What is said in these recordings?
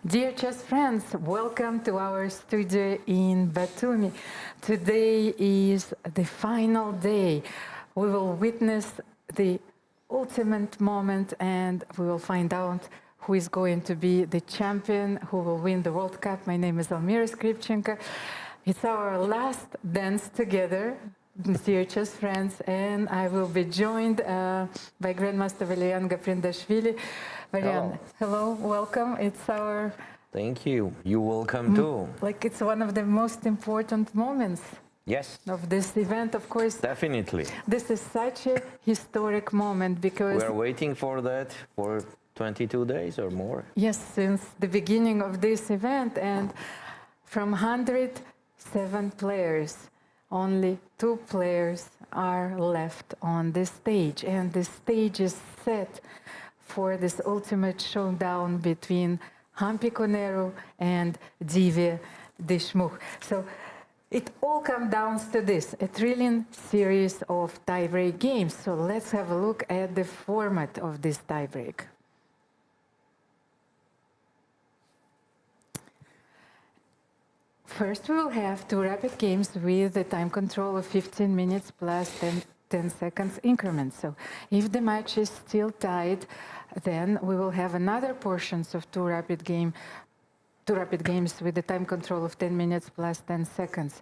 Dear chess friends, welcome to our studio in Batumi. Today is the final day. We will witness the ultimate moment and we will find out who is going to be the champion, who will win the World Cup. My name is Almira Skripchenko. It's our last dance together, dear chess friends, and I will be joined by Grandmaster Valerian Gaprindashvili. Valerian, hello, welcome. It's our... Thank you. You're welcome too. Like it's one of the most important moments. Yes. Of this event, of course. Definitely. This is such a historic moment because... We're waiting for that for 22 days or more. Yes, since the beginning of this event, and from 107 players, only 2 players are left on the stage, and the stage is set for this ultimate showdown between Humpy Koneru and Divya Deshmukh. So it all comes down to this, a thrilling series of tiebreak games. So let's have a look at the format of this tiebreak. First, we will have 2 rapid games with a time control of 15 minutes plus 10 seconds increments. So if the match is still tied, then we will have another portions of 2 rapid games with a time control of 10 minutes plus 10 seconds.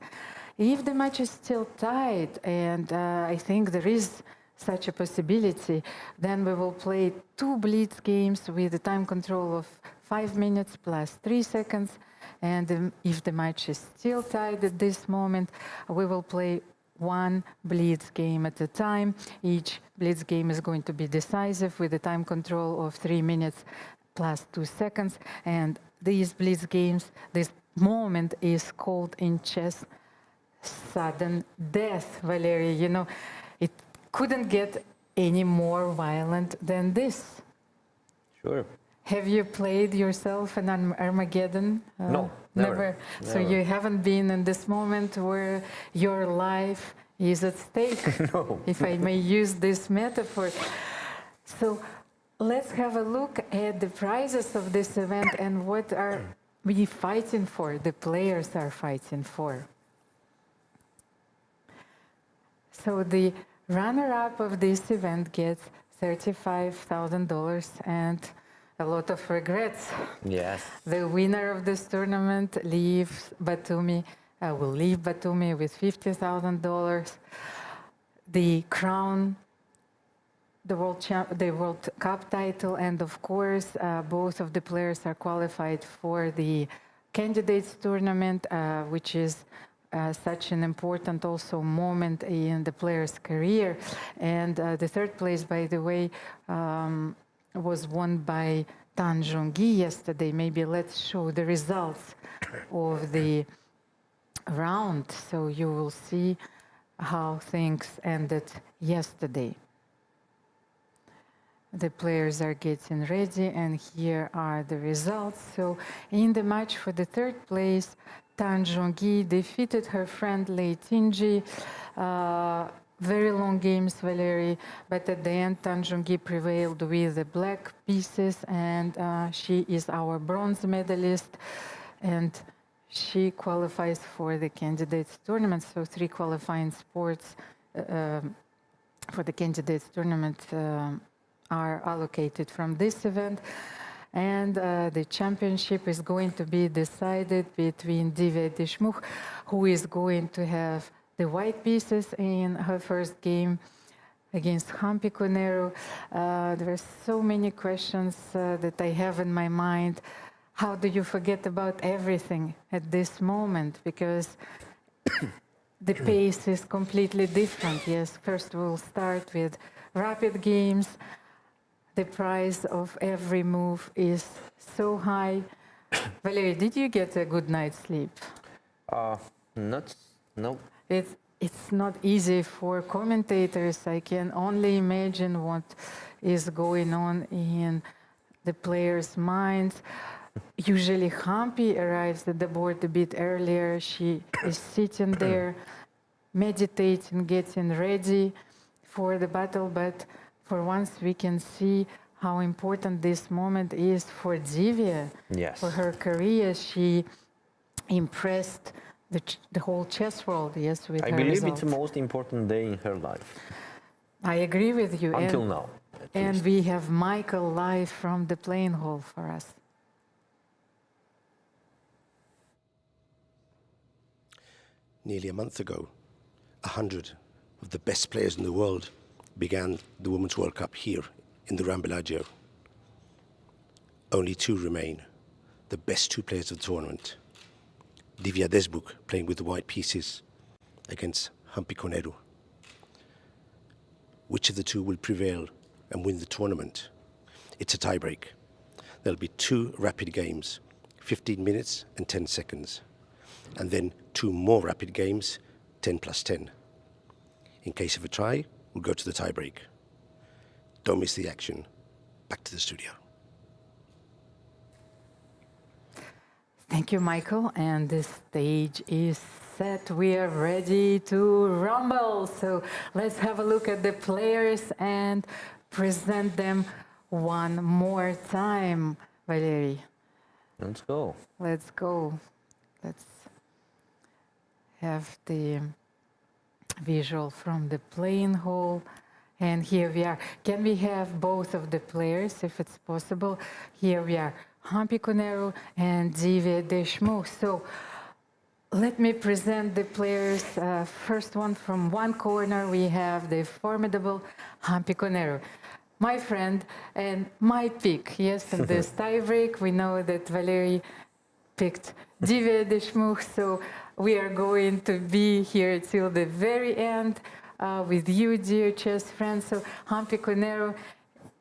If the match is still tied, and I think there is such a possibility, then we will play 2 blitz games with a time control of 5 minutes plus 3 seconds. And if the match is still tied at this moment, we will play 1 blitz game at a time. Each blitz game is going to be decisive with a time control of 3 minutes plus 2 seconds. And these blitz games, this moment is called in chess sudden death, Valery. You know, it couldn't get any more violent than this. Sure. Have you played yourself an Armageddon? No, never. So you haven't been in this moment where your life is at stake, no. If I may use this metaphor. So let's have a look at the prizes of this event and what are we fighting for, the players are fighting for. So the runner-up of this event gets $35,000 and a lot of regrets. Yes. The winner of this tournament leaves Batumi, will leave Batumi with $50,000. The crown, the World Cup title, and of course, both of the players are qualified for the candidates tournament, which is such an important also moment in the player's career. And the 3rd place, by the way, was won by Zhongyi yesterday. Maybe let's show the results of the round so you will see how things ended yesterday. The players are getting ready and here are the results. So in the match for the 3rd place, Zhongyi defeated her friend Lei Tinji. Very long games, Valery, but at the end, Zhongyi prevailed with the black pieces, and she is our bronze medalist, and she qualifies for the candidates tournament. So 3 qualifying sports for the candidates tournament are allocated from this event. And the championship is going to be decided between Divya Deshmukh, who is going to have the white pieces in her first game against Humpy Koneru. There are so many questions that I have in my mind. How do you forget about everything at this moment? Because the pace is completely different. Yes, first we'll start with rapid games. The price of every move is so high. Valery, did you get a good night's sleep? No. It's not easy for commentators. I can only imagine what is going on in the players' minds. Usually Humpy arrives at the board a bit earlier. She is sitting there, meditating, getting ready for the battle. But for once we can see how important this moment is for Divya, Yes. for her career. She impressed the whole chess world, yes, with I her believe results. it's the most important day in her life. I agree with you. Until now, at And least. we have Michael live from the playing hall for us. Nearly a month ago, 100 of the best players in the world began the Women's World Cup here in the Rambellagio. Only two remain, the best two players of the tournament. Divya Deshmukh playing with the white pieces against Humpy Koneru. Which of the two will prevail and win the tournament? It's a tiebreak. There'll be two rapid games, 15 minutes and 10 seconds. And then two more rapid games, 10 plus 10. In case of a tie, we'll go to the tiebreak. Don't miss the action. Back to the studio. Thank you, Michael. And the stage is set. We are ready to rumble. So let's have a look at the players and present them one more time. Valery, Let's go. let's go. Let's have the visual from the playing hall. And here we are. Can we have both of the players, if it's possible? Here we are, Humpy Koneru and Divya Deshmukh. So let me present the players. First one from one corner, we have the formidable Humpy Koneru. My friend and my pick, yes, in this tiebreak. We know that Valery picked Divya Deshmukh, so we are going to be here till the very end with you, dear chess friends. So Humpy Koneru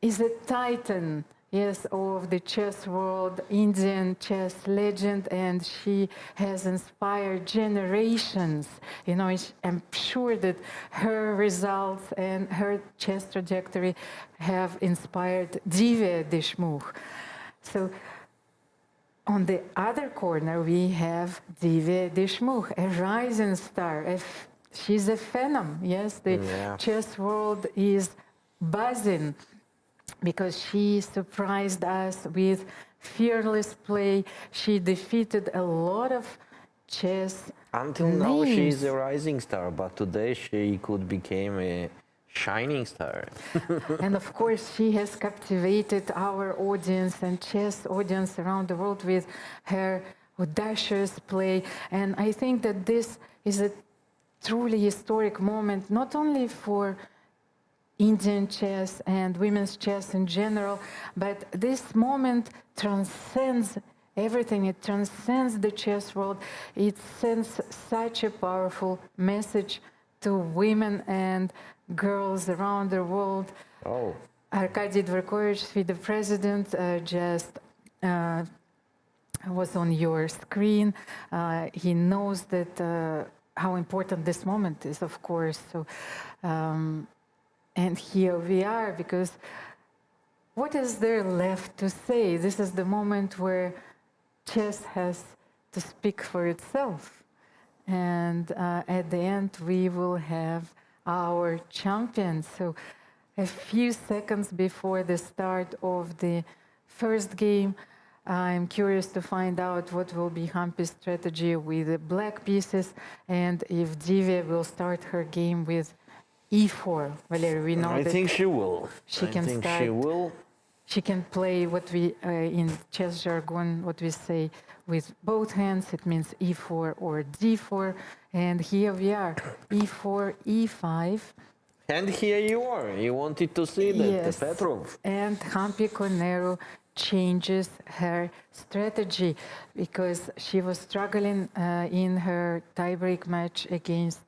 is a titan, yes, of the chess world, Indian chess legend, and she has inspired generations. You know, I'm sure that her results and her chess trajectory have inspired Divya Deshmukh. So on the other corner, we have Divya Deshmukh, a rising star. She's a phenom, yes. The chess world is buzzing because she surprised us with fearless play. She defeated a lot of chess Until names. now, she's a rising star, but today she could become a shining star. And of course, she has captivated our audience and chess audience around the world with her audacious play. And I think that this is a truly historic moment, not only for Indian chess and women's chess in general, but this moment transcends everything. It transcends the chess world. It sends such a powerful message to women and girls around the world. Oh. Arkady Dvorkovich, FIDE president, just was on your screen. He knows that how important this moment is, of course. So, and here we are, because what is there left to say? This is the moment where chess has to speak for itself. And at the end, we will have our champion. So a few seconds before the start of the first game, I'm curious to find out what will be Humpy's strategy with the black pieces, and if Divya will start her game with e4. Valery, we know I that think she will. she I can think start. she will. She can play what we, in chess jargon, what we say with both hands. It means e4 or d4. And here we are, e4, e5. And here you are. You wanted to see that, Yes. the Petrov. And Humpy Koneru changes her strategy because she was struggling in her tiebreak match against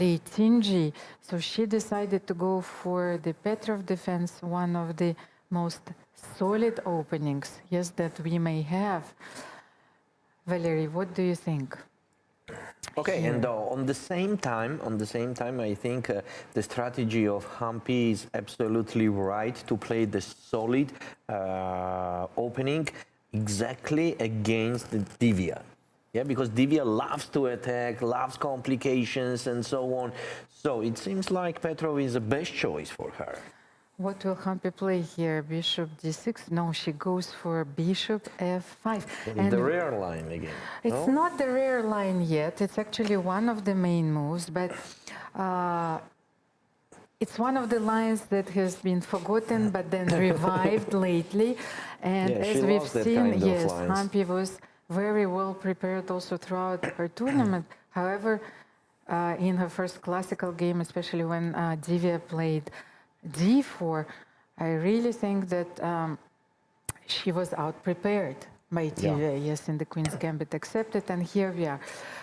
Lei Tinji. So she decided to go for the Petrov defense, one of the most solid openings, yes, that we may have. Valery, what do you think? Okay, Here. and on the same time, I think the strategy of Humpy is absolutely right to play the solid opening exactly against the Divya. Yeah, because Divya loves to attack, loves complications and so on. So it seems like Petrov is the best choice for her. What will Humpy play here? Bishop d6? No, she goes for bishop f5. The rare line again. It's no? not the rare line yet. It's actually one of the main moves, but it's one of the lines that has been forgotten but then revived lately. And Yeah, as she we've loves that seen, kind of yes, lines. Humpy was very well prepared also throughout her tournament. However, in her first classical game, especially when Divya played d4, I really think that she was out-prepared by Divya, yes, in the Queen's Gambit accepted. And here we are.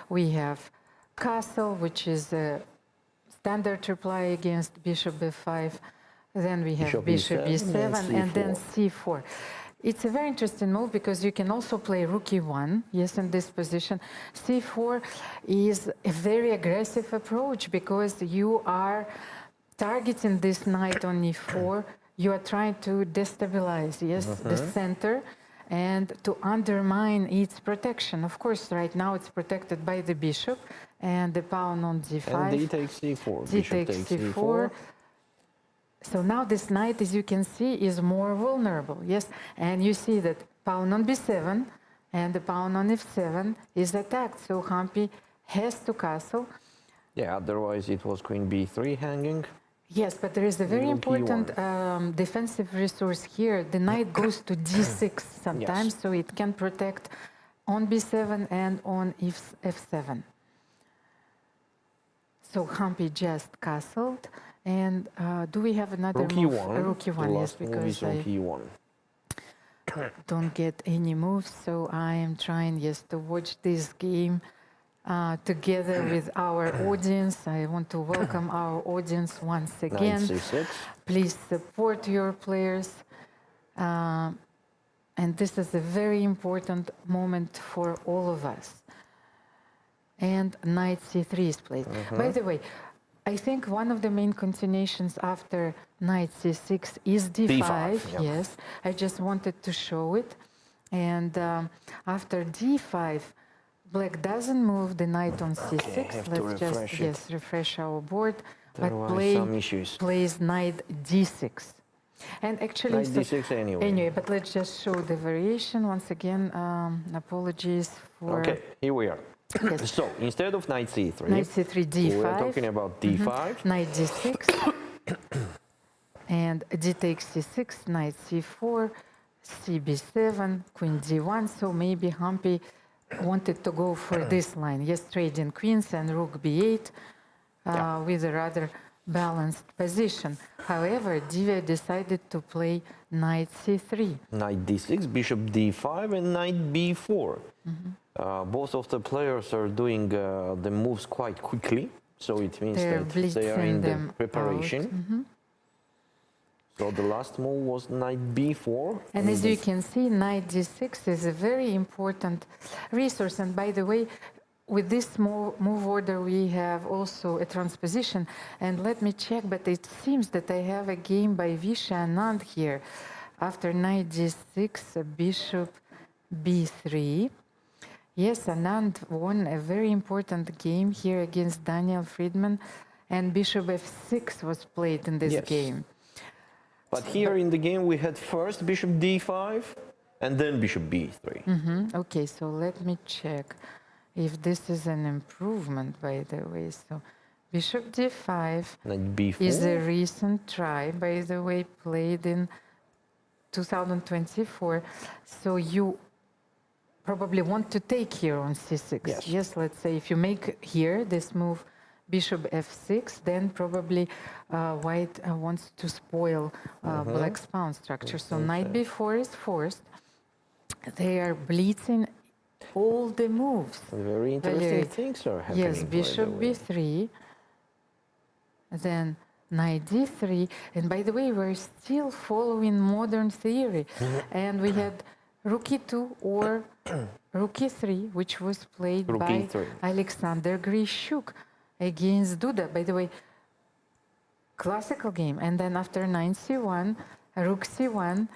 We have castle, which is a standard reply against bishop b5. Then we have bishop b7 and then c4. It's a very interesting move because you can also play rook e1, yes, in this position. c4 is a very aggressive approach because you are targeting this knight on e4. You are trying to destabilize, yes, the center and to undermine its protection. Of course, right now it's protected by the bishop and the pawn on d5. And d takes c4. D takes c4. So now this knight, as you can see, is more vulnerable, yes? And you see that pawn on b7 and the pawn on f7 is attacked. So Humpy has to castle. Yeah, otherwise it was queen b3 hanging. Yes, but there is a very important defensive resource here. The knight goes to d6 sometimes, so it can protect on b7 and on f7. So Humpy just castled. And do we have another rook move? e1. Rook e1, yes, because I e1. don't get any moves. So I am trying, yes, to watch this game together with our audience. I want to welcome our audience once again. Please support your players. And this is a very important moment for all of us. And knight c3 is played. By the way, I think one of the main continuations after knight c6 is d5. Yes, I just wanted to show it. And after d5, black doesn't move the knight on c6. Let's just refresh our board. But plays knight d6. And actually, knight d6 anyway. But let's just show the variation once again. Apologies for. Okay, here we are. Yes. So instead of knight c3, d5. we're talking about d5. Knight d6. And d takes c6, knight c4, cb7, queen d1. So maybe Humpy wanted to go for this line. Yes, trading queens and rook b8 with a rather balanced position. However, Divya decided to play knight c3. Knight d6, bishop d5, and knight b4. Both of the players are doing the moves quite quickly, so it means that they are in the preparation. So the last move was knight b4. And as you can see, knight d6 is a very important resource. And by the way, with this move order, we have also a transposition. And let me check, but it seems that I have a game by Viswanathan Anand here. After knight d6, bishop b3. Yes, Anand won a very important game here against Daniel Friedman, and bishop f6 was played in this game. But here in the game, we had first bishop d5, and then bishop b3. Okay, so let me check if this is an improvement, by the way. So bishop d5 is a recent try, by the way, played in 2024. So you probably want to take here on c6. Yes, let's say if you make here this move, bishop f6, then probably white wants to spoil black's pawn structure. So knight b4 is forced. They are blitzing all the moves. Very interesting things are happening. Yes, bishop b3, then knight d3. And by the way, we're still following modern theory. And we had rook e2 or rook e3, which was played by Alexander Grishuk against Duda. By the way, classical game. And then after knight c1, rook c1,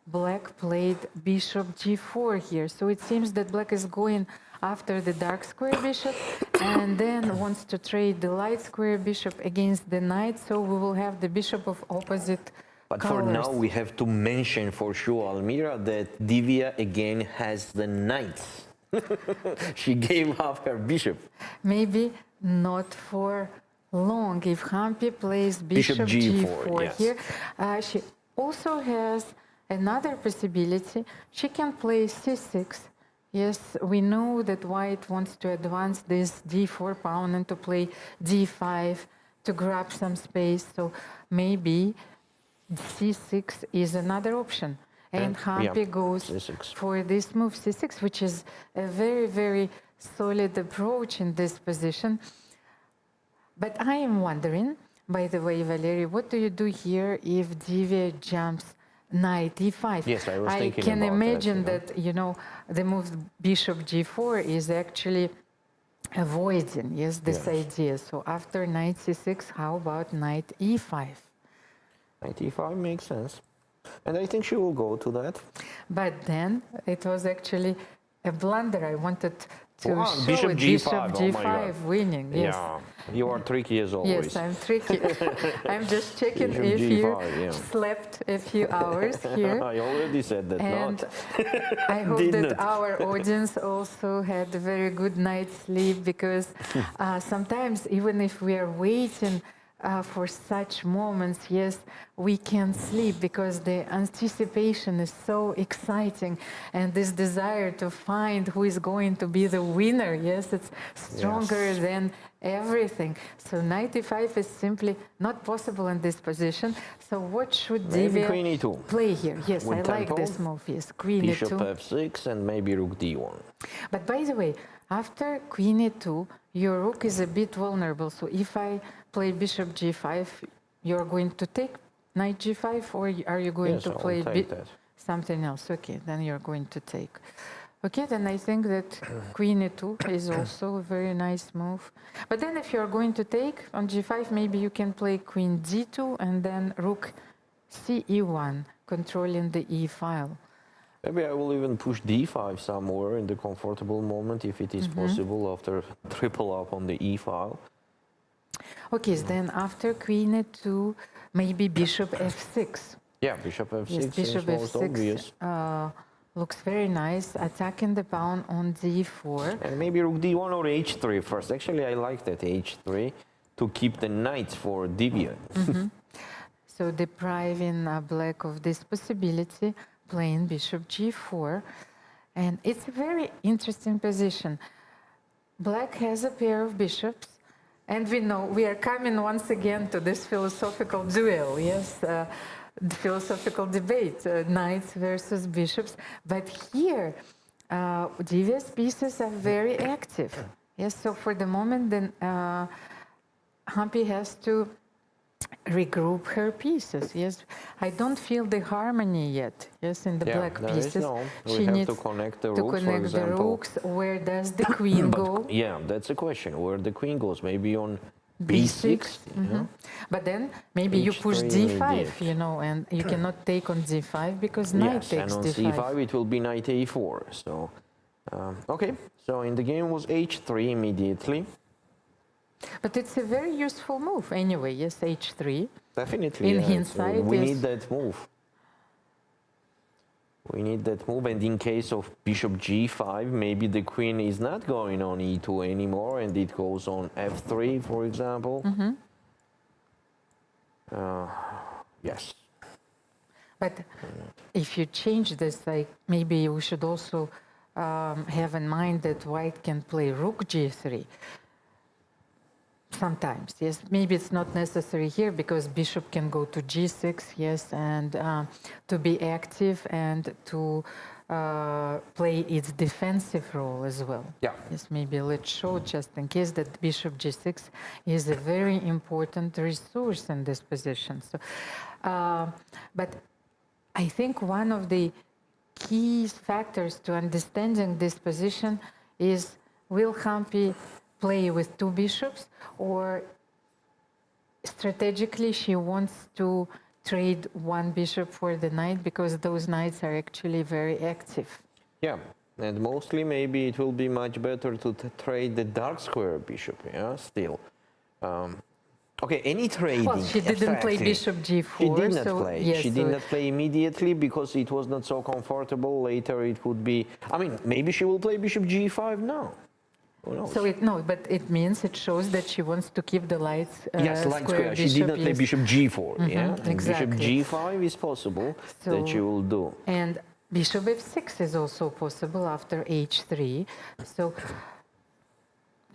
black played bishop g4 here. So it seems that black is going after the dark square bishop and then wants to trade the light square bishop against the knight. So we will have the bishop of opposite But for colors. now, we have to mention for sure, Almira, that Divya again has the knights. She gave up her bishop. Maybe not for long. If Humpy plays Bishop bishop G4, G4 yes. here, she also has another possibility. She can play C6. Yes, we know that white wants to advance this D4 pawn and to play D5 to grab some space. So maybe C6 is another option. And Humpy goes C6. for this move C6, which is a very, very solid approach in this position. But I am wondering, by the way, Valery, what do you do here if Divya jumps knight e5? Yes, I was thinking can about imagine that, that, you know, the move bishop g4 is actually avoiding, yes, this idea. So after knight c6, how about knight e5? Knight e5 makes sense. And I think she will go to that. But then it was actually a blunder. I wanted to Wow, show bishop it. G5, Bishop oh my g5 God. winning, yes. Yeah, you are tricky as always. Yes, I'm tricky. I'm just checking Bishop if you G5, yeah. slept a few hours here. I already said that, And not. I hope Did that not. our audience also had a very good night's sleep, because sometimes even if we are waiting for such moments, yes, we can sleep because the anticipation is so exciting, and this desire to find who is going to be the winner, yes, it's stronger than everything. So knight e5 is simply not possible in this position. So what should Maybe Divya queen e2. play here? Yes, With I like tempo. this move. Yes, queen Bishop e2. f6 and maybe rook d1. But by the way, after queen e2, your rook is a bit vulnerable. So if I play bishop g5, you're going to take knight g5, or are you going Yes, to I'll play take that. something else? Okay, then you're going to take. Okay, then I think that queen e2 is also a very nice move. But then if you're going to take on g5, maybe you can play queen d2 and then rook ce1, controlling the e file. Maybe I will even push d5 somewhere in the comfortable moment if it is possible after triple up on the e file. Okay, so then after queen e2, maybe bishop f6. Yeah, bishop f6 Yes, bishop seems most obvious. f6 looks very nice, attacking the pawn on d4. And maybe rook d1 or h3 first. Actually, I like that h3 to keep the knights for Divya. So depriving black of this possibility, playing bishop g4. And it's a very interesting position. Black has a pair of bishops, and we know we are coming once again to this philosophical duel, yes, the philosophical debate, knights versus bishops. But here, Divya's pieces are very active. Yes, so for the moment, then Humpy has to regroup her pieces. Yes, I don't feel the harmony yet. Yes, in the black there pieces. is no. We She have needs to connect the to rooks, for connect the example. rooks. Where does the queen go? Yeah, that's a question. Where the queen goes? Maybe on b6. Yeah. But then maybe you push H3 d5, immediate. you know, and you cannot take on d5 because knight Yes, takes and on d5. c5 it will be knight a4. So, okay. So in the game was h3 immediately. But it's a very useful move anyway. Yes, h3. Definitely. In yeah, hindsight, we yes. need that move. We need that move, and in case of bishop g5, maybe the queen is not going on e2 anymore, and it goes on f3, for example. Yes. But if you change this, like maybe we should also have in mind that white can play rook g3. Sometimes, yes. Maybe it's not necessary here because bishop can go to g6, yes, and to be active and to play its defensive role as well. Yeah. Yes, maybe let's show just in case that bishop g6 is a very important resource in this position. So, but I think one of the key factors to understanding this position is, will Humpy play with two bishops, or strategically she wants to trade one bishop for the knight because those knights are actually very active. Yeah, and mostly maybe it will be much better to trade the dark square bishop, yeah, still. Okay, any trading. Well, she didn't play exactly. bishop g4. She did not so, play. Yes, She so did not play immediately because it was not so comfortable. Later it would be. I mean, maybe she will play bishop g5 now. Who knows? So no, but it means it shows that she wants to keep the light Yes, light square. She bishop. did not play Yes. bishop g4. Yeah, and exactly. bishop g5 is possible that she will do. And bishop f6 is also possible after h3. So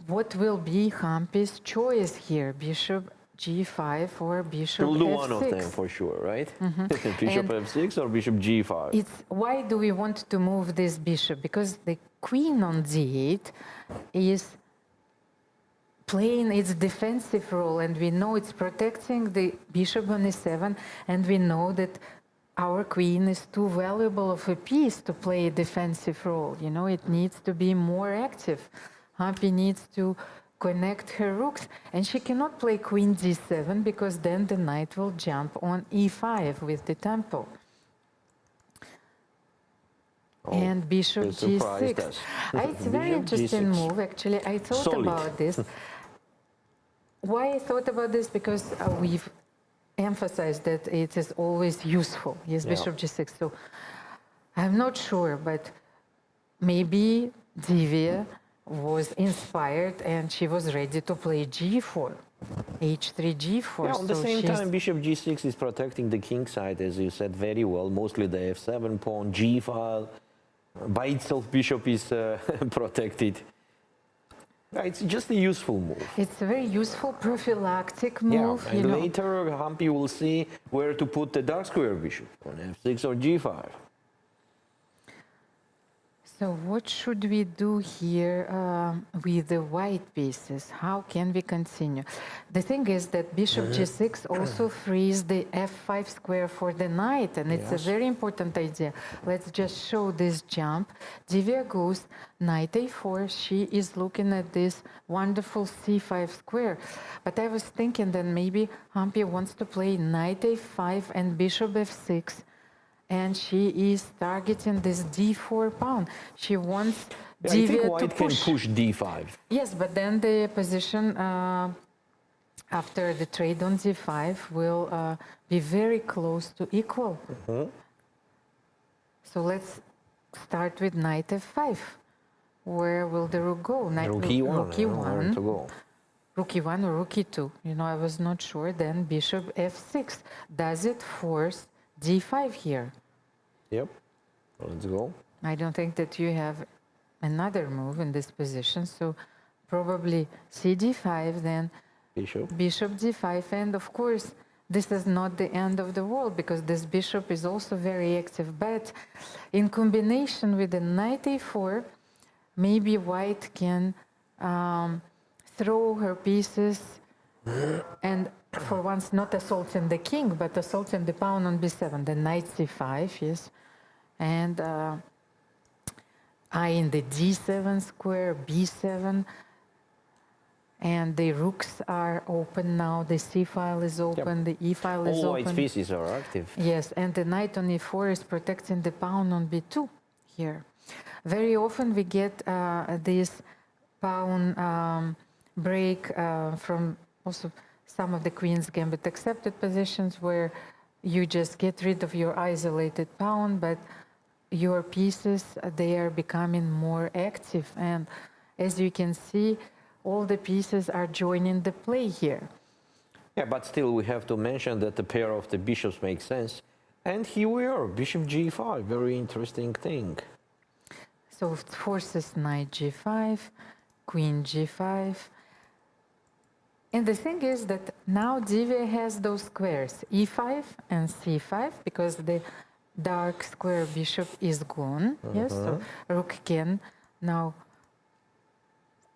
what will be Humpy's choice here? Bishop g5 or She bishop will do f6? one of them for sure, right? Bishop f6 or bishop g5. It's why do we want to move this bishop? Because the queen on d8 is playing its defensive role, and we know it's protecting the bishop on e7, and we know that our queen is too valuable of a piece to play a defensive role. You know, it needs to be more active. Humpy needs to connect her rooks, and she cannot play queen d7 because then the knight will jump on e5 with the tempo. And bishop g6. It's a very interesting move, actually. I thought about this. Why I thought about this? Because we've emphasized that it is always useful. Yes, bishop g6. So I'm not sure, but maybe Divya was inspired and she was ready to play g4, h3, g4. Yeah, on the same time, bishop g6 is protecting the king side, as you said very well. Mostly the f7 pawn, g file. By itself, bishop is protected. It's just a useful move. It's a very useful prophylactic move. Yeah, and later Humpy will see where to put the dark square bishop, on f6 or g5. So what should we do here with the white pieces? How can we continue? The thing is that bishop g6 also frees the f5 square for the knight, and it's a very important idea. Let's just show this jump. Divya goes knight a4. She is looking at this wonderful c5 square. But I was thinking that maybe Humpy wants to play knight a5 and bishop f6. And she is targeting this d4 pawn. She wants Divya to push. Can push d5. Yes, but then the position after the trade on d5 will be very close to equal. So let's start with knight f5. Where will the rook go? Rook e1. Rook e1. To go. Rook e1 or rook e2. You know, I was not sure. Then bishop f6. Does it force d5 here? Yep. Let's go. I don't think that you have another move in this position, so probably c d5, then bishop d5, and of course this is not the end of the world because this bishop is also very active, but in combination with the knight a4, maybe white can throw her pieces and for once not assaulting the king, but assaulting the pawn on b7, the knight c5, yes, and in the d7 square, b7, and the rooks are open now, the c file is open, the e file is open. All white pieces are active. Yes, and the knight on e4 is protecting the pawn on b2 here. Very often we get this pawn break from also some of the Queen's Gambit accepted positions where you just get rid of your isolated pawn, but your pieces, they are becoming more active. And as you can see, all the pieces are joining the play here. Yeah, but still we have to mention that the pair of the bishops makes sense. And here we are, bishop g5, very interesting thing. So it forces knight g5, queen g5. And the thing is that now Divya has those squares, e5 and c5, because the dark square bishop is gone. Yes, so rook can now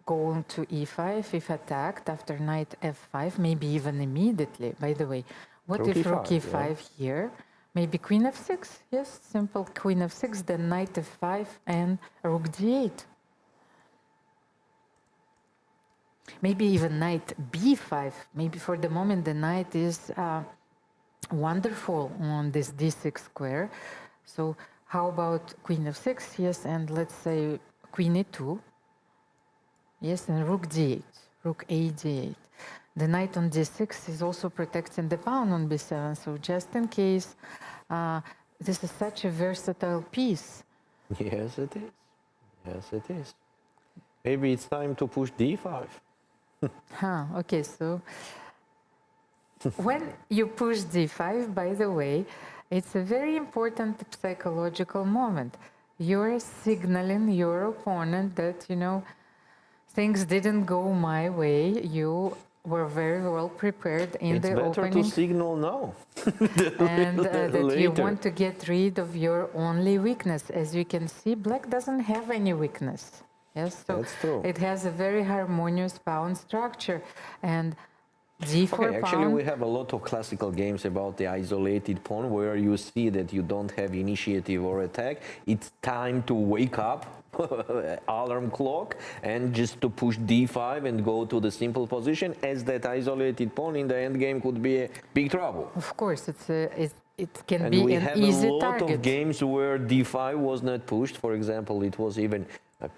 go to e5 if attacked after knight f5, maybe even immediately. By the way, what if rook e5 here? Maybe queen f6, yes, simple queen f6, then knight f5 and rook d8. Maybe even knight b5. Maybe for the moment the knight is wonderful on this d6 square. So how about queen f6? Yes, and let's say queen e2. Yes, and rook d8, rook a d8. the knight on d6 is also protecting the pawn on b7. So just in case, this is such a versatile piece. Yes, it is. Yes, it is. Maybe it's time to push d5. Okay, so when you push d5, by the way, it's a very important psychological moment. You're signaling your opponent that, you know, things didn't go my way. You were very well prepared in the It's better opening. to signal now. And that you Later. want to get rid of your only weakness. As you can see, black doesn't have any weakness. Yes, so That's true. it has a very harmonious pawn structure. And d4 Okay, actually, pawn. we have a lot of classical games about the isolated pawn where you see that you don't have initiative or attack. It's time to wake up, alarm clock, and just to push d5 and go to the simple position, as that isolated pawn in the endgame could be a big trouble. Of course, it can And be we an have easy a lot target. of games where d5 was not pushed. For example, it was even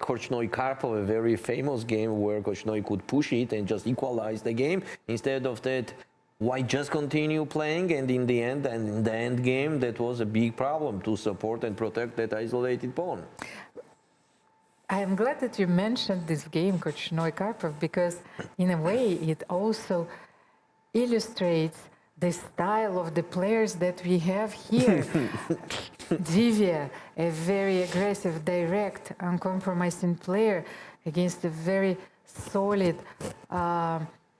Korchnoi-Karpov, a very famous game where Korchnoi could push it and just equalize the game. Instead of that, why just continue playing? And in the end, and in the end game, that was a big problem to support and protect that isolated pawn. I am glad that you mentioned this game, Korchnoi-Karpov, because in a way it also illustrates the style of the players that we have here. Divya, a very aggressive, direct, uncompromising player against a very solid,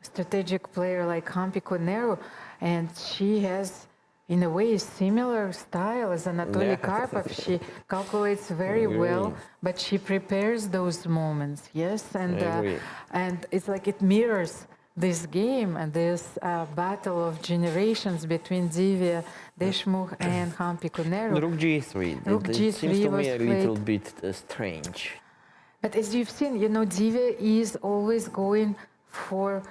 strategic player like Humpy Koneru, and she has, in a way, similar style as Anatoly Yeah. Karpov. She calculates very well, but she prepares those moments. Yes, and it's like it mirrors this game and this battle of generations between Divya, Deshmukh, and Humpy Koneru. Rook g3. Rook It g3 seems to was me a little played. bit strange. But as you've seen, you know, Divya is always going for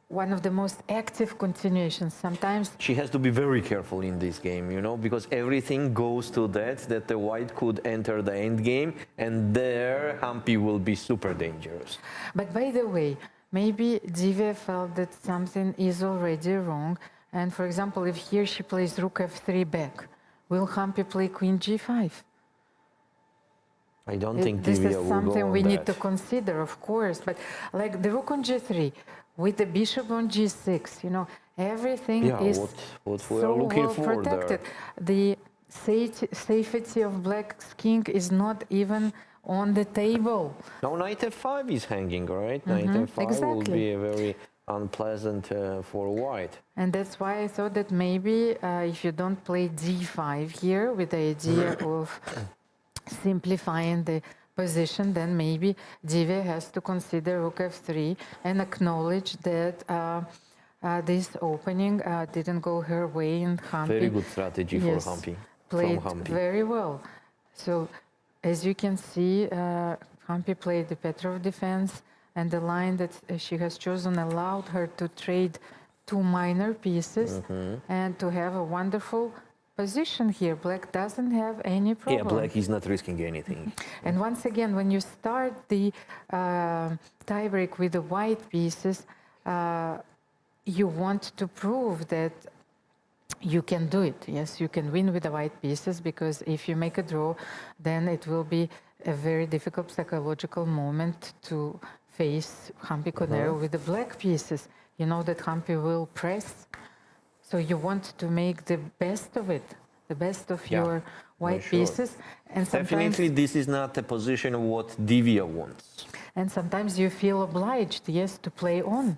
one of the most active continuations. Sometimes She has to be very careful in this game, you know, because everything goes to that the white could enter the end game, and there Humpy will be super dangerous. But by the way, maybe Divya felt that something is already wrong. And for example, if here she plays rook f3 back, will Humpy play queen g5? I don't think This Divya is will go something on we need that. to consider, of course. But like the rook on g3 with the bishop on g6, you know, everything Yeah, is what we so are looking well for protected. The safety of black's king is not even on the table. Now knight f5 is hanging, right? Knight f5 will exactly. be a very unpleasant for white. And that's why I thought that maybe if you don't play d5 here with the idea of simplifying the position, then maybe Divya has to consider rook f3 and acknowledge that this opening didn't go her way, and Humpy Very good strategy for Humpy. played From Humpy. very well. So as you can see, Humpy played the Petrov defense, and the line that she has chosen allowed her to trade two minor pieces and to have a wonderful position here. Black doesn't have any problem. Yeah, black is not risking anything. And once again, when you start the tiebreak with the white pieces, you want to prove that you can do it. Yes, you can win with the white pieces, because if you make a draw, then it will be a very difficult psychological moment to face Humpy Koneru with the black pieces. You know that Humpy will press, so you want to make the best of it, the best of your white sure. pieces. And Definitely, sometimes, this is not a position what Divya wants. and sometimes you feel obliged, yes, to play on.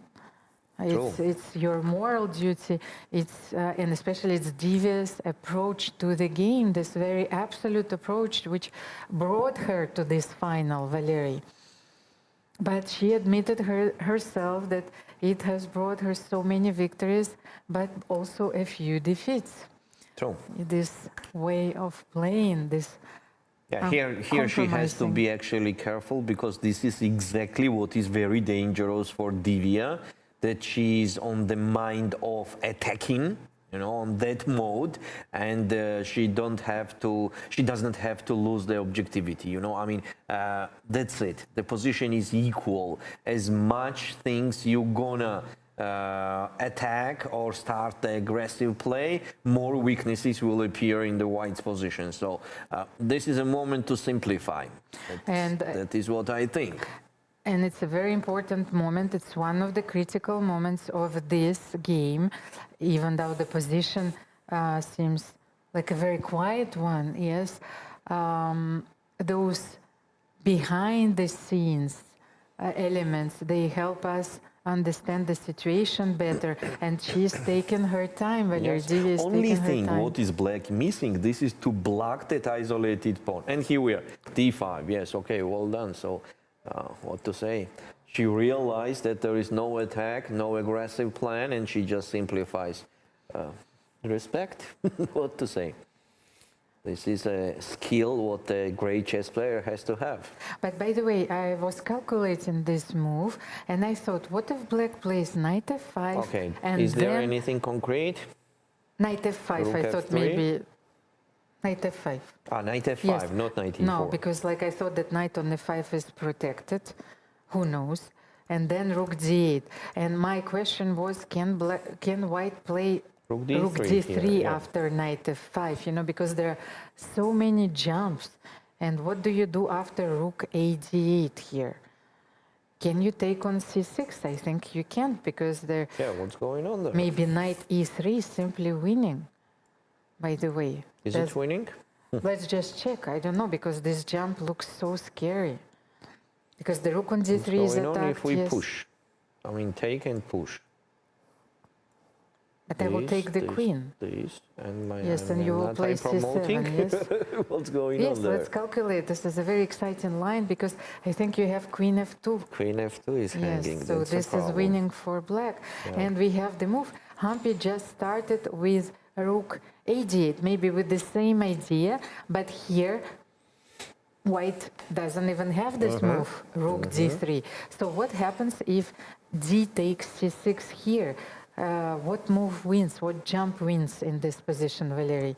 It's your moral duty. It's and especially it's Divya's approach to the game, this very absolute approach, which brought her to this final, Valerie. But she admitted herself that it has brought her so many victories, but also a few defeats. True. This way of playing, this Yeah, here she has to compromising. be actually careful, because this is exactly what is very dangerous for Divya, that she is on the mind of attacking, you know, on that mode, and she doesn't have to lose the objectivity, you know. I mean, that's it. The position is equal. As much things you're gonna attack or start the aggressive play, more weaknesses will appear in the white's position. So this is a moment to simplify. That is what I think. And it's a very important moment. It's one of the critical moments of this game, even though the position seems like a very quiet one. Yes, those behind the scenes elements, they help us understand the situation better, and she's taken her time. Valerie Divya is Only taking her thing time. what is black missing, this is to block that isolated pawn. And here we are, d5. Yes, okay, well done. So what to say? She realized that there is no attack, no aggressive plan, and she just simplifies. Respect. What to say? This is a skill what a great chess player has to have. But by the way, I was calculating this move, and I thought, what if black plays knight f5? Okay, and is there then anything concrete? Knight f5, Rook I thought f3? maybe knight f5. Ah, knight f5, Yes. not knight e4. No, because like I thought that knight on f5 is protected. Who knows? And then rook d8. And my question was, can white play Rook d3, rook d3 here, yeah. after knight f5? You know, because there are so many jumps. And what do you do after rook a d8 here? Can you take on c6? I think you can't, because there Yeah, what's going on there? maybe knight e3 is simply winning. By the way, Is it winning? let's just check. I don't know, because this jump looks so scary. Because the rook on d3 What's is going on attacked. if we Yes. push? I mean, take and push. But I will take the queen. This, and my Yes, and you will play promoting. c7. Yes. What's going Yes, on there? let's calculate. This is a very exciting line, because I think you have queen f2. Queen f2 is hanging. Yes, so That's a this is problem. winning for black. Yeah. And we have the move. Humpy just started with rook a8, maybe with the same idea, but here white doesn't even have this move, rook d3. So what happens if d takes c6 here? What move wins? What jump wins in this position, Valerie?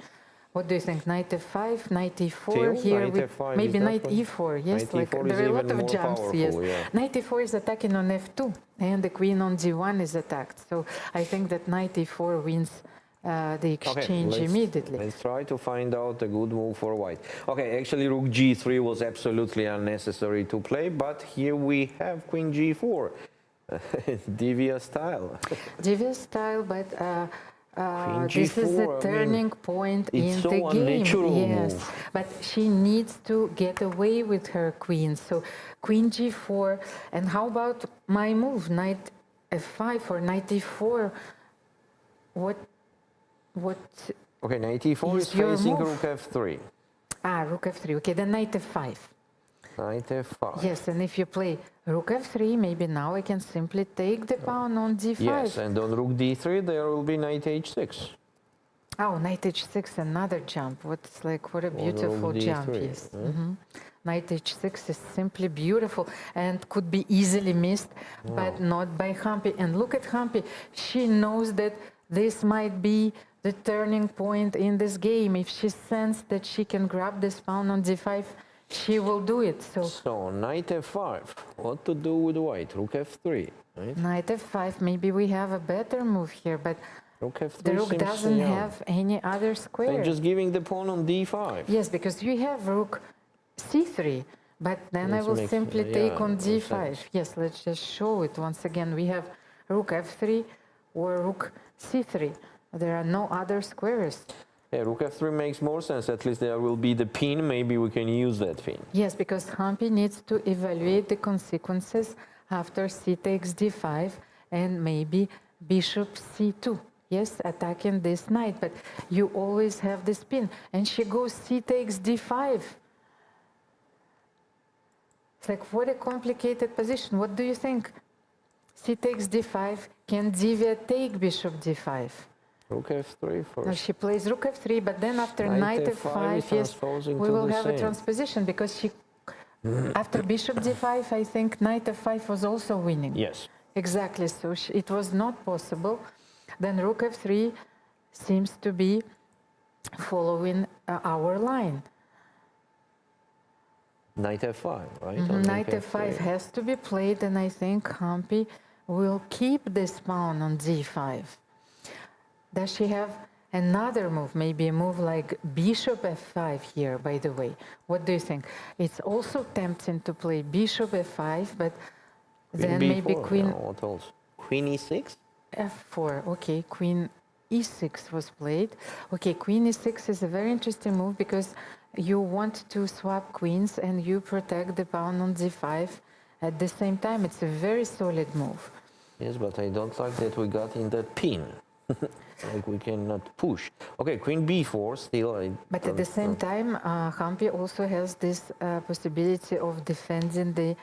What do you think? Knight f5, knight e4 Still, here, knight with f5 maybe is knight definitely- e4. Yes, Knight like e4 there is are a lot even of more jumps. powerful, Yes, yeah. knight e4 is attacking on f2, and the queen on d1 is attacked. So I think that knight e4 wins the exchange immediately. Let's try to find out a good move for white. Okay, actually rook g3 was absolutely unnecessary to play, but here we have queen g4. Divya style. Divya style, but Queen this is G4, I a mean, turning point it's in so the game. unnatural Yes, move. but she needs to get away with her queen. So queen g4, and how about my move, knight f5 or knight e4? What? Okay, knight e4 is Is your facing move? rook f3. Rook f3. Okay, then knight f5. Knight f5. Yes, and if you play rook f3, maybe now I can simply take the pawn on d5. Yes, and on rook d3 there will be knight h6. Oh, knight h6, another jump. What a beautiful rook jump. d3, Yes. Knight h6 is simply beautiful and could be easily missed, but not by Humpy. And look at Humpy. She knows that this might be the turning point in this game. If she senses that she can grab this pawn on d5, she will do it. So knight f5. What to do with white? Rook f3. Right? Knight f5, maybe we have a better move here, but Rook f3 the rook seems, doesn't yeah. have any other square. And just giving the pawn on d5. Yes, because you have rook c3, but then I This will makes- simply take yeah, on makes d5. sense. Yes, let's just show it once again. We have rook f3 or rook c3. There are no other squares. Yeah, rook f3 makes more sense. At least there will be the pin. Maybe we can use that pin. Yes, because Humpy needs to evaluate the consequences after c takes d5 and maybe bishop c2. Yes, attacking this knight, but you always have this pin. And she goes c takes d5. It's like, what a complicated position. What do you think? C takes d5. Can Divya take bishop d5? Rook f3 No, first. she plays rook f3, but then after knight Knight f5 f5, is yes, transposing we to will the have a same. transposition, because she, after bishop d5, I think knight f5 was also winning. Yes. Exactly, so it was not possible. Then rook f3 seems to be following our line. Knight f5, right? On Knight rook f5 has to be played, and I think Humpy will keep this pawn on d5. Does she have another move, maybe a move like bishop f5 here, by the way? What do you think? It's also tempting to play bishop f5, but Queen then B4, maybe queen what else? Queen E6? f4. Okay, queen e6 was played. Okay, queen e6 is a very interesting move because you want to swap queens and you protect the pawn on d5 at the same time. It's a very solid move. Yes, but I don't like that we got in that pin. Like we cannot push. Okay, queen b4 still. But at the same time, Humpy also has this possibility of defending the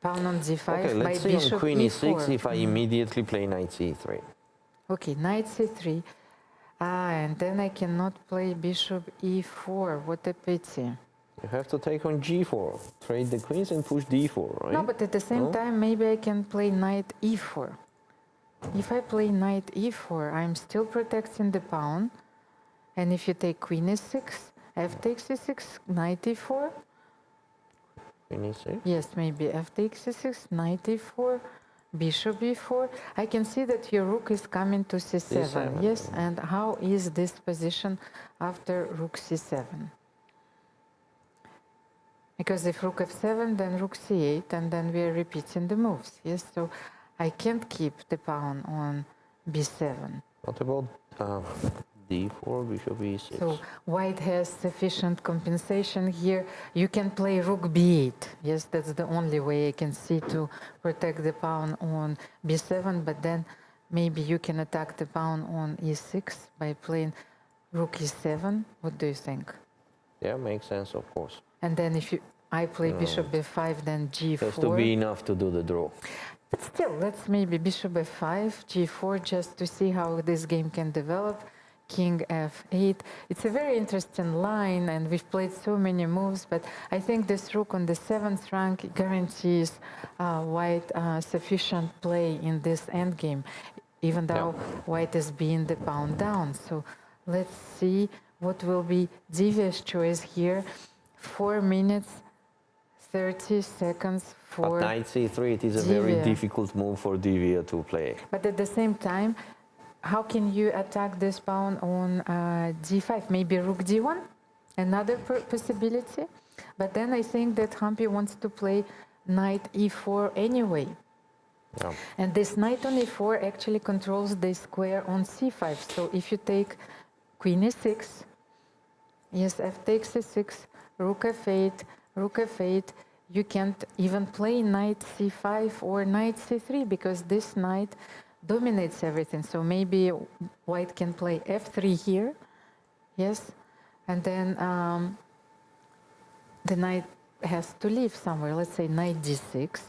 pawn on d5 Okay, by let's see on bishop queen e4. e6 if I immediately play knight c3. Okay, knight c3. And then I cannot play bishop e4. What a pity. You have to take on g4, trade the queens and push d4, right? No, but at the same time, maybe I can play knight e4. If I play knight e4, I'm still protecting the pawn. And if you take queen e6, f takes e6, knight e4. Queen e6. Yes, maybe f takes e6, knight e4, bishop e4. I can see that your rook is coming to c7. C7. Yes, and how is this position after rook c7? Because if rook f7, then rook c8, and then we are repeating the moves. Yes, so I can't keep the pawn on b7. What about d4, bishop e6? So white has sufficient compensation here. You can play rook b8. Yes, that's the only way I can see to protect the pawn on b7, but then maybe you can attack the pawn on e6 by playing rook e7. What do you think? Yeah, makes sense, of course. And then if I play bishop b5, then g4. Has to be enough to do the draw. But still, let's maybe bishop f5, g4, just to see how this game can develop. King f8. It's a very interesting line, and we've played so many moves, but I think this rook on the 7th rank guarantees white sufficient play in this endgame, even though white is being the pawn down. So let's see what will be Divya's choice here. 4 minutes, 30 seconds for But knight c3, it is a very Divya. difficult move for Divya to play. But at the same time, how can you attack this pawn on d5? Maybe rook d1, another possibility. But then I think that Humpy wants to play knight e4 anyway. Yeah. And this knight on e4 actually controls the square on c5. So if you take queen e6, yes, f takes e6, rook f8, you can't even play knight c5 or knight c3 because this knight dominates everything. So maybe white can play f3 here, yes, and then the knight has to leave somewhere. Let's say knight d6,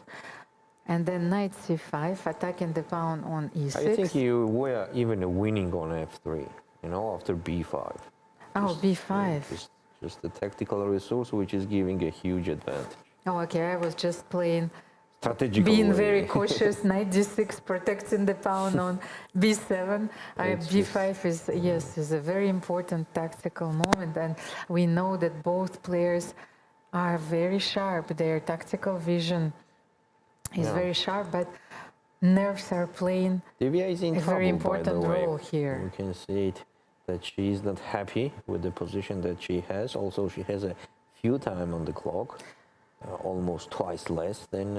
and then knight c5, attacking the pawn on e6. I think you were even winning on f3, you know, after b5. Oh, b5. Just a tactical resource which is giving a huge advantage. Oh, okay, I was just playing Strategical being way. very cautious. Knight d6, protecting the pawn on b7. b5 is a very important tactical moment, and we know that both players are very sharp. Their tactical vision is very sharp, but nerves are playing Divya is in a trouble, very by important the way. role here. You can see it, that she is not happy with the position that she has. Also, she has a few time on the clock. Almost twice less than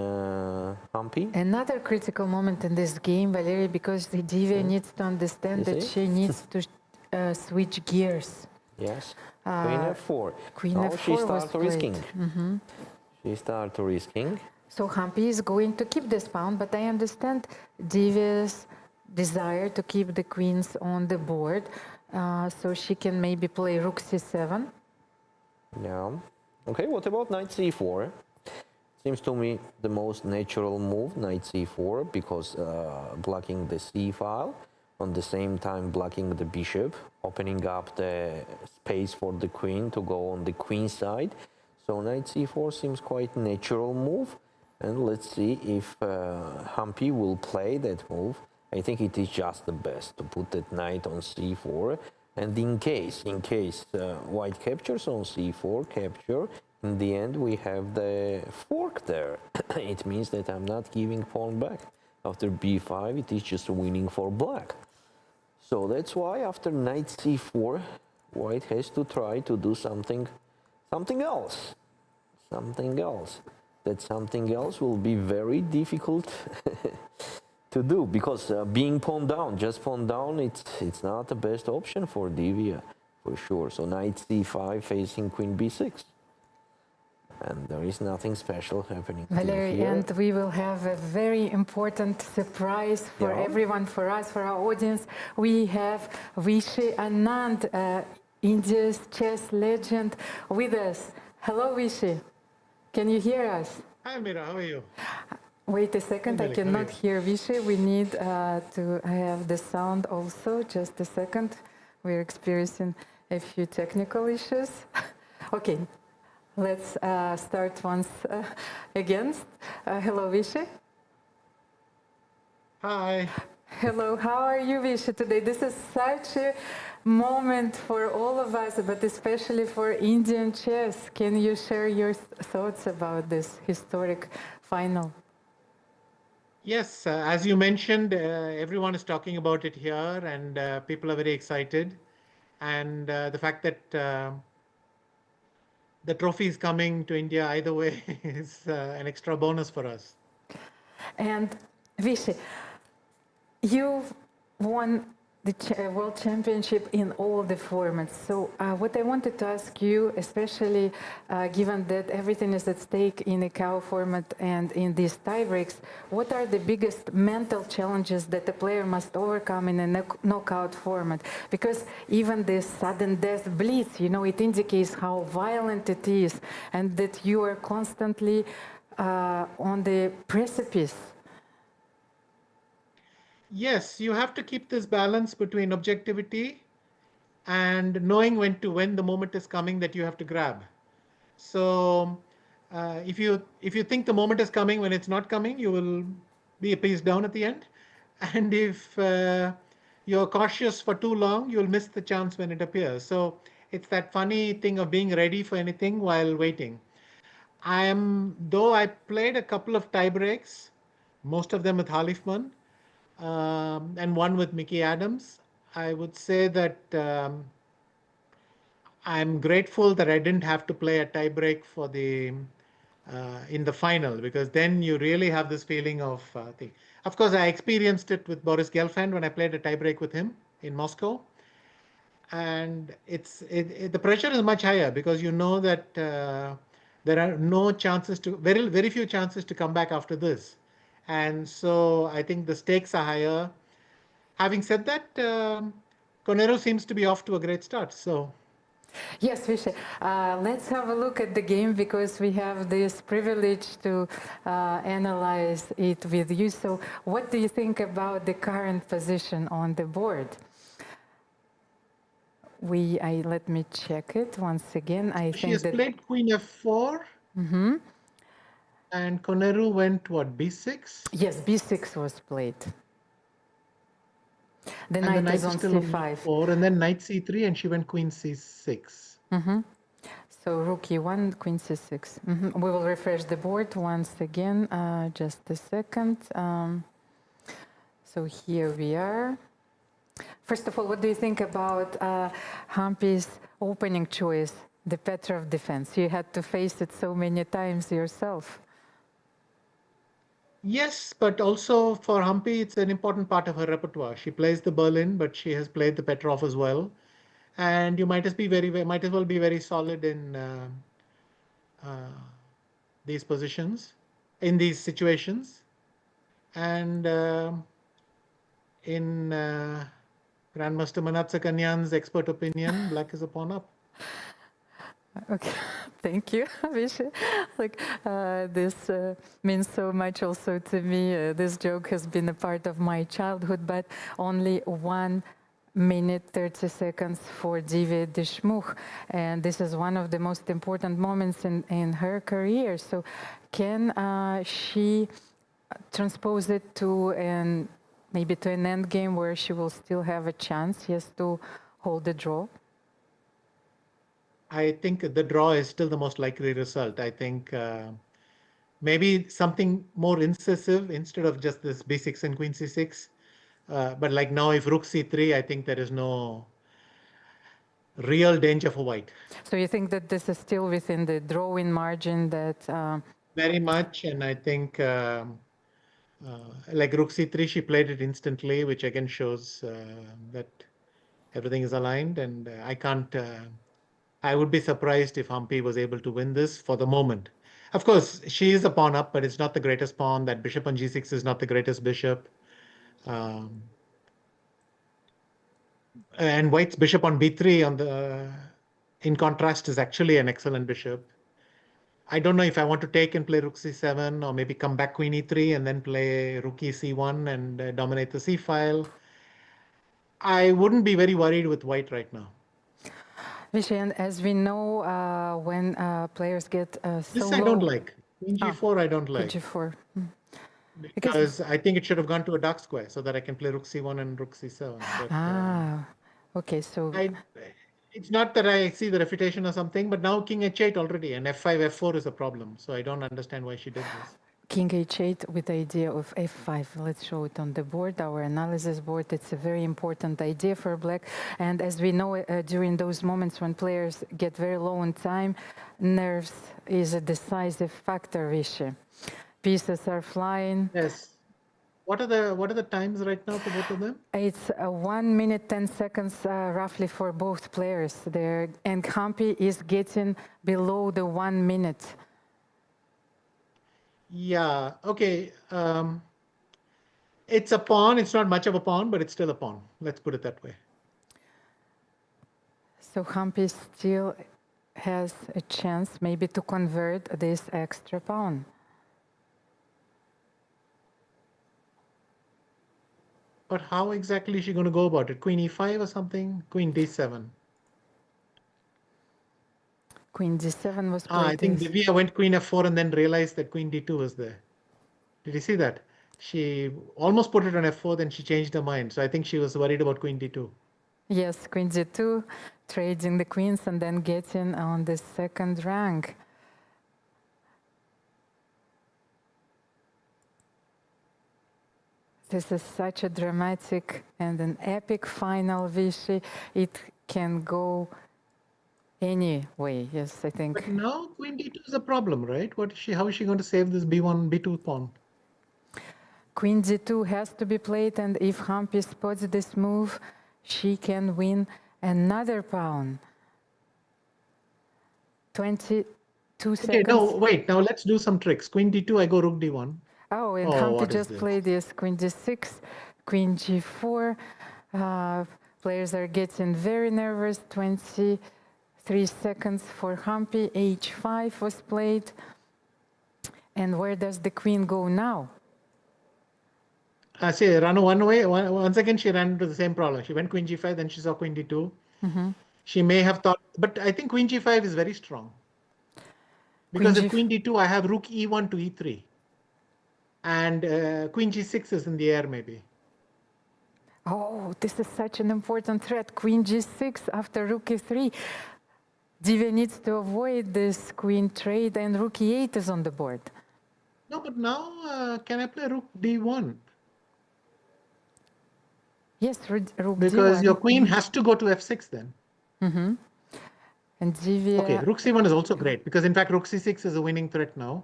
Humpy. Another critical moment in this game, Valery, because the Divya needs to understand that she needs to switch gears. Yes. Queen f4. Queen now f4 she was starts played. risking. She starts risking. So Humpy is going to keep this pawn, but I understand Divya's desire to keep the queens on the board, so she can maybe play rook c7. Yeah. Okay, what about knight c4? Seems to me the most natural move, knight c4, because blocking the c file, on the same time blocking the bishop, opening up the space for the queen to go on the queen side. So knight c4 seems quite natural move, and let's see if Humpy will play that move. I think it is just the best to put that knight on c4. And in case white captures on c4, capture, in the end we have the fork there. It means that I'm not giving pawn back. After b5, it is just winning for black. So that's why after knight c4, white has to try to do something else. Something else. That something else will be very difficult to do, because being pawn down, just pawn down, it's not the best option for Divya, for sure. So knight c5 facing queen b6. And there is nothing special happening Valery, here. and we will have a very important surprise for everyone, for us, for our audience. We have Viswanathan Anand, India's chess legend, with us. Hello, Vishy. Can you hear us? Hi, Mira. How are you? Wait a second, I cannot hear Vishy. We need to have the sound also. Just a second. We're experiencing a few technical issues. Okay. Let's start once again. Hello, Vishy. Hi. Hello, how are you, Vishy, today? This is such a moment for all of us, but especially for Indian chess. Can you share your thoughts about this historic final? Yes, as you mentioned, everyone is talking about it here, and people are very excited. And the fact that the trophy is coming to India either way is an extra bonus for us. And Vishy, you've won the World Championship in all the formats. So what I wanted to ask you, especially given that everything is at stake in the cow format and in these tiebreaks, what are the biggest mental challenges that the player must overcome in a knockout format? Because even this sudden death blitz, you know, it indicates how violent it is and that you are constantly on the precipice. Yes, you have to keep this balance between objectivity and knowing when the moment is coming that you have to grab. So if you think the moment is coming when it's not coming, you will be a piece down at the end. And if you're cautious for too long, you'll miss the chance when it appears. So it's that funny thing of being ready for anything while waiting. Though I played a couple of tie breaks, most of them with Halifman, and one with Mickey Adams, I would say that I'm grateful that I didn't have to play a tiebreak for the in the final, because then you really have this feeling of thing. Of course, I experienced it with Boris Gelfand when I played a tiebreak with him in Moscow, and the pressure is much higher because you know that there are no chances to very few chances to come back after this, and so I think the stakes are higher. Having said that, Koneru seems to be off to a great start. So. Yes, Vishy. Let's have a look at the game because we have this privilege to analyze it with you. So what do you think about the current position on the board? Let me check it once again. She has played Queen F4. Mm-hmm. And Koneru went what, B6? Yes, B6 was played. The knight is on C5. On and then knight C3, and she went Queen C6. Mm-hmm. So rook E1, Queen C6. Mm-hmm. We will refresh the board once again. Just a second. So here we are. First of all, what do you think about Humpy's opening choice, the Petrov defense? You had to face it so many times yourself. Yes, but also for Humpy, it's an important part of her repertoire. She plays the Berlin, but she has played the Petrov as well. And you might as well be very solid in these positions, in these situations. And in Grandmaster Manat Sakanyan's expert opinion, black is a pawn up. Okay, thank you, Vishy. This means so much also to me. This joke has been a part of my childhood, but only 1 minute 30 seconds for Divya Deshmukh, and this is one of the most important moments in her career. So can she transpose it to maybe to an endgame where she will still have a chance, yes, to hold the draw? I think the draw is still the most likely result. I think Maybe something more incisive instead of just this b6 and queen c6. But like now, if rook c3, I think there is no real danger for white. So you think that this is still within the drawing margin that... Very much, and I think like rook c3, she played it instantly, which again shows that everything is aligned, and I can't... I would be surprised if Humpy was able to win this for the moment. Of course, she is a pawn up, but it's not the greatest pawn. That bishop on g6 is not the greatest bishop. And white's bishop on b3 on the in contrast is actually an excellent bishop. I don't know if I want to take and play rook c7 or maybe come back queen e3 and then play rook e c1 and dominate the c file. I wouldn't be very worried with white right now. Vishy, and as we know, when players get so This I low... don't like. Queen g4 I don't like. G4. Because I think it should have gone to a dark square so that I can play rook c1 and rook c7. But, okay, so... it's not that I see the refutation or something, but now king h8 already, and f5, f4 is a problem. So I don't understand why she did this. King h8 with the idea of f5. Let's show it on the board, our analysis board. It's a very important idea for black. And as we know, during those moments when players get very low on time, nerves is a decisive factor, Vishy. Pieces are flying. Yes. What are the times right now for both of them? It's 1 minute 10 seconds roughly for both players there, and Humpy is getting below the 1 minute. Yeah. Okay. It's a pawn. It's not much of a pawn, but it's still a pawn. Let's put it that way. So Humpy still has a chance maybe to convert this extra pawn. But how exactly is she going to go about it? Queen e5 or something? Queen d7. Queen d7 was played. I think Divya went queen f4 and then realized that queen d2 was there. Did you see that? She almost put it on f4, then she changed her mind. So I think she was worried about queen d2. Yes, queen d2, trading the queens and then getting on the second rank. This is such a dramatic and an epic final, Vishy. It can go any way, yes, I think. But now queen d2 is a problem, right? How is she going to save this b1, b2 pawn? Queen d2 has to be played, and if Humpy spots this move, she can win another pawn. 22 seconds. Okay, no, wait. Now let's do some tricks. Queen d2, I go rook d1. Oh, and Humpy just played this queen d6, queen g4. Players are getting very nervous. 23 seconds for Humpy. h5 was played. And where does the queen go now? She ran one way. Once again, she ran into the same problem. She went queen g5, then she saw queen d2. She may have thought, but I think queen g5 is very strong. Because if queen d2, I have rook e1 to e3. And queen g6 is in the air, maybe. Oh, this is such an important threat. Queen g6 after rook e3. Divya needs to avoid this queen trade, and rook e8 is on the board. No, but now can I play rook d1? Yes, rook because d1. your queen has to go to f6 then. And Divya... Okay, rook c1 is also great, because in fact rook c6 is a winning threat now.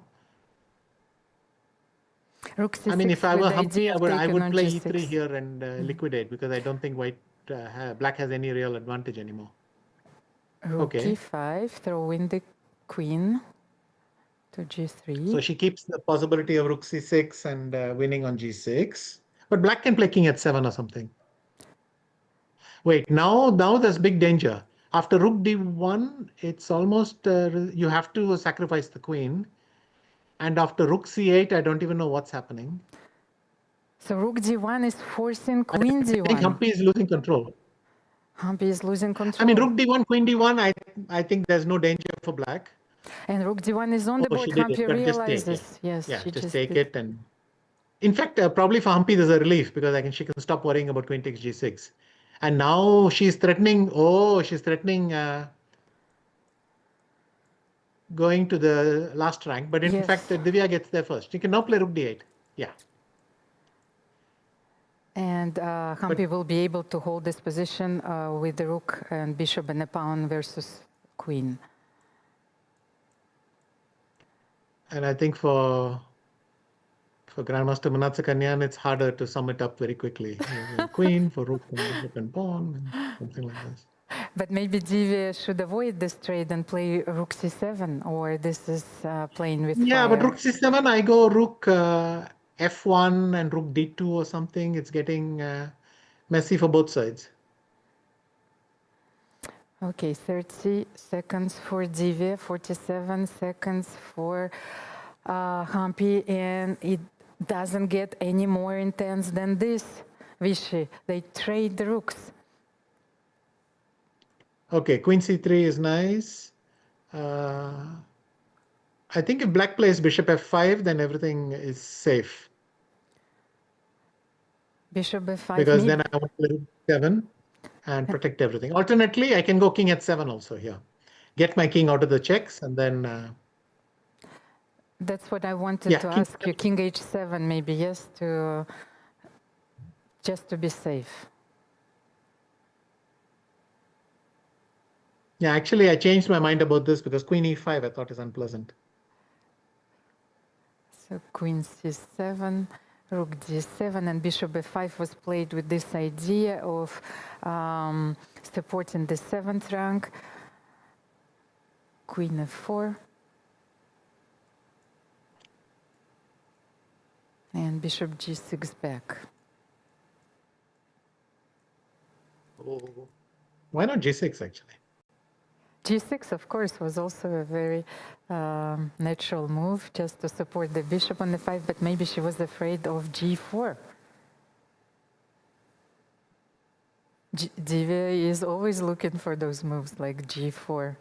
Rook c6, I mean, if I were Humpy, I would play g6. e3 here and liquidate, because I don't think black has any real advantage anymore. Rook e5, throwing the queen to g3. So she keeps the possibility of rook c6 and winning on g6. But black can play king h7 or something. Wait, now there's big danger. After rook d1, it's almost, you have to sacrifice the queen. And after rook c8, I don't even know what's happening. So rook d1 is forcing queen d1. I think Humpy is losing control. Humpy is losing control. I mean, rook d1, queen d1, I think there's no danger for black. And rook d1 is on the board. Humpy realizes. Yes, she just take it. And in fact, probably for Humpy, there's a relief, because she can stop worrying about queen takes g6. And now she's threatening, going to the last rank, but in Yes. fact, Divya gets there first. She can now play rook d8. Yeah. And Humpy will be able to hold this position with the rook and bishop and a pawn versus queen. And I think for Grandmaster Manatsakanya, it's harder to sum it up very quickly. Queen for rook and bishop and pawn, and something like this. But maybe Divya should avoid this trade and play rook c7, or this is playing with Yeah, fire. but rook c7, I go rook f1 and rook d2 or something. It's getting messy for both sides. Okay, 30 seconds for Divya, 47 seconds for Humpy, and it doesn't get any more intense than this, Vishy. They trade the rooks. Okay, queen c3 is nice. I think if black plays bishop f5, then everything is safe. Bishop f5. Because then I want to play rook 7 and protect everything. Alternately, I can go king h7 also here. Get my king out of the checks and then... That's what I wanted to king ask you. King h7 maybe, yes, just to be safe. Yeah, actually, I changed my mind about this because queen e5 I thought is unpleasant. So queen c7, rook d7, and bishop f5 was played with this idea of supporting the 7th rank. Queen f4. And bishop g6 back. Oh. Why not g6 actually? G6, of course, was also a very natural move just to support the bishop on the 5, but maybe she was afraid of G4. Divya is always looking for those moves like G4.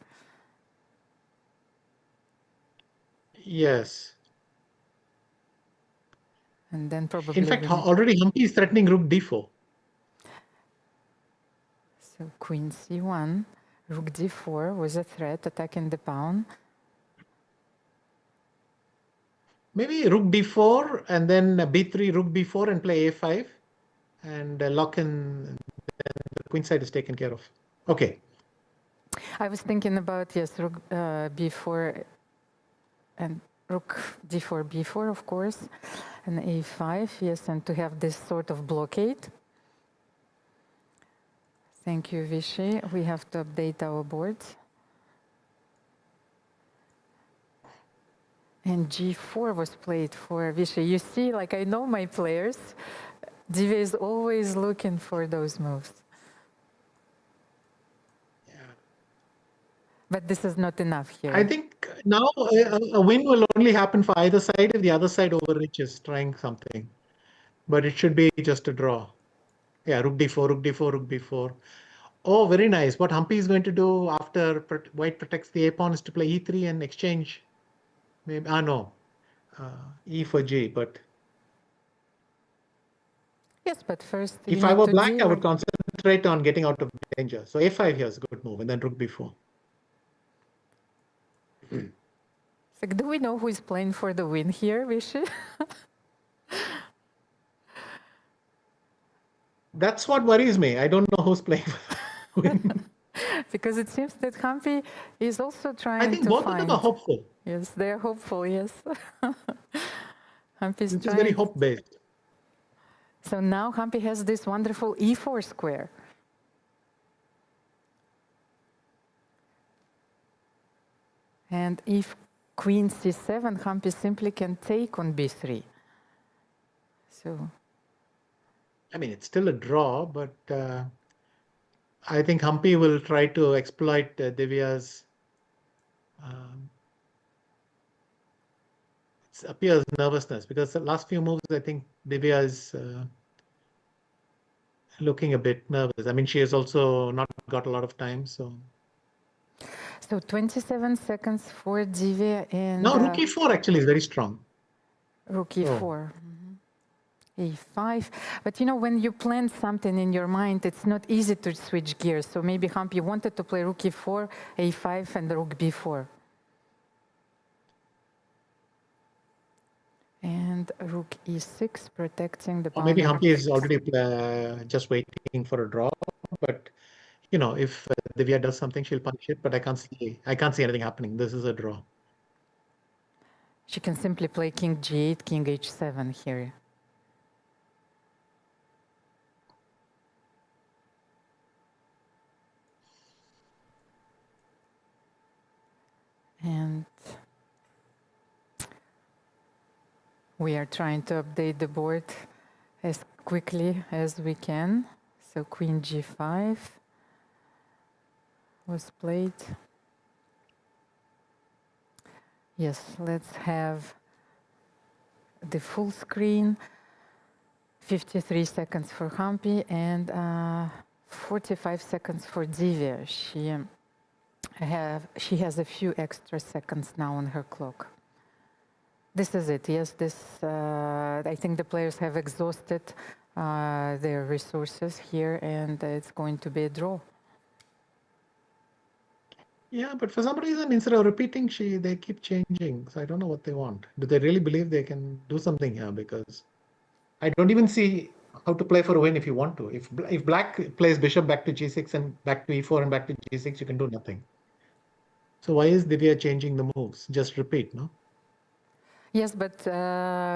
Yes. And then probably... In fact, already Humpy is threatening rook d4. So queen c1, rook d4 was a threat, attacking the pawn. Maybe rook d4 and then b3, rook b4 and play a5 and lock in, the queen side is taken care of. Okay. I was thinking about, yes, rook b4 and rook d4, b4, of course, and a5, yes, and to have this sort of blockade. Thank you, Vishy. We have to update our board. And g4 was played for Vishy. You see, like I know my players. Divya is always looking for those moves. Yeah. But this is not enough here. I think now a win will only happen for either side if the other side overreaches trying something. But it should be just a draw. Yeah, rook d4, rook d4, rook b4. Oh, very nice. What Humpy is going to do after white protects the a pawn is to play e3 and exchange. Maybe, no, e for g. But yes, but first if I were black, I would concentrate on getting out of danger. So a5 here is a good move, and then rook b4. So do we know who is playing for the win here, Vishy? That's what worries me. I don't know who's playing for the win. Because it seems that Humpy is also trying to I think both of them are hopeful. Yes, they're hopeful, yes. Humpy's This is very hope-based. So now Humpy has this wonderful e4 square. And if queen c7, Humpy simply can take on b3. So, I mean, it's still a draw, but I think Humpy will try to exploit Divya's it appears nervousness, because the last few moves, I think Divya is looking a bit nervous. I mean, she has also not got a lot of time, so 27 seconds for Divya and... now rook e4 actually is very strong. Rook e4. E5. But you know, when you plan something in your mind, it's not easy to switch gears. So maybe Humpy wanted to play rook e4, a5, and rook b4. and rook e6, protecting the Or pawn maybe on Humpy is f6. already just waiting for a draw. But you know, if Divya does something, she'll punish it. But I can't see anything happening. This is a draw. She can simply play king g8, king h7 here. And we are trying to update the board as quickly as we can. So queen g5 was played. Yes, let's have the full screen. 53 seconds for Humpy and 45 seconds for Divya. She has a few extra seconds now on her clock. This is it. Yes, I think the players have exhausted their resources here, and it's going to be a draw. Yeah, but for some reason, instead of repeating, they keep changing. So I don't know what they want. Do they really believe they can do something here? Because I don't even see how to play for a win if you want to. If black plays bishop back to g6 and back to e4 and back to g6, you can do nothing. So why is Divya changing the moves? Just repeat, no? Yes, but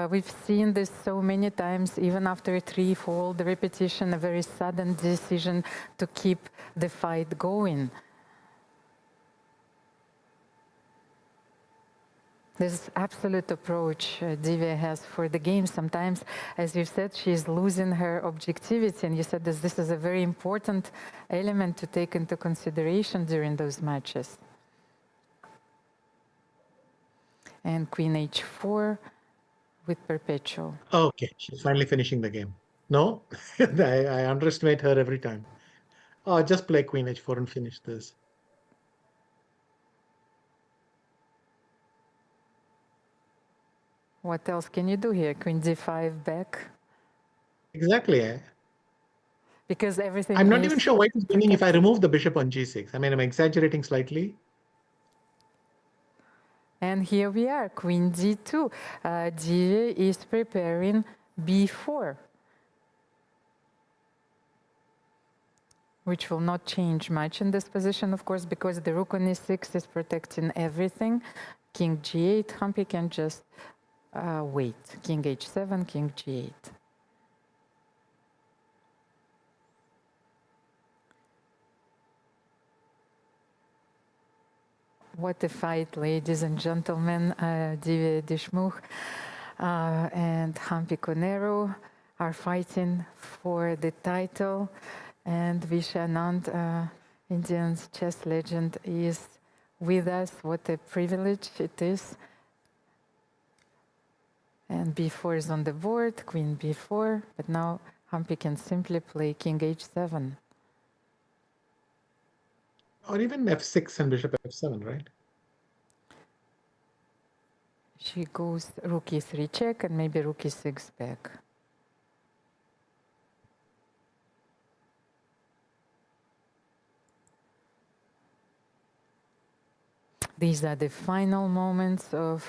we've seen this so many times, even after a threefold repetition, a very sudden decision to keep the fight going. This absolute approach Divya has for the game. Sometimes, as you said, she's losing her objectivity, and you said this is a very important element to take into consideration during those matches. And queen h4 with perpetual. Okay, she's finally finishing the game. No, I underestimate her every time. Oh, just play queen h4 and finish this. What else can you do here? Queen d5 back? Exactly. Because everything I'm not is even sure white is winning if I protected. remove the bishop on g6. I mean, I'm exaggerating slightly. And here we are, queen d2. Divya is preparing b4, which will not change much in this position, of course, because the rook on e6 is protecting everything. King g8, Humpy can just wait. King h7, king g8. What a fight, ladies and gentlemen. Divya Deshmukh and Humpy Koneru are fighting for the title. And Viswanathan Anand, Indian chess legend, is with us. What a privilege it is. And b4 is on the board, queen b4. But now Humpy can simply play king h7. Or even f6 and bishop f7, right? She goes rook e3 check and maybe rook e6 back. These are the final moments of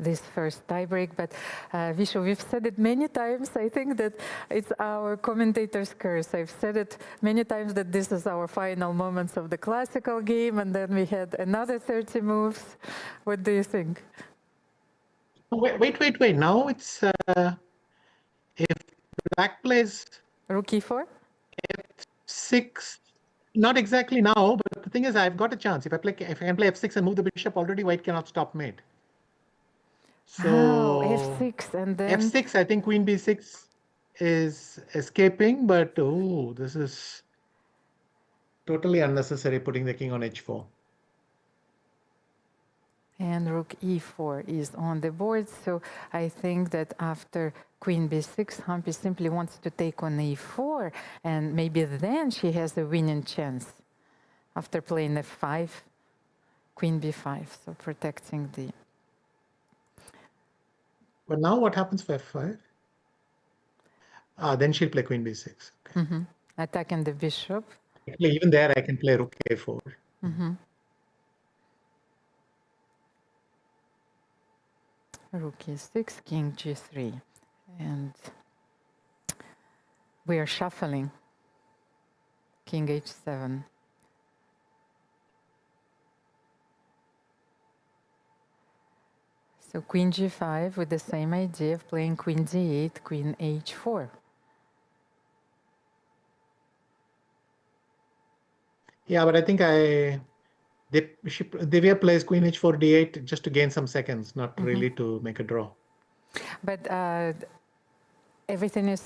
this first tiebreak. But Vishu, we've said it many times. I think that it's our commentator's curse. I've said it many times that this is our final moments of the classical game, and then we had another 30 moves. What do you think? Wait. Now it's if black plays Rook e4? f6, not exactly now, but the thing is, I've got a chance. If I can play f6 and move the bishop, already white cannot stop mate. So f6 and then f6, I think queen b6 is escaping, but oh, this is totally unnecessary putting the king on h4. and rook e4 is on the board. So I think that after queen b6, Humpy simply wants to take on e4, and maybe then she has a winning chance after playing f5, queen b5, so protecting the... But now what happens for f5? Then she'll play queen b6. Okay. Attacking the bishop. Actually, even there, I can play rook a4. Rook e6, king g3. And we are shuffling. King h7. So queen g5 with the same idea of playing queen d8, queen h4. Yeah, but I think Divya plays queen h4 d8 just to gain some seconds, not really to make a draw. But everything is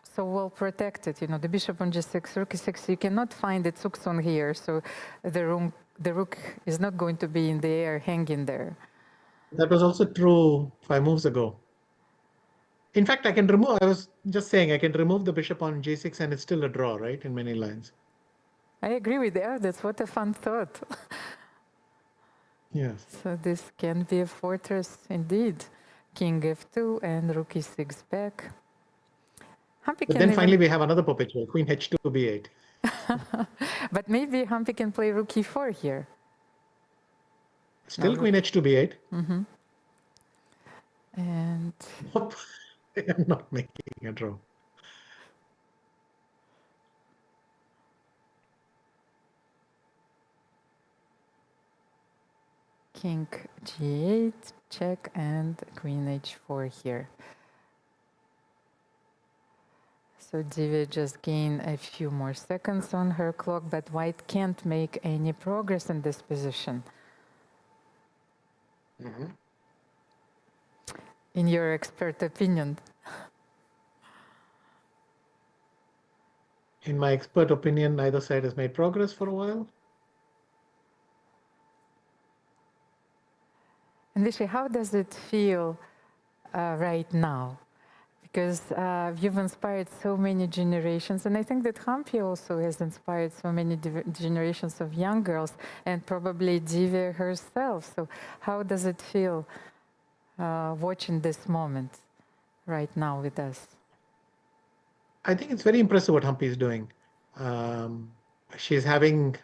so well protected. You know, the bishop on g6, rook e6. You cannot find its hooks on here, so the rook is not going to be in the air, hanging there. That was also true 5 moves ago. In fact, I was just saying, I can remove the bishop on g6 and it's still a draw, right? In many lines. I agree with you. That's what a fun thought. Yes. So this can be a fortress indeed. King f2 and rook e6 back. Humpy But can then even, finally we have another perpetual, queen h2 b8. but maybe Humpy can play rook e4 here. Still queen h2 b8. And Nope. I'm not making a draw. king g8, check, and queen h4 here. So Divya just gained a few more seconds on her clock, but white can't make any progress in this position. In your expert opinion. In my expert opinion, neither side has made progress for a while. And Vishy, how does it feel right now? Because you've inspired so many generations, and I think that Humpy also has inspired so many generations of young girls, and probably Divya herself. So how does it feel watching this moment right now with us? I think it's very impressive what Humpy is doing. She's having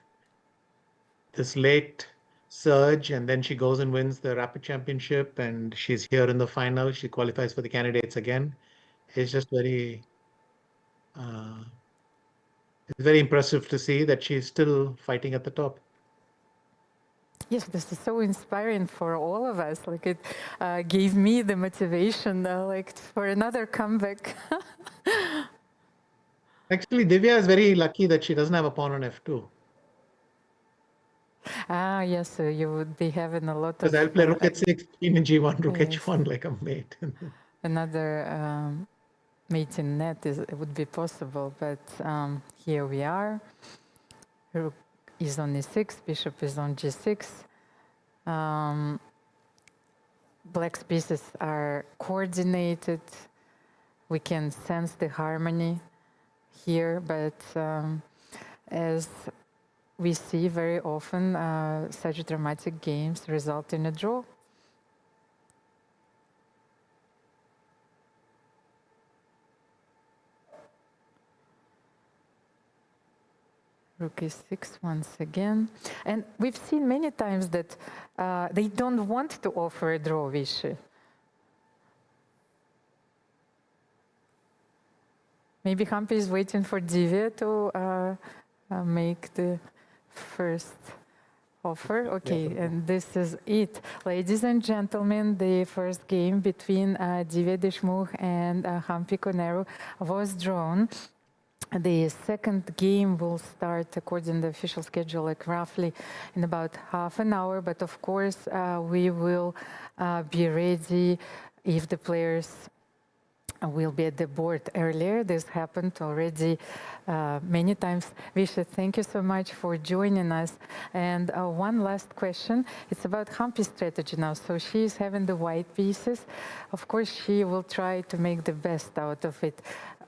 this late surge, and then she goes and wins the Rapid Championship, and she's here in the final. She qualifies for the candidates again. It's just very impressive to see that she's still fighting at the top. Yes, this is so inspiring for all of us. Like it gave me the motivation, like for another comeback. Actually, Divya is very lucky that she doesn't have a pawn on f2. Ah, yes, so you would be having a lot of... Because I'll play rook h6, queen in g1, rook yes. h1 like a mate. Another mate in net it would be possible, but here we are. Rook is on e6, bishop is on g6. Black's pieces are coordinated. We can sense the harmony here, but as we see very often, such dramatic games result in a draw. Rook e6 once again. And we've seen many times that they don't want to offer a draw, Vishy. Maybe Humpy is waiting for Divya to make the first offer. Okay, Yeah. and this is it. Ladies and gentlemen, the first game between Divya Deshmukh and Humpy Koneru was drawn. The second game will start according to the official schedule, like roughly in about half an hour. But of course, we will be ready if the players will be at the board earlier. This happened already many times. Visha, thank you so much for joining us. And one last question. It's about Humpy's strategy now. So she is having the white pieces. Of course, she will try to make the best out of it.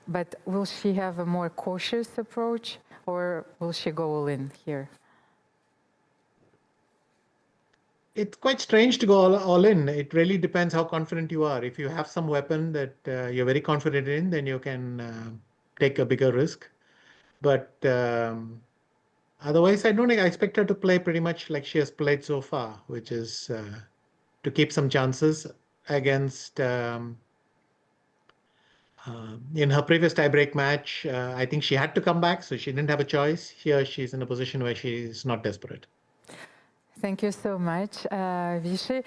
But will she have a more cautious approach, or will she go all in here? It's quite strange to go all in. It really depends how confident you are. If you have some weapon that you're very confident in, then you can take a bigger risk. But otherwise, I expect her to play pretty much like she has played so far, which is to keep some chances. against in her previous tiebreak match. I think she had to come back, so she didn't have a choice. Here, she's in a position where she's not desperate. Thank you so much, Vishy.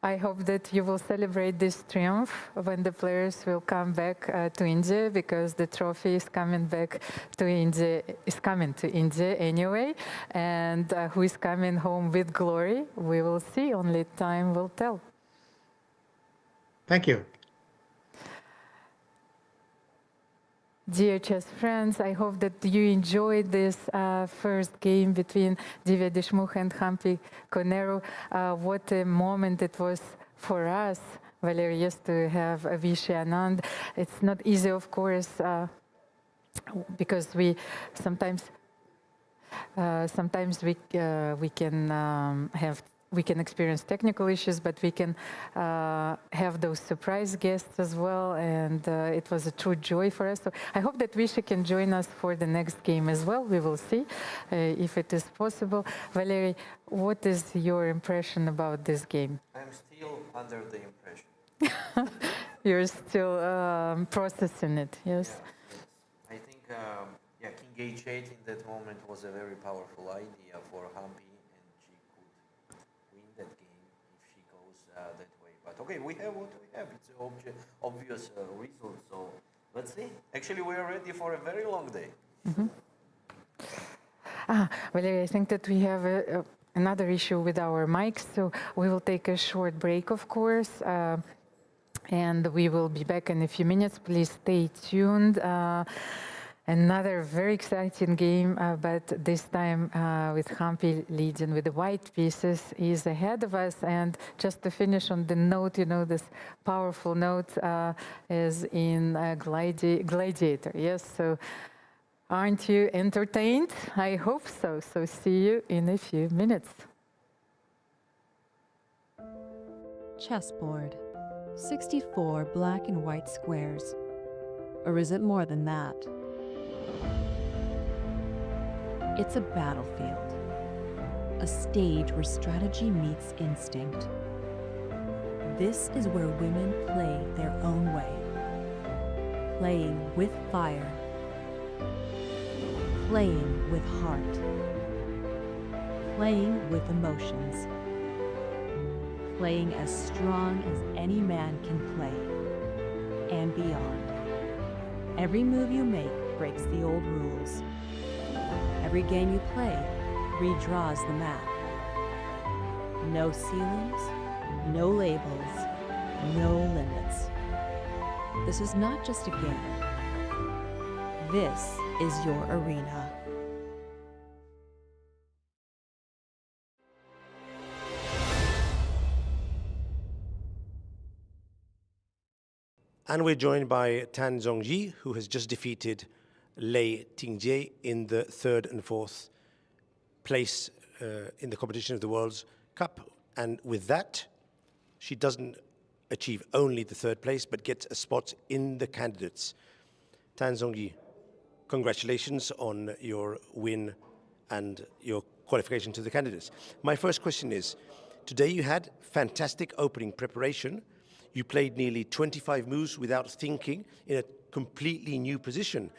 I hope that you will celebrate this triumph when the players will come back to India, because the trophy is coming back to India, is coming to India anyway. And who is coming home with glory, we will see. Only time will tell. Thank you. Dear chess friends, I hope that you enjoyed this first game between Divya Deshmukh and Humpy Koneru. What a moment it was for us, Valeria, to have Vishy Anand. It's not easy, of course, because we sometimes we can experience technical issues, but we can have those surprise guests as well, and it was a true joy for us. So I hope that Vishy can join us for the next game as well. We will see if it is possible. Valery, what is your impression about this game? I'm still under the impression. You're still processing it, yes? I think King H8 in that moment was a very powerful idea for Humpy, and she could win that game if she goes that way. But okay, we have what we have. It's an obvious result. So let's see. Actually, we are ready for a very long day. Mm-hmm. Valeria, I think that we have another issue with our mics, so we will take a short break, of course, and we will be back in a few minutes. Please stay tuned. Another very exciting game, but this time with Humpy leading with the white pieces, is ahead of us. And just to finish on the note, you know, this powerful note is in Gladiator. Yes, so aren't you entertained? I hope so. So see you in a few minutes. Chessboard. 64 black and white squares. Or is it more than that? It's a battlefield, a stage where strategy meets instinct. This is where women play their own way, playing with fire, playing with heart, playing with emotions, playing as strong as any man can play, and beyond. Every move you make breaks the old rules. Every game you play redraws the map. No ceilings, no labels, no limits. This is not just a game. This is your arena. And we're joined by Tan Zhongyi, who has just defeated Lei Tingjie in the 3rd and 4th place in the competition of the World's Cup. And with that, she doesn't achieve only the 3rd place, but gets a spot in the candidates. Tan Zhongyi, congratulations on your win and your qualification to the candidates. My first question is, today you had fantastic opening preparation. You played nearly 25 moves without thinking in a completely new position.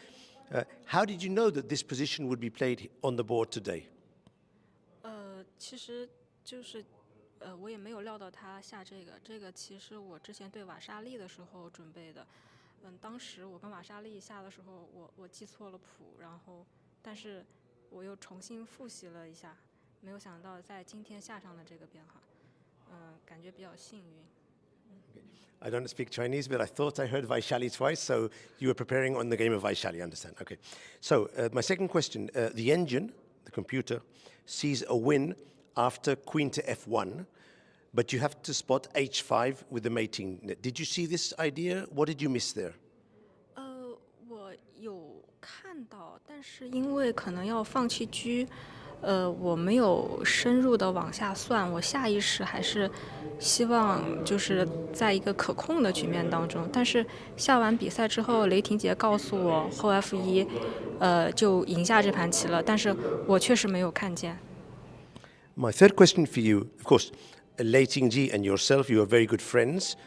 How did you know that this position would be played on the board today? 其实就是我也没有料到他下这个其实我之前对瓦莎利的时候准备的。当时我跟瓦莎利下的时候，我记错了谱，然后但是我又重新复习了一下，没有想到在今天下上的这个变化，感觉比较幸运。I don't speak Chinese, but I thought I heard Vaishali twice, so you were preparing on the game of Vaishali, I understand. Okay. So my second question, the engine, the computer, sees a win after queen to f1, but you have to spot h5 with the mating. Did you see this idea? What did you miss there? 我有看到，但是因为可能要放弃车，我没有深入的往下算，我下意识还是希望就是在一个可控的局面当中。但是下完比赛之后，雷霆杰告诉我后 f1，就赢下这盘棋了，但是我确实没有看见。My third question for you, of course, Lei Tingji and yourself, you are very good friends.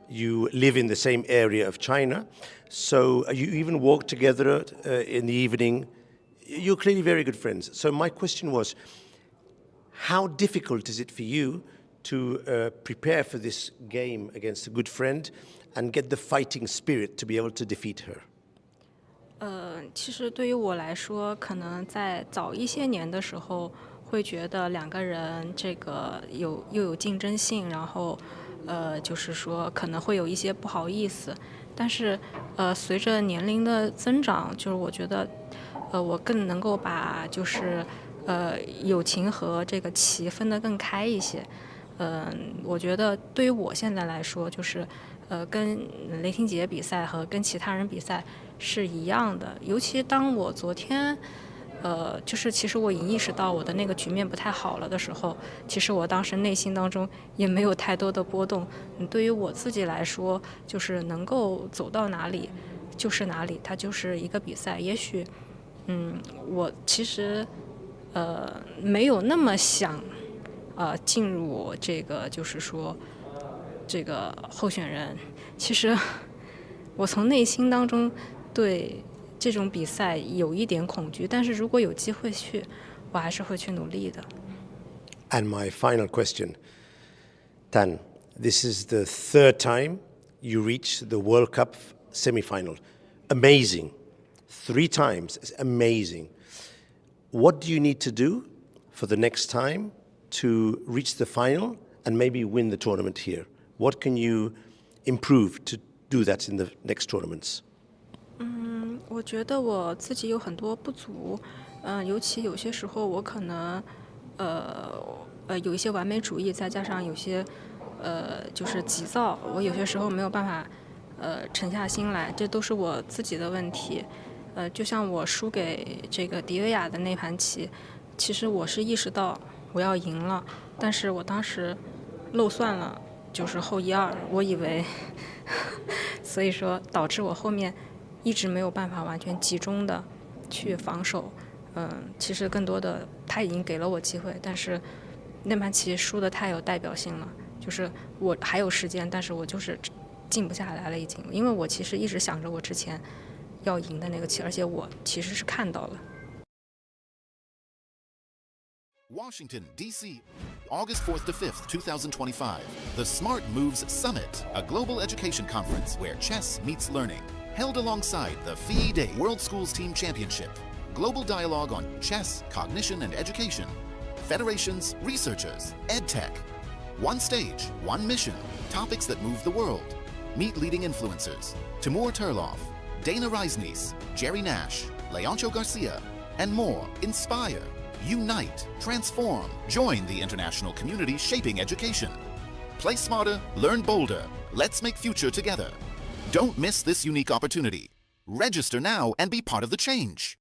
You live in the same area of China, so you even walk together in the evening. You're clearly very good friends. So my question was, how difficult is it for you to prepare for this game against a good friend and get the fighting spirit to be able to defeat her? 其实对于我来说，可能在早一些年的时候，会觉得两个人这个又有竞争性，然后，就是说可能会有一些不好意思。但是，随着年龄的增长，就是我觉得，我更能够把就是友情和这个棋分得更开一些。我觉得对于我现在来说，就是跟雷霆姐比赛和跟其他人比赛是一样的。尤其当我昨天，就是其实我已经意识到我的那个局面不太好了的时候，其实我当时内心当中也没有太多的波动。对于我自己来说，就是能够走到哪里就是哪里，它就是一个比赛。也许，我其实没有那么想。进入这个就是说这个候选人，其实我从内心当中对这种比赛有一点恐惧，但是如果有机会去，我还是会去努力的。And my final question, Tan, this is the third time you reach the World Cup semi-final. Amazing. 3 times. It's amazing. What do you need to do for the next time to reach the final and maybe win the tournament here? What can you improve to do that in the next tournaments? 我觉得我自己有很多不足，尤其有些时候我可能，有一些完美主义，再加上有些，就是急躁，我有些时候没有办法，沉下心来，这都是我自己的问题。就像我输给这个迪维亚的那盘棋，其实我是意识到我要赢了，但是我当时漏算了，就是后1-2，我以为，所以说导致我后面一直没有办法完全集中的去防守。其实更多的他已经给了我机会，但是那盘棋输的太有代表性了，就是我还有时间，但是我就是静不下来了已经，因为我其实一直想着我之前要赢的那个棋，而且我其实是看到了。Washington, D.C., August 4th to 5th, 2025. The Smart Moves Summit, a global education conference where chess meets learning. Held alongside the FIDE World Schools Team Championship. Global dialogue on chess, cognition, and education. Federations, researchers, EdTech. One stage, one mission. Topics that move the world. Meet leading influencers. Timur Turlov, Dana Reisnies, Jerry Nash, Leoncho Garcia, and more. Inspire. Unite, transform, join the international community shaping education. Play smarter, learn bolder. Let's make future together. Don't miss this unique opportunity. Register now and be part of the change.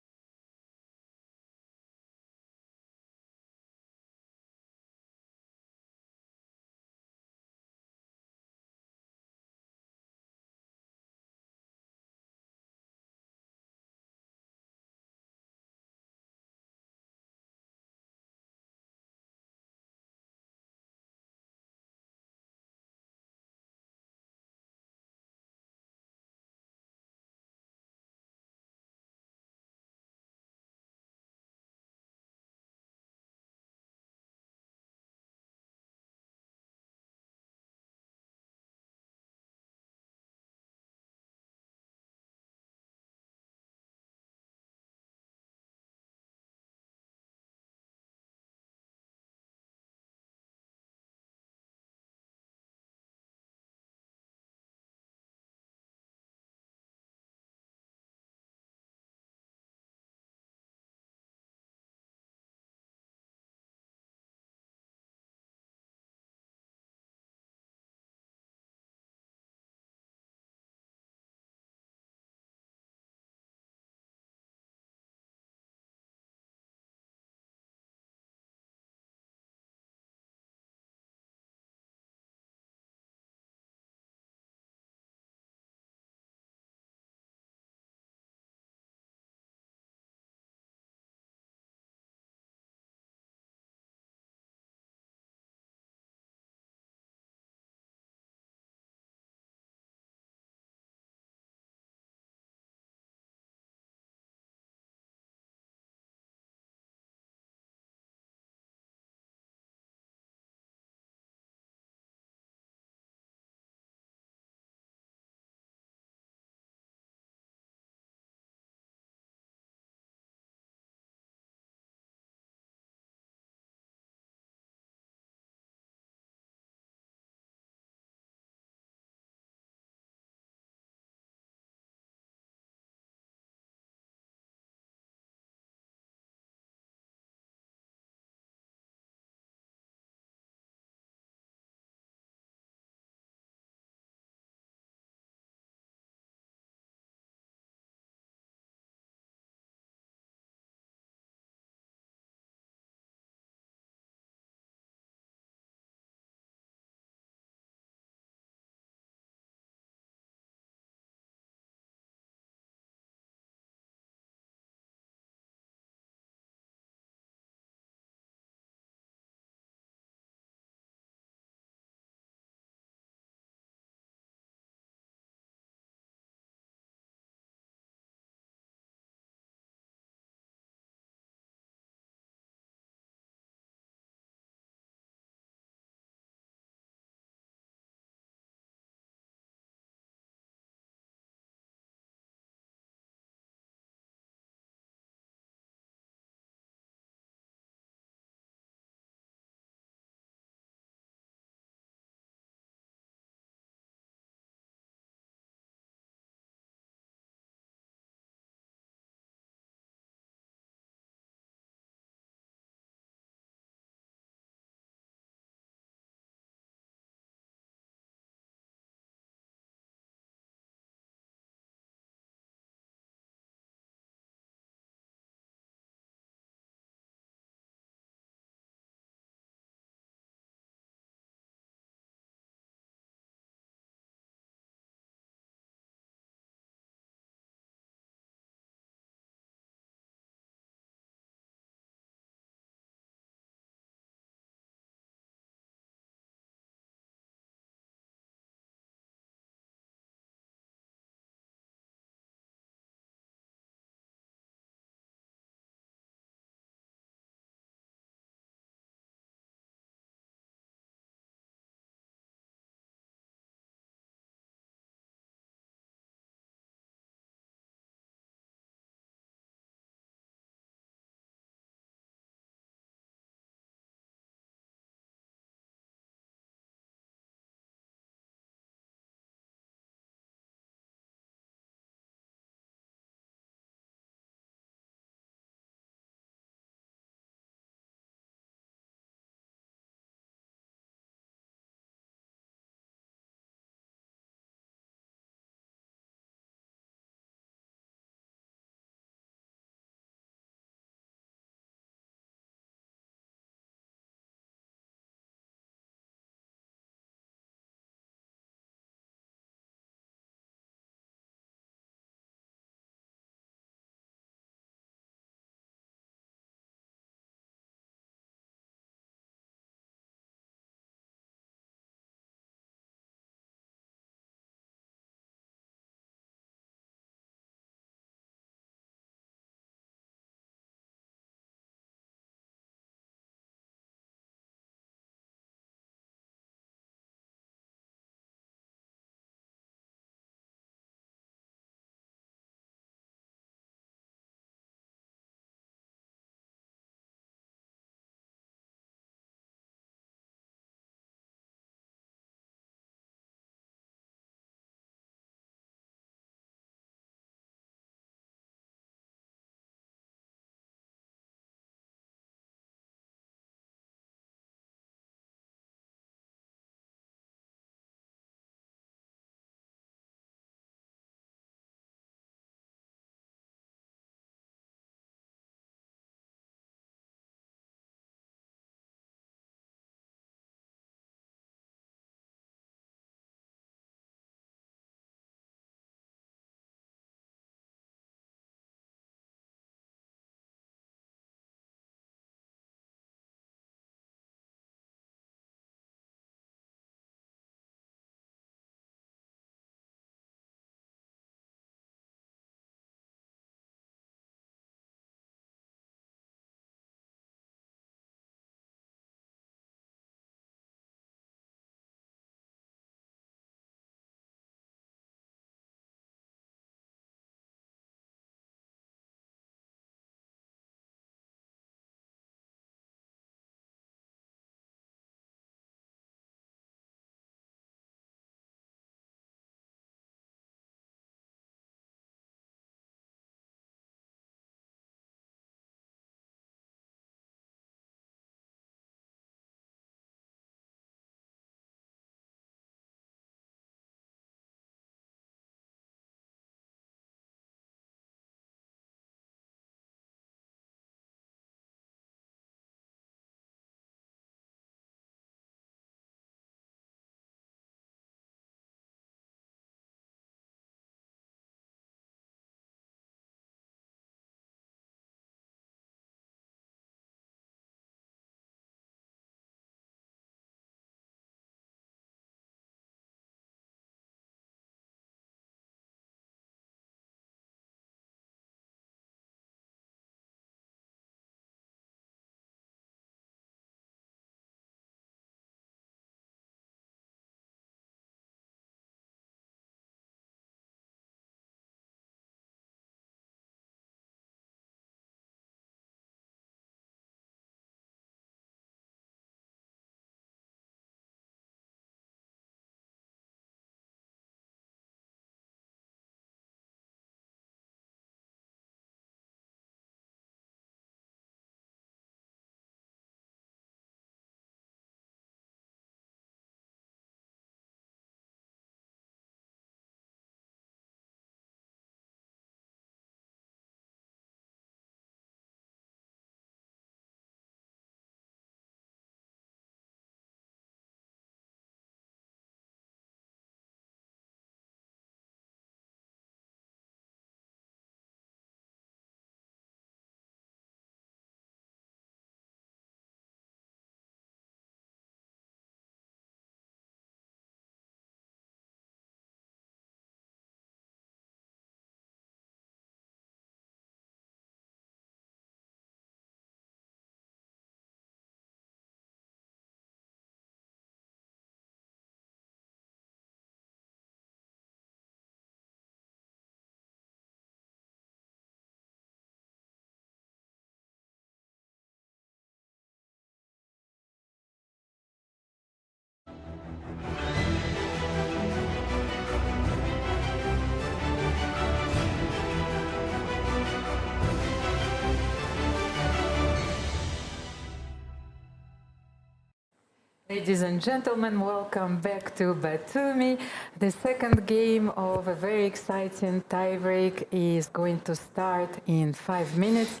Ladies and gentlemen, welcome back to Batumi. The second game of a very exciting tiebreak is going to start in 5 minutes.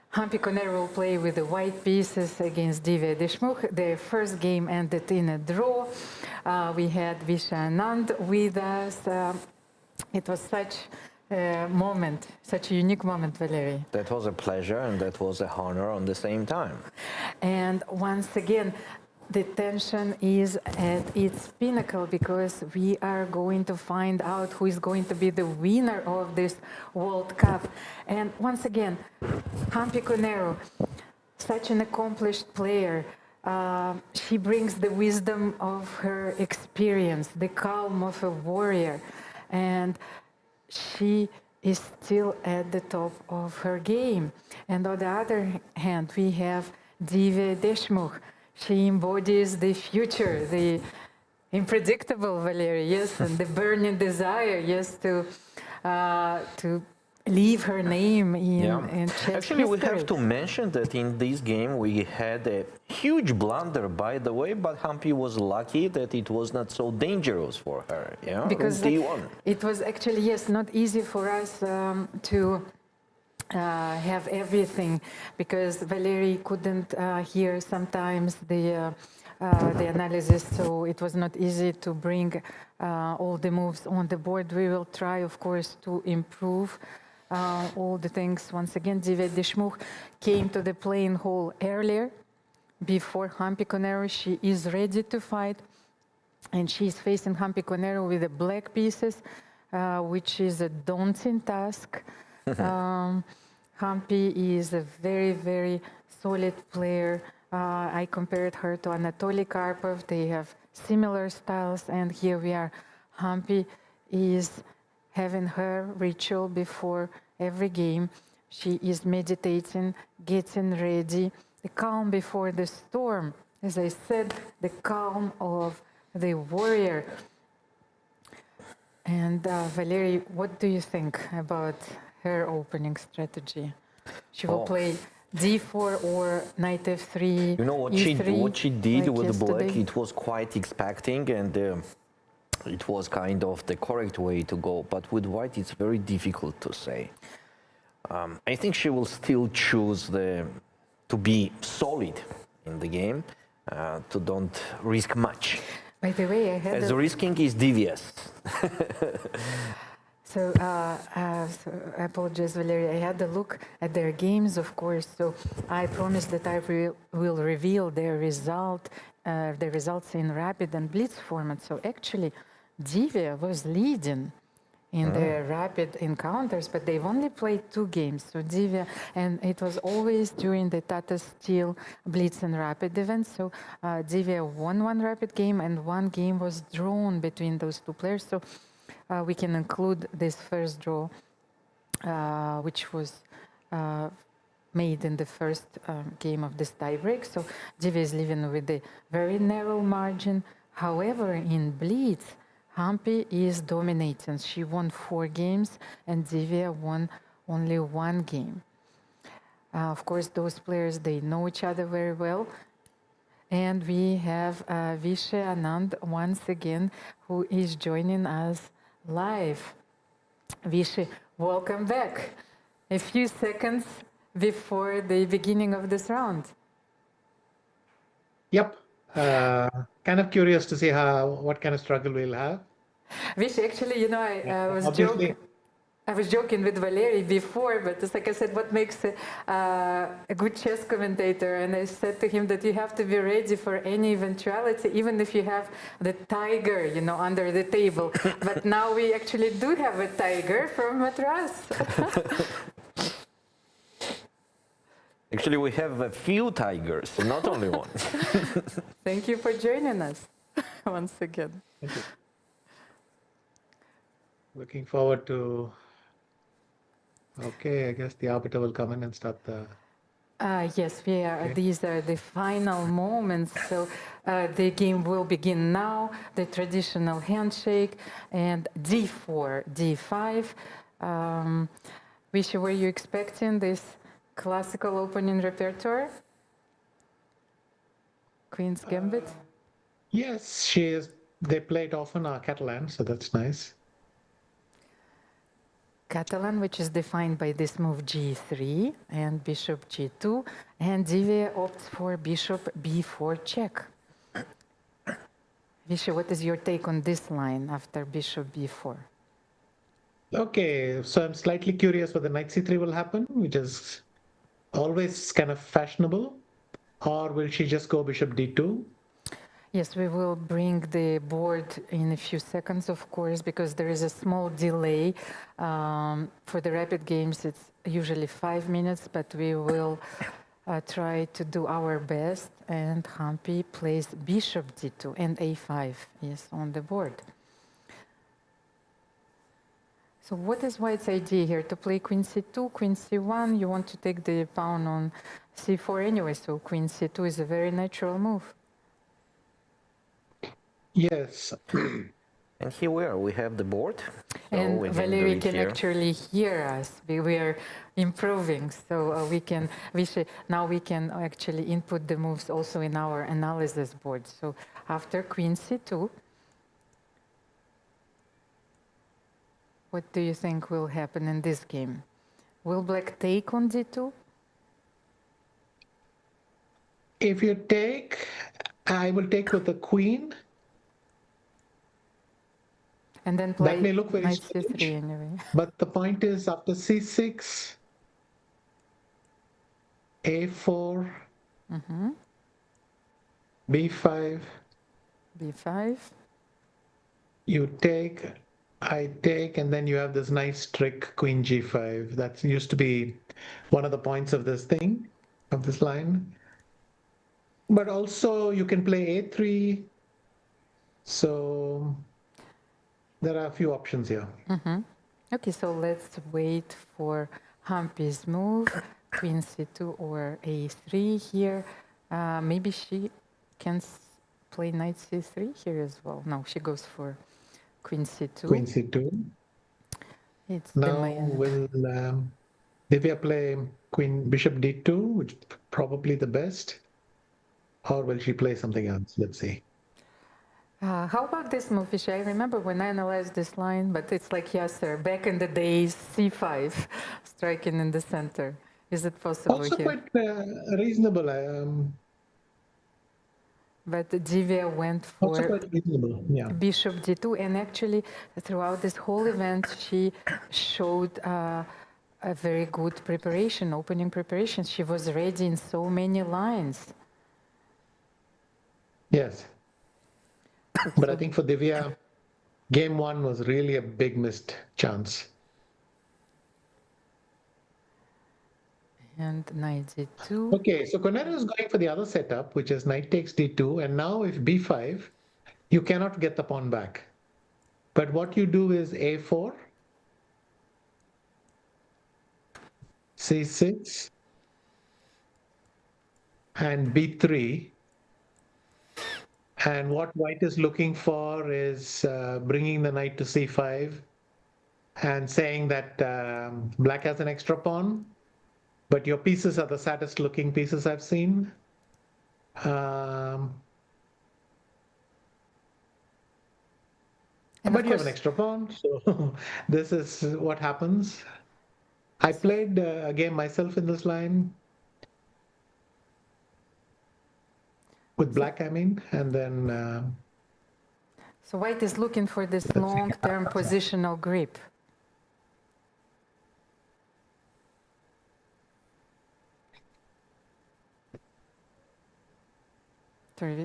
Humpy Koneru will play with the white pieces against Divya Deshmukh. The first game ended in a draw. We had Viswanathan Anand with us. It was such a moment, such a unique moment, Valerie. That was a pleasure and that was a honor on the same time. And once again, the tension is at its pinnacle because we are going to find out who is going to be the winner of this World Cup. And once again, Humpy Koneru, such an accomplished player. She brings the wisdom of her experience, the calm of a warrior. And she is still at the top of her game. And on the other hand, we have Divya Deshmukh. She embodies the future, the unpredictable, Valerie, yes, and the burning desire, yes, to leave her name in chess Actually, we history. have to mention that in this game we had a huge blunder, by the way, but Humpy was lucky that it was not so dangerous for her. Yeah, Because D1. it was actually, yes, not easy for us to have everything, because Valerie couldn't hear sometimes the analysis, so it was not easy to bring all the moves on the board. We will try, of course, to improve all the things. Once again, Divya Deshmukh came to the playing hall earlier, before Humpy Koneru. She is ready to fight, and she is facing Humpy Koneru with the black pieces, which is a daunting task. Humpy is a very, very solid player. I compared her to Anatoly Karpov. They have similar styles, and here we are. Humpy is having her ritual before every game. She is meditating, getting ready. The calm before the storm. As I said, the calm of the warrior. And Valerie, what do you think about her opening strategy? She will play d4 or knight f3. You know what she did like with black? It was quite expecting, and it was kind of the correct way to go. But with white, it's very difficult to say. I think she will still choose to be solid in the game, to don't risk much. By the way, as risking is devious. So, I apologize, Valeria. I had a look at their games, of course. So I promise that I will reveal their results in rapid and blitz format. So actually, Divya was leading in the rapid encounters, but they've only played 2 games. So Divya, and it was always during the Tata Steel Blitz and Rapid events. So Divya won 1 rapid game, and 1 game was drawn between those 2 players. So we can include this first draw, which was made in the first game of this tiebreak. So Divya is leaving with a very narrow margin. However, in Blitz, Humpy is dominating. She won 4 games, and Divya won only 1 game. Of course, those players, they know each other very well. And we have Viswanathan Anand once again, who is joining us live. Vishy, welcome back. A few seconds before the beginning of this round. Yep. Kind of curious to see what kind of struggle we'll have. Vishy, actually, you know, I was joking with Valery before, but it's like I said, what makes a good chess commentator? And I said to him that you have to be ready for any eventuality, even if you have the tiger, you know, under the table. But now we actually do have a tiger from Madras. Actually, we have a few tigers, not only one. Thank you for joining us once again. Thank you. Looking forward to. Okay, I guess the arbiter will come in and start the. Yes, we are. Okay. These are the final moments. So the game will begin now. The traditional handshake and d4, d5. Vishy, were you expecting this classical opening repertoire? Queen's Gambit? Yes, she is. They play it often, Catalan, so that's nice. Catalan, which is defined by this move g3 and bishop g2, and Divya opts for bishop b4 check. Visha, what is your take on this line after bishop b4? Okay, so I'm slightly curious whether knight c3 will happen, which is always kind of fashionable, or will she just go bishop d2? Yes, we will bring the board in a few seconds, of course, because there is a small delay. For the rapid games, it's usually 5 minutes, but we will try to do our best. And Humpy plays bishop d2 and a5 is on the board. So what is white's idea here? To play queen c2, queen c1, you want to take the pawn on c4 anyway, so queen c2 is a very natural move. Yes. And here we have the board. So And we Valerie do it can here. actually hear us. We are improving, so now we can actually input the moves also in our analysis board. So after queen c2, what do you think will happen in this game? Will black take on d2? If you take, I will take with the queen. And then play That may look very knight strange, c3 anyway. but the point is after c6, a4, b5, b5. you take, I take, and then you have this nice trick, queen g5. That used to be one of the points of this thing, of this line. But also you can play a3. So there are a few options here. Okay, so let's wait for Humpy's move, queen c2 or a3 here. Maybe she can play knight c3 here as well. No, she goes for queen c2. Queen c2. It's Now demand. will Divya play queen bishop d2, which is probably the best, or will she play something else? Let's see. How about this move, Visha? I remember when I analyzed this line, but it's like Yasser, back in the days, c5, striking in the center. Is it possible Also here? quite reasonable. But Divya went Also for quite reasonable. Yeah. bishop d2, and actually throughout this whole event she showed a very good preparation, opening preparation. She was ready in so many lines. Yes. But I think for Divya, game one was really a big missed chance. And knight d2. Okay, so Koneru is going for the other setup, which is knight takes d2, and now if b5, you cannot get the pawn back. But what you do is a4, c6, and b3. And what white is looking for is bringing the knight to c5 and saying that black has an extra pawn, but your pieces are the saddest looking pieces I've seen. But you have an extra pawn, so this is what happens. I played a game myself in this line with black, I mean, and then. So white is looking for this long-term positional grip.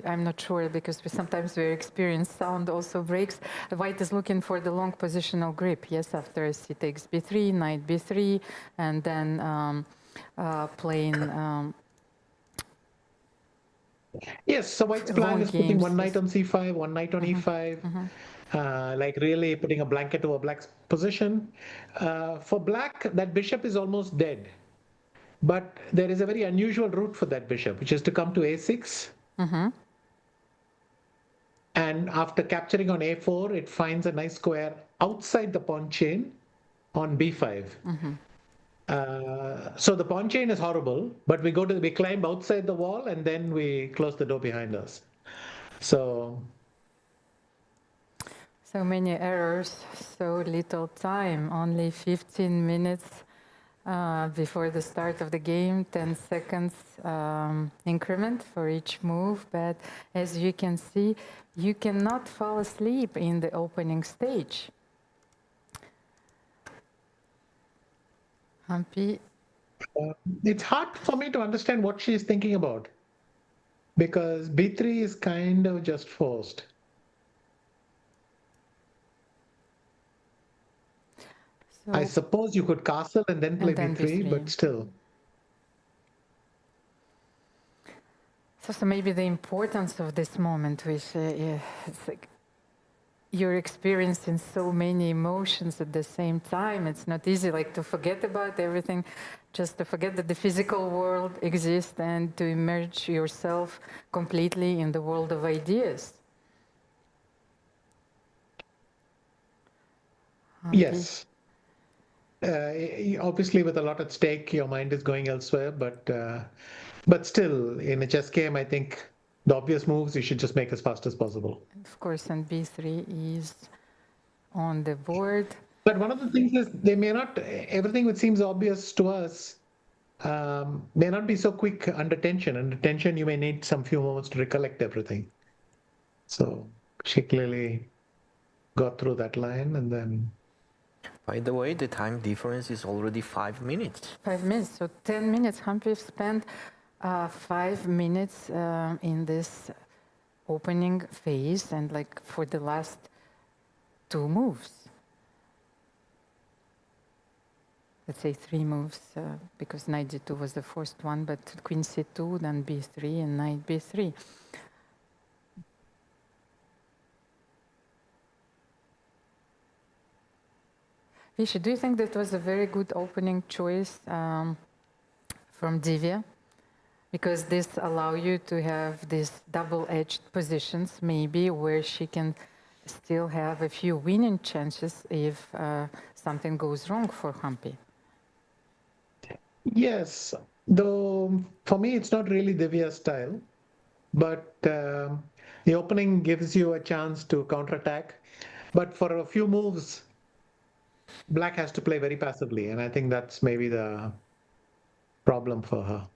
I'm not sure because sometimes very experienced sound also breaks. White is looking for the long positional grip. Yes, after c takes b3, knight b3, and then playing. Yes, so white's plan is putting one knight on c5, one knight on e5, like really putting a blanket over black's position. For black, that bishop is almost dead. But there is a very unusual route for that bishop, which is to come to a6. And after capturing on a4, it finds a nice square outside the pawn chain on b5. So the pawn chain is horrible, but we climb outside the wall and then we close the door behind us. So many errors, so little time, only 15 minutes before the start of the game, 10 seconds increment for each move. But as you can see, you cannot fall asleep in the opening stage. Humpy. it's hard for me to understand what she's thinking about, because b3 is kind of just forced. So, I suppose you could castle and then play and then b3, b3. but still. So maybe the importance of this moment, which it's like you're experiencing so many emotions at the same time. It's not easy, like, to forget about everything, just to forget that the physical world exists and to immerse yourself completely in the world of ideas. Humpy. Yes. Obviously, with a lot at stake, your mind is going elsewhere. But still, in a chess game, I think the obvious moves you should just make as fast as possible. Of course, and b3 is on the board. But one of the things is they may not. Everything which seems obvious to us may not be so quick under tension. Under tension, you may need some few moments to recollect everything. So she clearly got through that line, and then. By the way, the time difference is already 5 minutes. 5 minutes, so 10 minutes. Humpy spent 5 minutes in this opening phase, and like for the last 2 moves. Let's say 3 moves, because knight d2 was the first one, but queen c2, then b3, and knight b3. Vishy, do you think that was a very good opening choice from Divya? Because this allows you to have these double-edged positions, maybe, where she can still have a few winning chances if something goes wrong for Humpy. Yes, though for me it's not really Divya's style, but the opening gives you a chance to counterattack. But for a few moves, Black has to play very passively, and I think that's maybe the problem for her.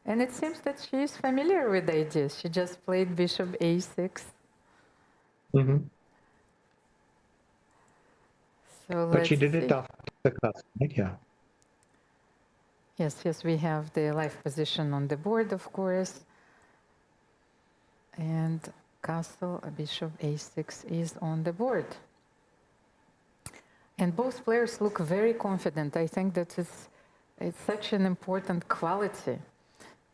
And it seems that she is familiar with the ideas. She just played bishop a6. Mm-hmm. So But she let's did it see. after the class, right? Yeah. Yes, we have the live position on the board, of course. And castle, bishop a6 is on the board. And both players look very confident. I think that it's such an important quality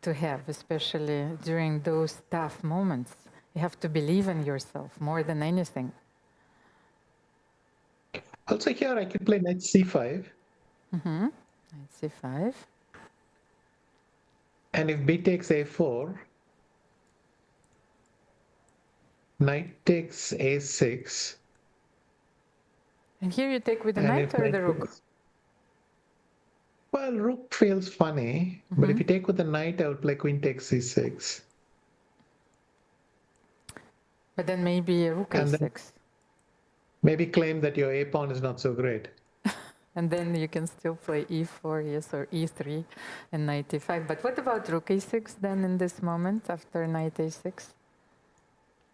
to have, especially during those tough moments. You have to believe in yourself more than anything. Also here I could play knight c5. Mm-hmm. Knight c5. And if b takes a4, knight takes a6. And here you take with the knight or the rook? Well, rook feels funny, but if you take with the knight, I would play queen takes c6. But then maybe rook And a6. Maybe claim that your a pawn is not so great. And then you can still play e4, yes, or e3 and knight e5. But what about rook a6 then in this moment after knight a6?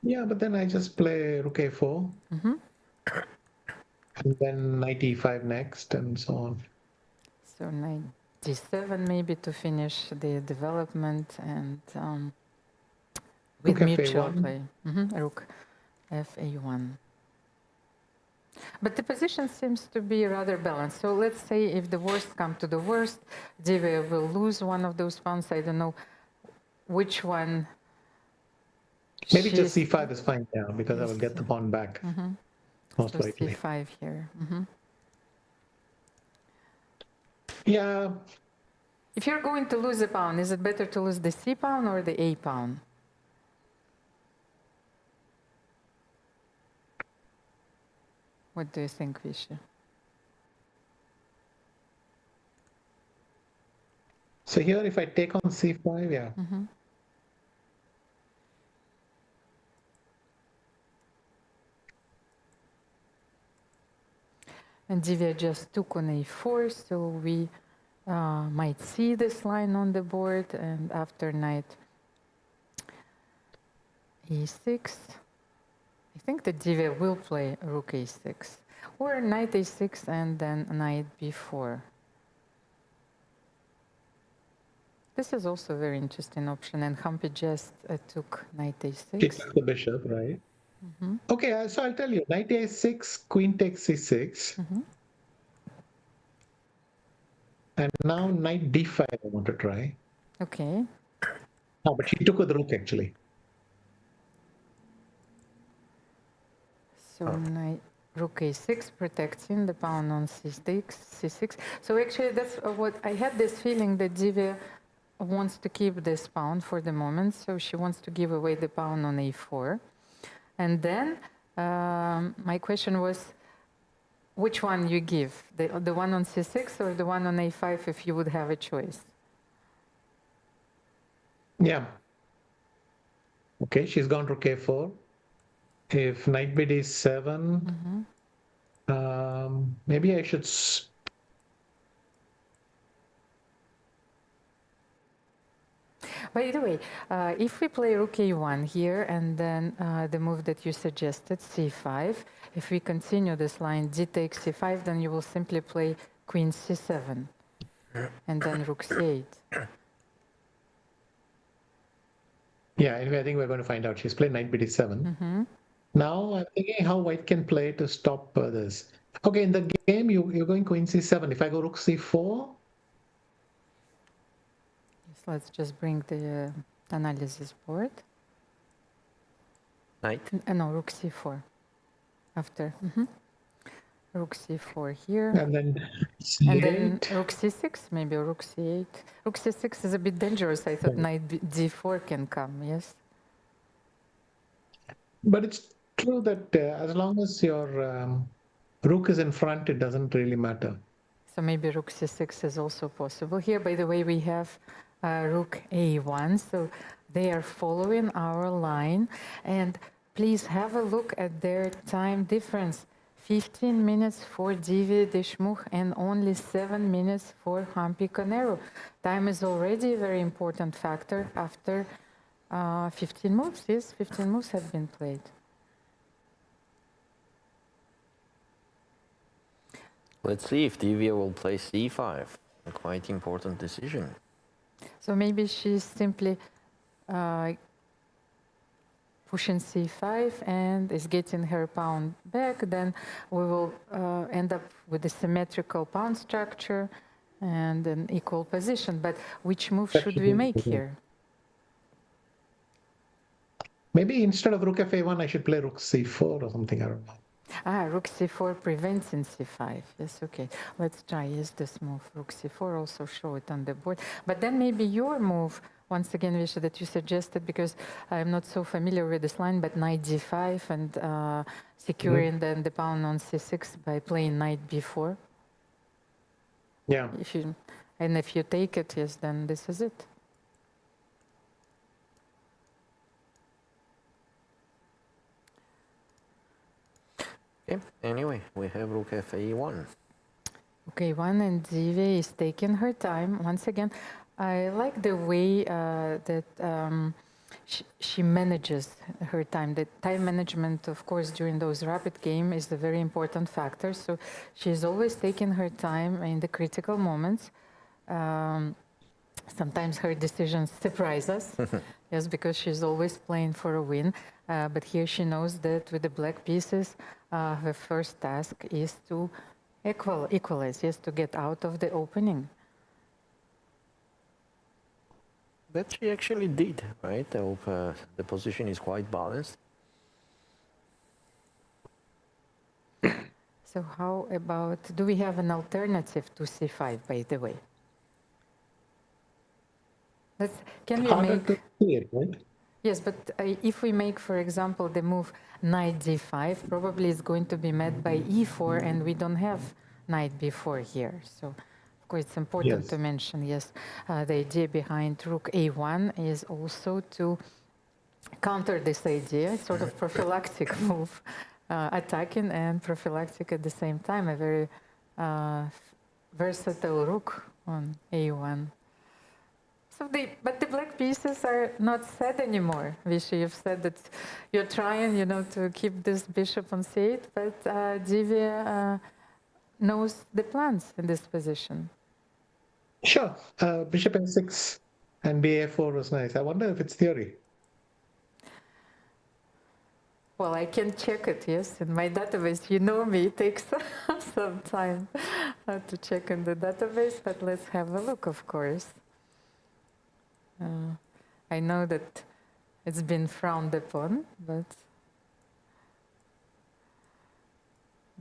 Yeah, but then I just play rook a4. And then knight e5 next, and so on. So knight d7 maybe to finish the development, and with Rook mutual fa1. play. Rook fa1. But the position seems to be rather balanced. So let's say if the worst comes to the worst, Divya will lose one of those pawns. I don't know which one. Maybe just c5 is fine now, because I will Yes. get the pawn back, most So likely. c5 here. Yeah, If you're going to lose a pawn, is it better to lose the c pawn or the a pawn? What do you think, Vishy? so here if I take on c5, yeah. And Divya just took on a4, so we might see this line on the board. And after knight e6, I think that Divya will play rook a6, or knight a6 and then knight b4. This is also a very interesting option, and Humpy just took knight a6. She took the bishop, right? Okay, so I'll tell you, knight a6, queen takes c6. And now knight d5 I want to try. Okay. No, but she took with the rook actually. So knight rook a6 protecting the pawn on c6. So actually that's what I had this feeling that Divya wants to keep this pawn for the moment. So she wants to give away the pawn on a4. And then my question was, which one you give? The one on c6 or the one on a5 if you would have a choice? Yeah. Okay, she's gone rook a4. If knight b d7, maybe I should... By the way, if we play rook a1 here and then the move that you suggested, c5, if we continue this line d takes c5, then you will simply play queen c7 and then rook c8. Yeah, anyway, I think we're going to find out. She's played knight b d7. Now I'm thinking how white can play to stop this. Okay, in the game, you're going queen c7. If I go rook c4... Let's just bring the analysis board. Knight? No, rook c4 after. Rook c4 here. And then c8. And then rook c6, maybe, or rook c8. Rook c6 is a bit dangerous. I thought knight d4 can come, yes? But it's true that as long as your rook is in front, it doesn't really matter. So maybe rook c6 is also possible. Here, by the way, we have rook a1, so they are following our line. And please have a look at their time difference. 15 minutes for Divya Deshmukh and only 7 minutes for Humpy Koneru. Time is already a very important factor after 15 moves. Yes, 15 moves have been played. Let's see if Divya will play c5. A quite important decision. So maybe she's simply pushing c5 and is getting her pawn back. Then we will end up with a symmetrical pawn structure and an equal position. But which move should we make here? Maybe instead of rook fa1, I should play rook c4 or something. I don't know. Rook c4 preventing c5. Yes, okay. Let's try. Yes, this move. Rook c4, also show it on the board. But then maybe your move, once again, Visha, that you suggested, because I'm not so familiar with this line, but knight d5 and securing then the pawn on c6 by playing knight b4. Yeah. If you take it, yes, then this is it. Okay. Anyway, we have rook fa1. Okay, and Divya is taking her time. Once again, I like the way that she manages her time. The time management, of course, during those rapid games is a very important factor. So she's always taking her time in the critical moments. Sometimes her decisions surprise us, yes, because she's always playing for a win. But here she knows that with the black pieces, her first task is to equalize, yes, to get out of the opening. That she actually did, right? The position is quite balanced. So how about, do we have an alternative to c5, by the way? Can we make... to see it, right? Yes, but if we make, for example, the move knight d5, probably it's going to be met by e4, and we don't have knight b4 here. So, of course, it's important to mention, yes, the idea behind rook a1 is also to counter this idea, sort of prophylactic move, attacking and prophylactic at the same time. A very versatile rook on a1. So but the black pieces are not set anymore. Vishy, you've said that you're trying, to keep this bishop on c8, but Divya knows the plans in this position. Sure. Bishop a6 and ba4 was nice. I wonder if it's theory. Well, I can check it, yes, in my database. You know me, it takes some time to check in the database, but let's have a look, of course. I know that it's been frowned upon, but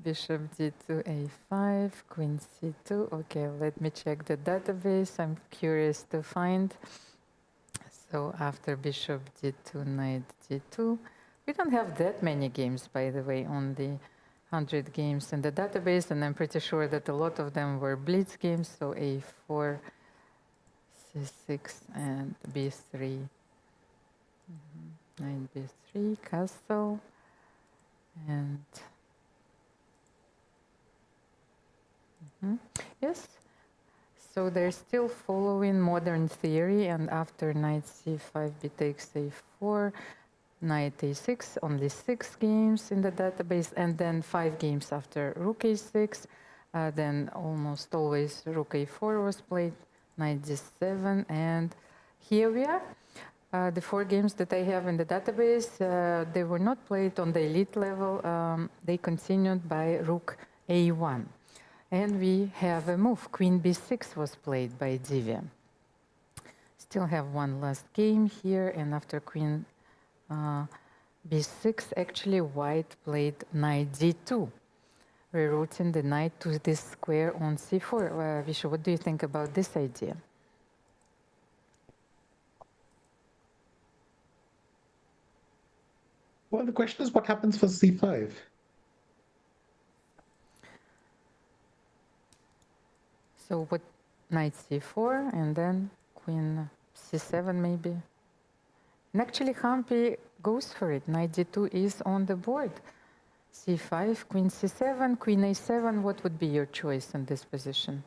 bishop d2, a5, queen c2. Okay, let me check the database. I'm curious to find. So after bishop d2, knight d2. We don't have that many games, by the way, only 100 games in the database, and I'm pretty sure that a lot of them were blitz games, so a4, c6, and b3. Knight b3, castle, and yes. So they're still following modern theory, and after knight c5, b takes a4, knight a6, only 6 games in the database, and then 5 games after rook a6. Then almost always rook a4 was played, knight d7, and here we are. The 4 games that I have in the database, they were not played on the elite level. They continued by rook a1. And we have a move. Queen b6 was played by Divya. Still have one last game here, and after queen b6, actually white played knight d2, rerouting the knight to this square on c4. Vishu, what do you think about this idea? Well, the question is what happens for c5? So what, knight c4 and then queen c7 maybe. And actually Humpy goes for it. Knight d2 is on the board. c5, queen c7, queen a7. What would be your choice in this position?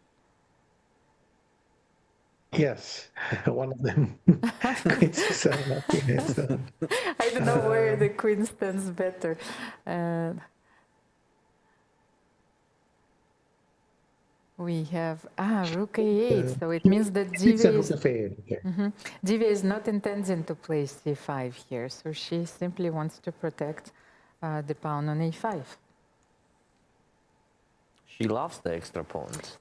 Yes, one of them. Queen c7, queen a7. I don't know where the queen stands better. We have rook a8, so it means that Divya is, Divya is not intending to play c5 here, so she simply wants to protect the pawn on a5. She loves the extra pawns.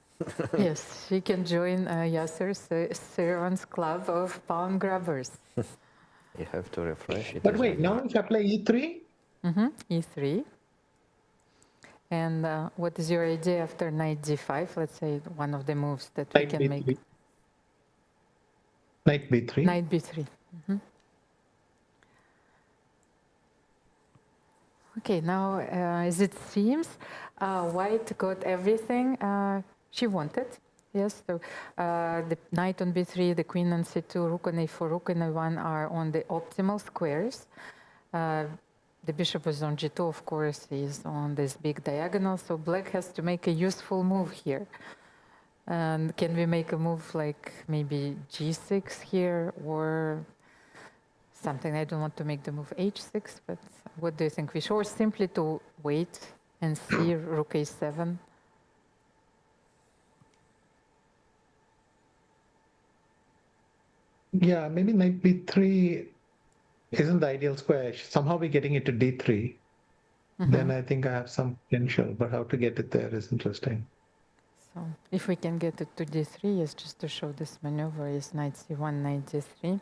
Yes, she can join Yasser Seran's club of pawn grabbers. You have to refresh it. But wait, now if I play e3? E3. And what is your idea after knight d5? Let's say one of the moves that we can make. Knight b3. Knight b3. Okay, now as it seems, white got everything she wanted. Yes, so the knight on b3, the queen on c2, rook on a4, rook on a1 are on the optimal squares. The bishop is on g2, of course, is on this big diagonal, so black has to make a useful move here. And can we make a move like maybe g6 here, or something? I don't want to make the move h6, but what do you think? We should, or simply to wait and see rook a7? Yeah, maybe knight b3 isn't the ideal square. Somehow we're getting it to d3. Then I think I have some potential, but how to get it there is interesting. So if we can get it to d3, yes, just to show this maneuver is knight c1, knight d3.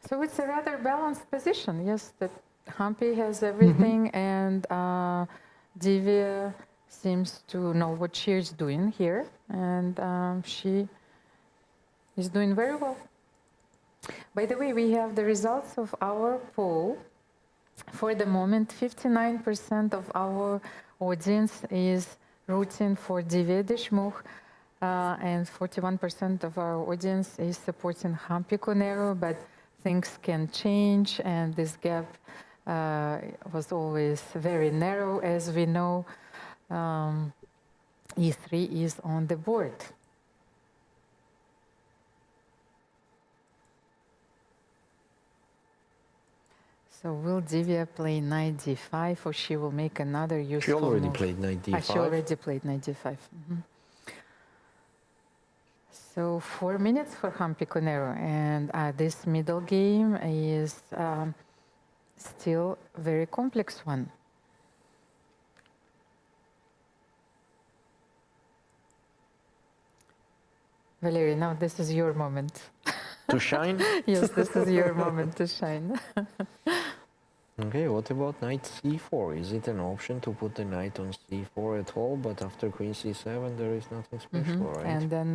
So it's a rather balanced position, yes, that Humpy has everything and Divya seems to know what she is doing here, and she is doing very well. By the way, we have the results of our poll. For the moment, 59% of our audience is rooting for Divya Deshmukh, and 41% of our audience is supporting Humpy Koneru, but things can change, and this gap was always very narrow, as we know. E3 is on the board. So will Divya play knight d5, or she will make another useful move? She already played knight d5. She already played knight d5. So 4 minutes for Humpy Koneru, and this middle game is still a very complex one. Valerie, now this is your moment. To shine? Yes, this is your moment to shine. Okay, what about knight c4? Is it an option to put the knight on c4 at all? But after queen c7, there is nothing special, right? And then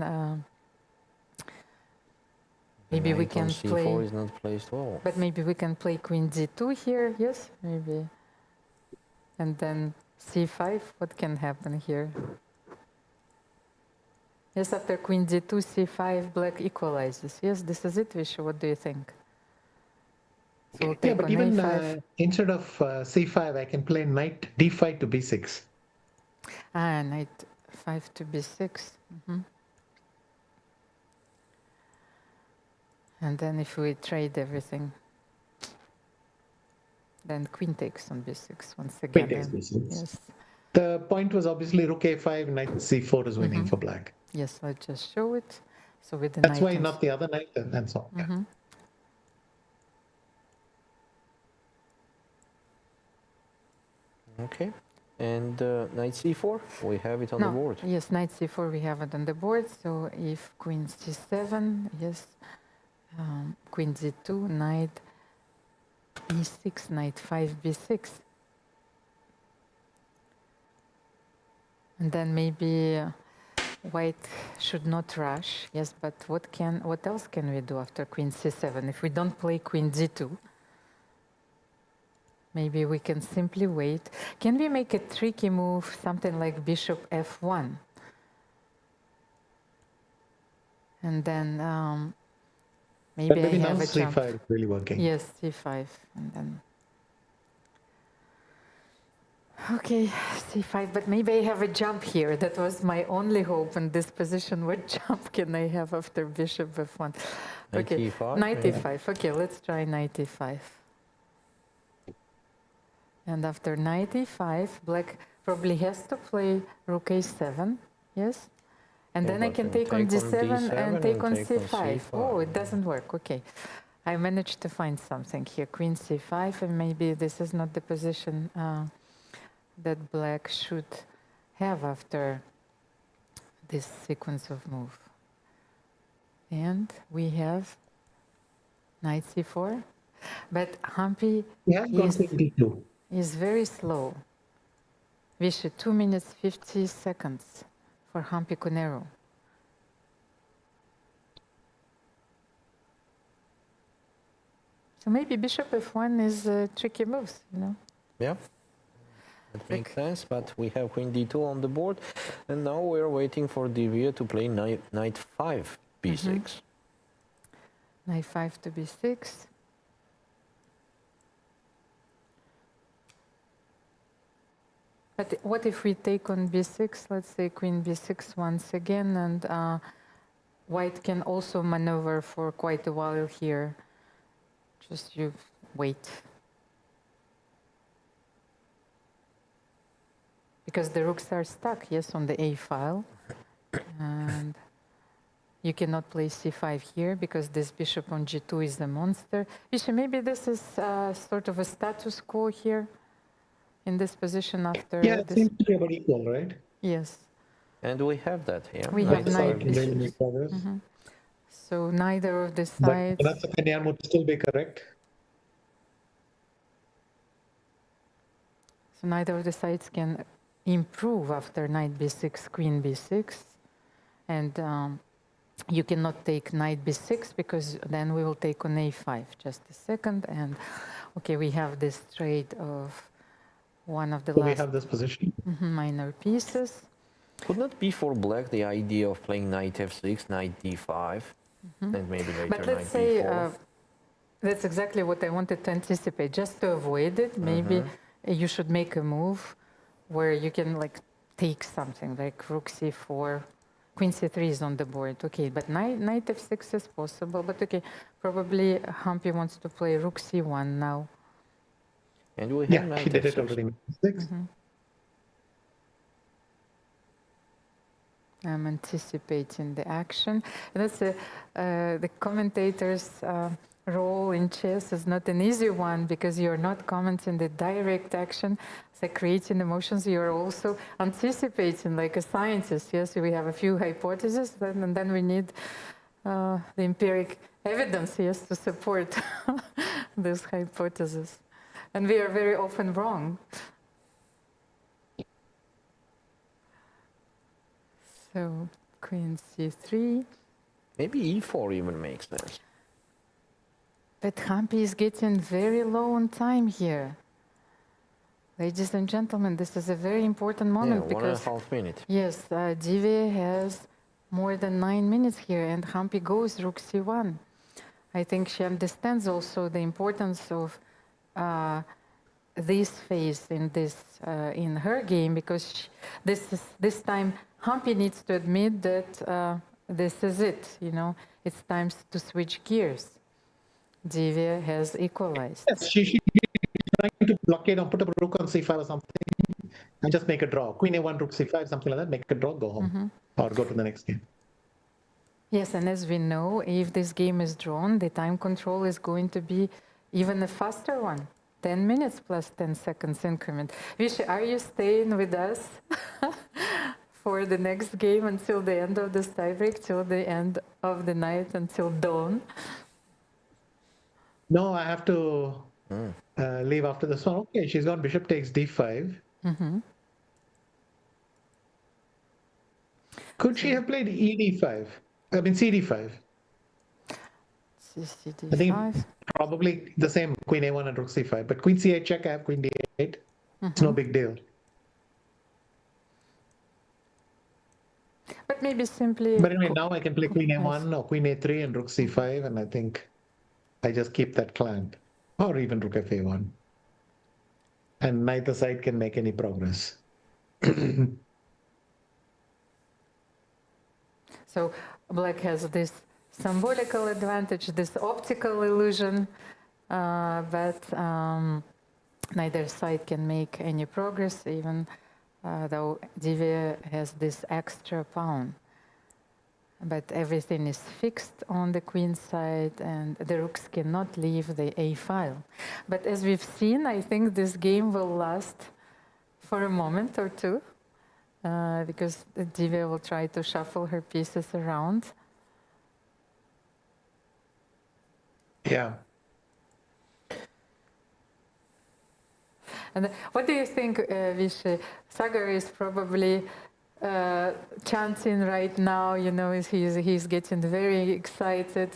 The maybe we knight on can c4 play. is not placed well. But maybe we can play queen d2 here. Yes, maybe. And then c5. What can happen here? Yes, after queen d2, c5, black equalizes. Yes, this is it, Vishu. What do you think? So we'll take But on even a5. instead of c5, I can play knight d5 to b6. Knight 5 to b6. And then if we trade everything, then queen takes on b6 once again. Queen takes b6. Yes. The point was obviously rook a5, knight c4 is winning for black. Yes, let's just show it. So with the That's knight why on not the other knight, and so on. Yeah. Okay, and knight c4, we have it on the board. Yes, knight c4, we have it on the board. So if queen c7, yes, queen d2, knight e6, knight 5 b6. And then maybe white should not rush. Yes, but what else can we do after queen c7? If we don't play queen d2, maybe we can simply wait. Can we make a tricky move, something like bishop f1? And then maybe I have a jump. c5 is really working. Yes, c5, and then. Okay, c5, but maybe I have a jump here. That was my only hope in this position. What jump can I have after bishop f1? Okay, knight e5. Okay, let's try knight e5. And after knight e5, black probably has to play rook a7, yes? And then I can take on d7 and take on c5. Oh, it doesn't work, okay. I managed to find something here, queen c5, and maybe this is not the position that black should have after this sequence of move. And we have knight c4, but Humpy is very slow. Vishu, 2 minutes 50 seconds for Humpy Koneru. So maybe bishop f1 is a tricky move, you know? Yeah. That makes sense, but we have queen d2 on the board, and now we're waiting for Divya to play knight 5 b6. Knight 5 to b6. But what if we take on b6, let's say queen b6 once again, and white can also maneuver for quite a while here. Just you wait. Because the rooks are stuck, yes, on the A file. And you cannot play c5 here because this bishop on g2 is a monster. Vishu, maybe this is sort of a status quo here in this position after Yeah, it this. seems to be about equal, right? Yes. And we have that here. We have knight bishop. So neither of the sides. But Viswanathan would still be correct. So neither of the sides can improve after knight b6, queen b6. And you cannot take knight b6 because then we will take on a5. Just a second. And okay, we have this trade of one of the last. We have this position. Minor pieces. Could not be for black the idea of playing knight f6, knight d5, and maybe later But let's knight say d4? That's exactly what I wanted to anticipate. Just to avoid it, maybe you should make a move where you can like take something like rook c4, queen c3 is on the board. Okay, but knight f6 is possible. But okay, probably Humpy wants to play rook c1 now. And we have Yeah, knight she did it f6. already. 6. I'm anticipating the action. That's the commentator's role in chess is not an easy one because you're not commenting the direct action, so creating emotions. You're also anticipating, like a scientist. Yes, we have a few hypotheses, and then we need the empiric evidence, yes, to support this hypothesis. And we are very often wrong. So queen c3. Maybe e4 even makes sense. But Humpy is getting very low on time here. Ladies and gentlemen, this is a very important moment Yeah, because 1.5 minutes. yes, Divya has more than 9 minutes here, and Humpy goes rook c1. I think she understands also the importance of this phase in in her game, because this time Humpy needs to admit that this is it. You know, it's time to switch gears. Divya has equalized. Yes, she should be trying to blockade or put up a rook on c5 or something and just make a draw. Queen a1, rook c5, something like that, make a draw, go home. Or go to the next game. Yes, and as we know, if this game is drawn, the time control is going to be even a faster one. 10 minutes plus 10 seconds increment. Vishy, are you staying with us for the next game until the end of this tiebreak, till the end of the night, until dawn? No, I have to leave after this one. Okay, she's gone bishop takes d5. Could she have played ed5? I mean cd5. I think CD5. probably the same, queen a1 and rook c5. But queen c8 check, I have queen d8. It's no big deal. But maybe simply... But anyway, now I can play queen a1 or queen a3 and rook c5, and I think I just keep that clamped. Or even rook fa1. And neither side can make any progress. So black has this symbolical advantage, this optical illusion, but neither side can make any progress, even though Divya has this extra pawn. But everything is fixed on the queen side, and the rooks cannot leave the A file. But as we've seen, I think this game will last for a moment or two, because Divya will try to shuffle her pieces around. Yeah. And what do you think, Vishy? Sagar is probably chanting right now, you know, he's getting very excited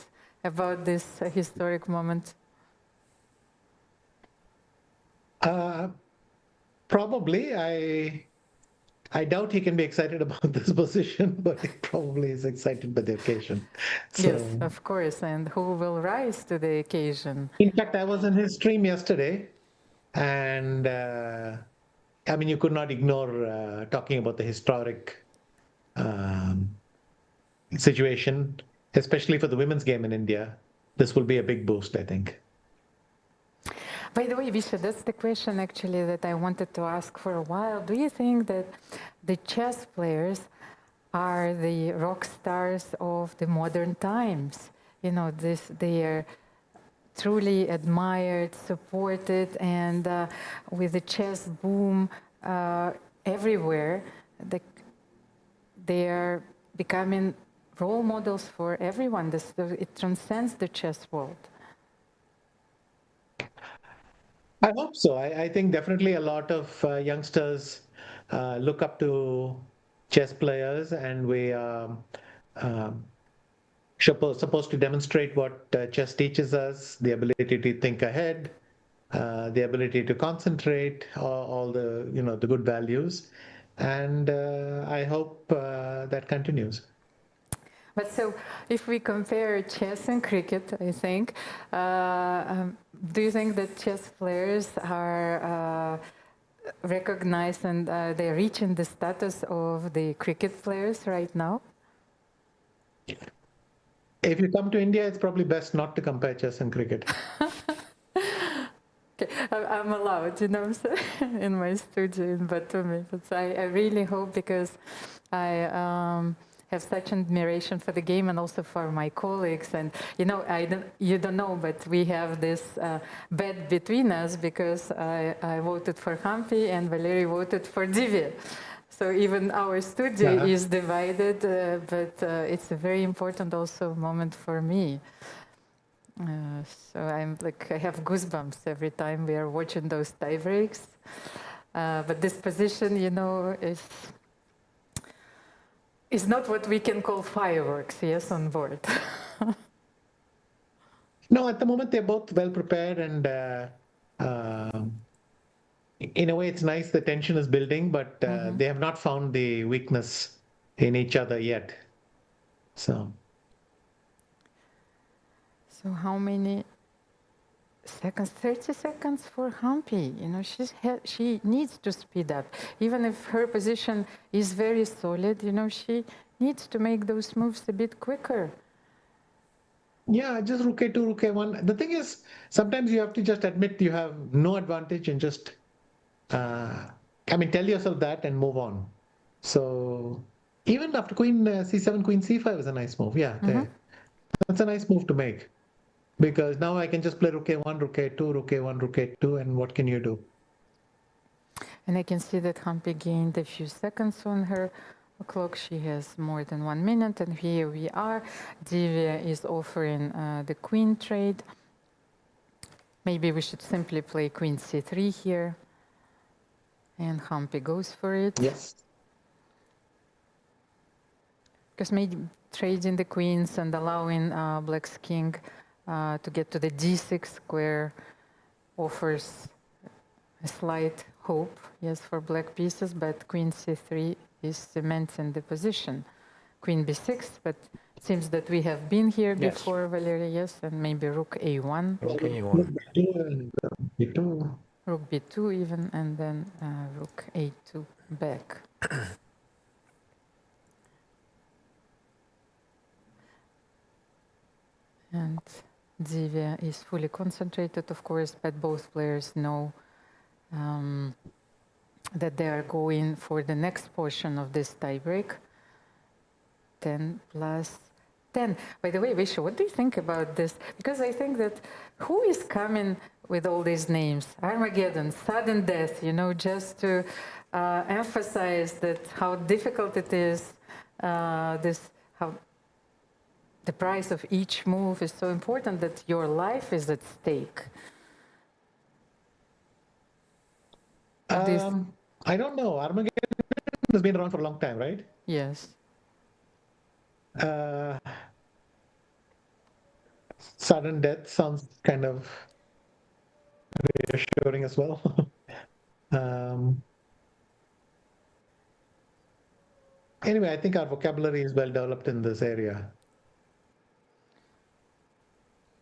about this historic moment. Probably. I doubt he can be excited about this position, but he probably is excited by the occasion. So, yes, of course, and who will rise to the occasion? in fact, I was in his stream yesterday, and I mean, you could not ignore talking about the historic situation, especially for the women's game in India. This will be a big boost, I think. By the way, Visha, that's the question actually that I wanted to ask for a while. Do you think that the chess players are the rock stars of the modern times? You know, they are truly admired, supported, and with the chess boom everywhere, they are becoming role models for everyone. It transcends the chess world. I hope so. I think definitely a lot of youngsters look up to chess players, and we are supposed to demonstrate what chess teaches us: the ability to think ahead, the ability to concentrate, all the the good values, and I hope that continues. But so, if we compare chess and cricket, I think, do you think that chess players are recognized and they're reaching the status of the cricket players right now? If you come to India, it's probably best not to compare chess and cricket. Okay, I'm allowed, you know, so in my studio in Batumi. But I really hope, because I have such admiration for the game and also for my colleagues. And you know, you don't know, but we have this bet between us, because I voted for Humpy and Valery voted for Divya. So even our studio is divided, but it's a very important also moment for me. So I'm like, I have goosebumps every time we are watching those tie breaks. But this position, you know, is not what we can call fireworks, yes, on board. No, at the moment they're both well prepared, and in a way it's nice. The tension is building, but they have not found the weakness in each other yet. So How many seconds? 30 seconds for Humpy. You know, she needs to speed up. Even if her position is very solid, you know, she needs to make those moves a bit quicker. yeah, just rook a2, rook a1. The thing is, sometimes you have to just admit you have no advantage and just, tell yourself that and move on. So even after queen c7, queen c5 is a nice move. Yeah, that's a nice move to make, because now I can just play rook a1, rook a2, rook a1, rook a2, and what can you do? And I can see that Humpy gained a few seconds on her clock. She has more than 1 minute, and here we are. Divya is offering the queen trade. Maybe we should simply play queen c3 here, and Humpy goes for it. Yes. Because maybe trading the queens and allowing Black's king to get to the d6 square offers a slight hope, yes, for black pieces, but queen c3 is cementing the position. Queen b6, but it seems that we have been here before, Valery, yes, and maybe rook a1. Rook a1. b2. Rook b2 even, and then rook a2 back. And Divya is fully concentrated, of course, but both players know that they are going for the next portion of this tiebreak. 10 plus 10. By the way, Vishu, what do you think about this? Because I think that who is coming with all these names? Armageddon, sudden death, you know, just to emphasize that how difficult it is, how the price of each move is so important, that your life is at stake. I don't know. Armageddon has been around for a long time, right? Yes. Sudden death sounds kind of reassuring as well. Anyway, I think our vocabulary is well developed in this area.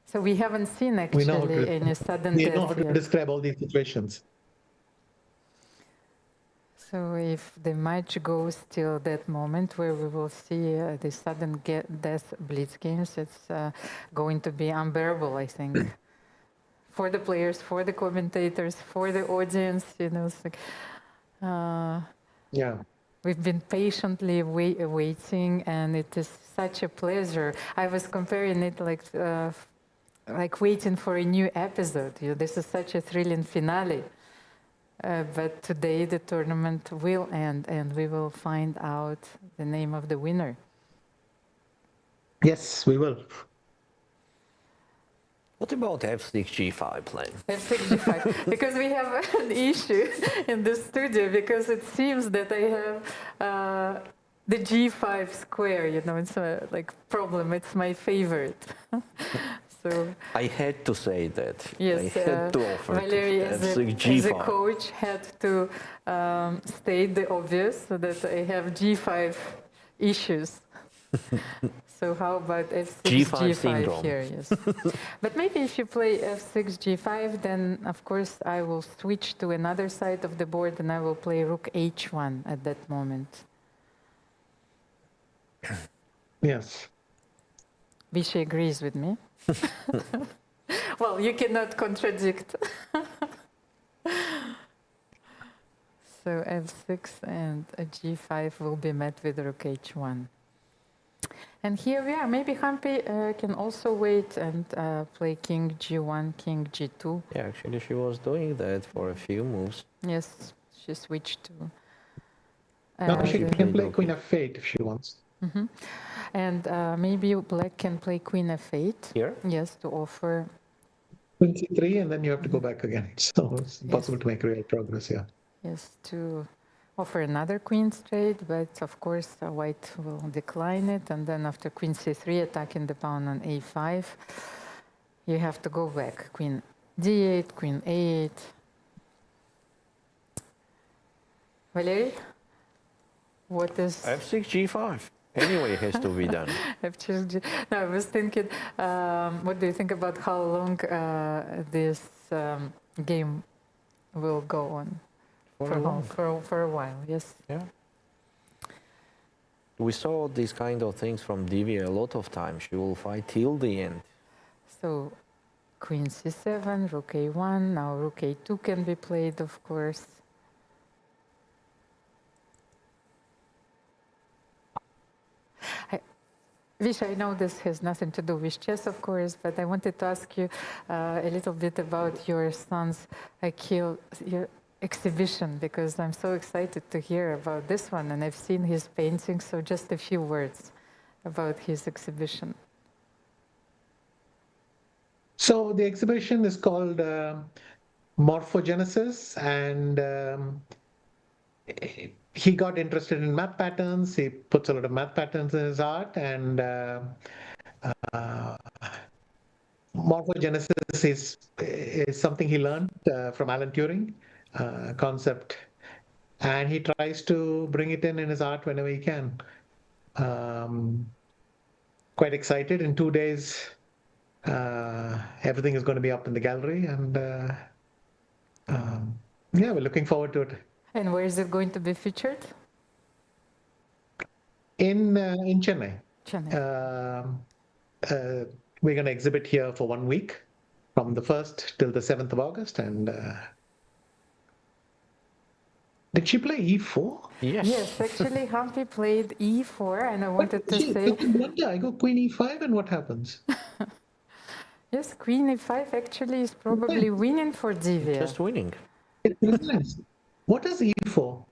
So we haven't seen actually any sudden death. We know how to yet. describe all these situations. So if the match goes till that moment where we will see the sudden death blitz games, it's going to be unbearable, I think, for the players, for the commentators, for the audience. You know, it's like, yeah. We've been patiently waiting, and it is such a pleasure. I was comparing it like waiting for a new episode. You know, this is such a thrilling finale. But today the tournament will end, and we will find out the name of the winner. Yes, we will. What about f6 g5 playing? F6 g5, because we have an issue in the studio, because it seems that I have the g5 square, you know, it's a problem, it's my favorite. So, I had to say that. yes, I had to offer Valery, it. as a coach, had to state the obvious, so that I have g5 issues. So how about f6, G5 g5 syndrome. here? Yes. But maybe if you play f6, g5, then of course I will switch to another side of the board and I will play rook h1 at that moment. Yes. Vishy agrees with me. Well, you cannot contradict. So f6 and a g5 will be met with rook h1. And here we are. Maybe Humpy can also wait and play king g1, king g2. Yeah, actually she was doing that for a few moves. Yes, she switched to. Now she the- can play okay. queen f8 if she wants. and maybe black can play queen f8. Here? Yes, to offer. Queen c3, and then you have to go back again. So it's impossible Yes. to make real progress here. Yes, to offer another queen straight, but of course white will decline it. And then after queen c3, attacking the pawn on a5, you have to go back. Queen d8, queen a8. Valery, what is F6, G5. Anyway, it has to be done. f6? No, I was thinking, what do you think about how long this game will go on? For a while, yes. Yeah. We saw these kind of things from Divya a lot of times. She will fight till the end. So queen c7, rook a1, now rook a2 can be played, of course. Vish, I know this has nothing to do with chess, of course, but I wanted to ask you a little bit about your son's your exhibition, because I'm so excited to hear about this one, and I've seen his paintings, so just a few words about his exhibition. So the exhibition is called Morphogenesis, and he got interested in math patterns. He puts a lot of math patterns in his art, and morphogenesis is something he learned from Alan Turing concept, and he tries to bring it in his art whenever he can. Quite excited. In 2 days, everything is going to be up in the gallery, and yeah, we're looking forward to it. And where is it going to be featured? In Chennai. Chennai. We're going to exhibit here for 1 week, from the 1st till the 7th of August. And did she play e4? Yes. Yes, actually, Humpy played e4, and I wanted to say. Blunder. I go queen e5, and what happens? Yes, queen e5 actually is probably winning for Divya. Just winning. It resigns. What is e4?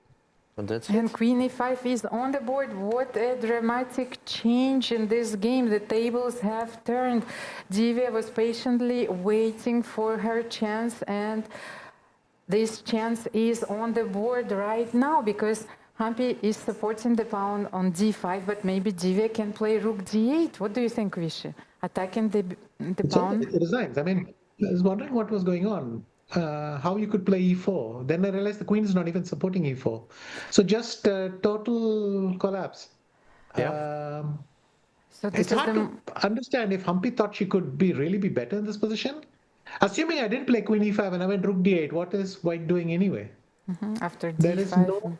And that's And it. queen e5 is on the board. What a dramatic change in this game. The tables have turned. Divya was patiently waiting for her chance, and this chance is on the board right now, because Humpy is supporting the pawn on d5, but maybe Divya can play rook d8. What do you think, Vishy? Attacking the pawn? It resigns. I mean, I was wondering what was going on. How you could play e4. Then I realized the queen is not even supporting e4. So just total collapse. Yeah. So It's this is hard to understand if Humpy thought she could really be better in this position. Assuming I didn't play queen e5 and I went rook d8, what is white doing anyway? after d5. There is no.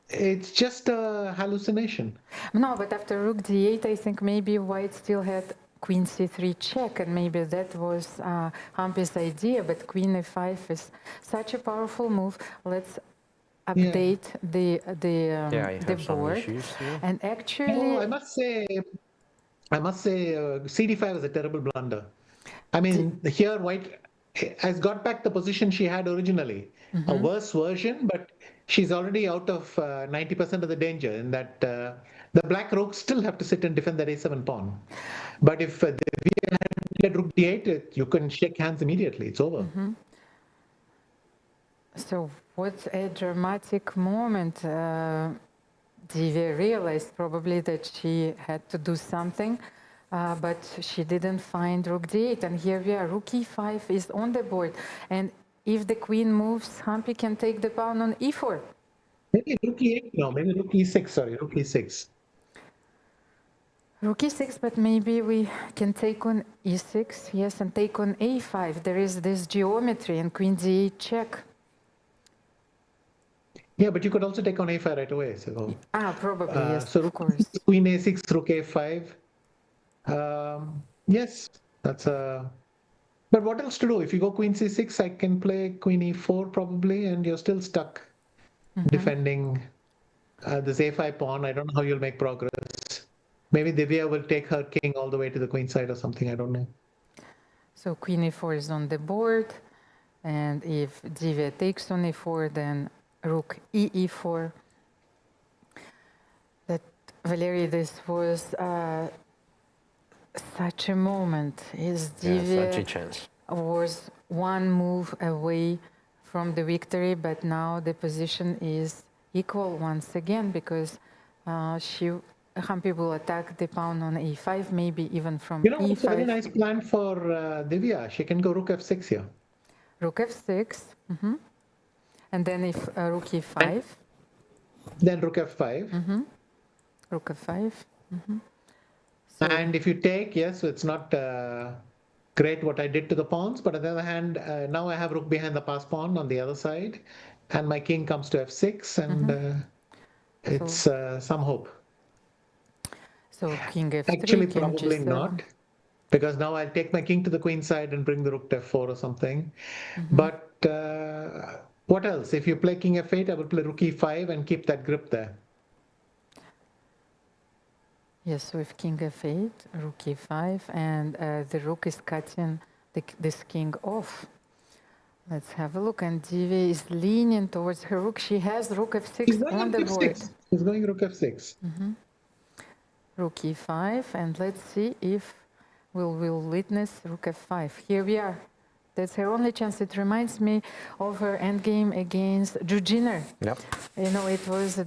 It's just a hallucination. No, but after rook d8, I think maybe white still had queen c3 check, and maybe that was Humpy's idea, but queen e5 is such a powerful move. Let's update the I have some board. issues here. And actually, I must say, CD5 was a terrible blunder. I mean, here white has got back the position she had originally, a worse version, but she's already out of 90% of the danger in that the black rooks still have to sit and defend that a7 pawn. But if Divya had played rook d8, you can shake hands immediately. It's over. so what a dramatic moment. Divya realized probably that she had to do something, but she didn't find rook d8. And here we are, rook e5 is on the board. And if the queen moves, Humpy can take the pawn on e4. Maybe rook e8, no, maybe rook e6, sorry, rook e6. Rook e6, but maybe we can take on e6, yes, and take on a5. There is this geometry and queen d8 check. Yeah, but you could also take on a5 right away. So, Probably, yes, so of course. queen a6, rook a5. Yes, that's a. But what else to do? If you go queen c6, I can play queen e4 probably, and you're still stuck defending this a5 pawn. I don't know how you'll make progress. Maybe Divya will take her king all the way to the queen side or something. I don't know. So queen e4 is on the board, and if Divya takes on e4, then rook e4. That, Valery, this was such a moment. Is Divya such a chance. was one move away from the victory, but now the position is equal once again because Humpy will attack the pawn on e5, maybe even from You know, e5. it's a very nice plan for Divya. She can go rook f6 here. Rook f6, and then if rook e5. Then rook f5. Rook f5. So, and if you take, yes, so it's not great what I did to the pawns, but on the other hand, now I have rook behind the pass pawn on the other side, and my king comes to f6, and it's some hope. So king f3, actually king probably g7. not, because now I'll take my king to the queen side and bring the rook to f4 or something. But what else? If you play king f8, I will play rook e5 and keep that grip there. Yes, so with king f8, rook e5, and the rook is cutting this king off. Let's have a look. And Divya is leaning towards her rook. She has rook f6 on the board. She's going rook f6. Rook e5, and let's see if we'll witness rook f5. Here we are. That's her only chance. It reminds me of her endgame against Zhongyi. Yep. You know, it was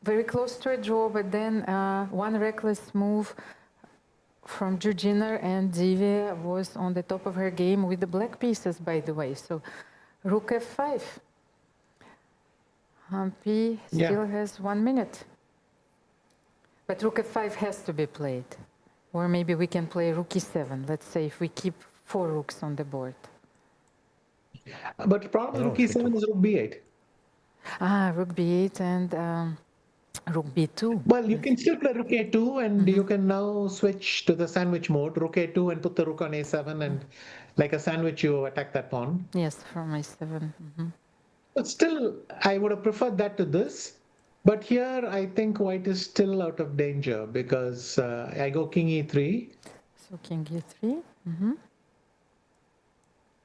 very close to a draw, but then one reckless move from Zhongyi, and Divya was on the top of her game with the black pieces, by the way. So rook f5. Humpy still has 1 minute. But rook f5 has to be played. Or maybe we can play rook e7. Let's say if we keep 4 rooks on the board. But the problem with rook e7 is rook b8. Rook b8 and rook b2. Well, you can still play rook a2, and you can now switch to the sandwich mode, rook a2, and put the rook on a7, and like a sandwich, you attack that pawn. Yes, from a7. But still, I would have preferred that to this. But here, I think white is still out of danger because I go king e3. So king e3.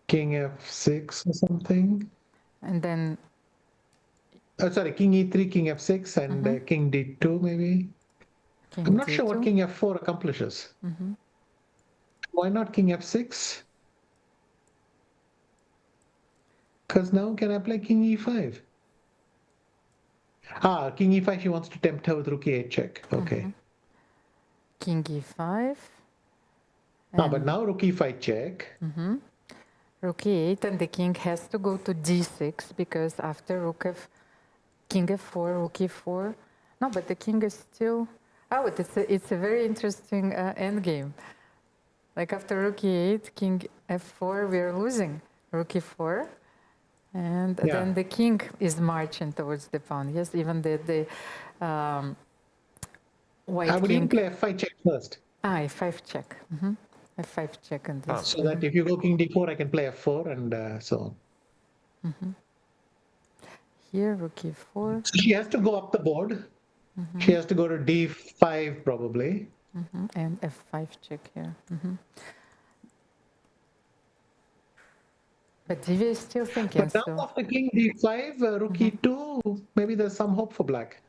King f6 or something. And then... sorry, king e3, king f6, and king d2 maybe. King I'm not d2. sure what king f4 accomplishes. Why not king f6? Because now can I play king e5? King e5, she wants to tempt her with rook e8 check. Okay. King e5. But now rook e5 check. Rook e8, and the king has to go to d6 because after king f4, rook e4. No, but the king is still out. It's a very interesting endgame. Like after rook e8, king f4, we are losing. Rook e4. And then the king is marching towards the pawn. Yes, even the white king. I would even play f5 check first. F5 check. F5 check and this. So that if you go king d4, I can play f4 and so on. Here, rook e4. So she has to go up the board. She has to go to d5 probably. And f5 check here. But Divya is still thinking. But now after king d5, rook e2, maybe there's some hope for black.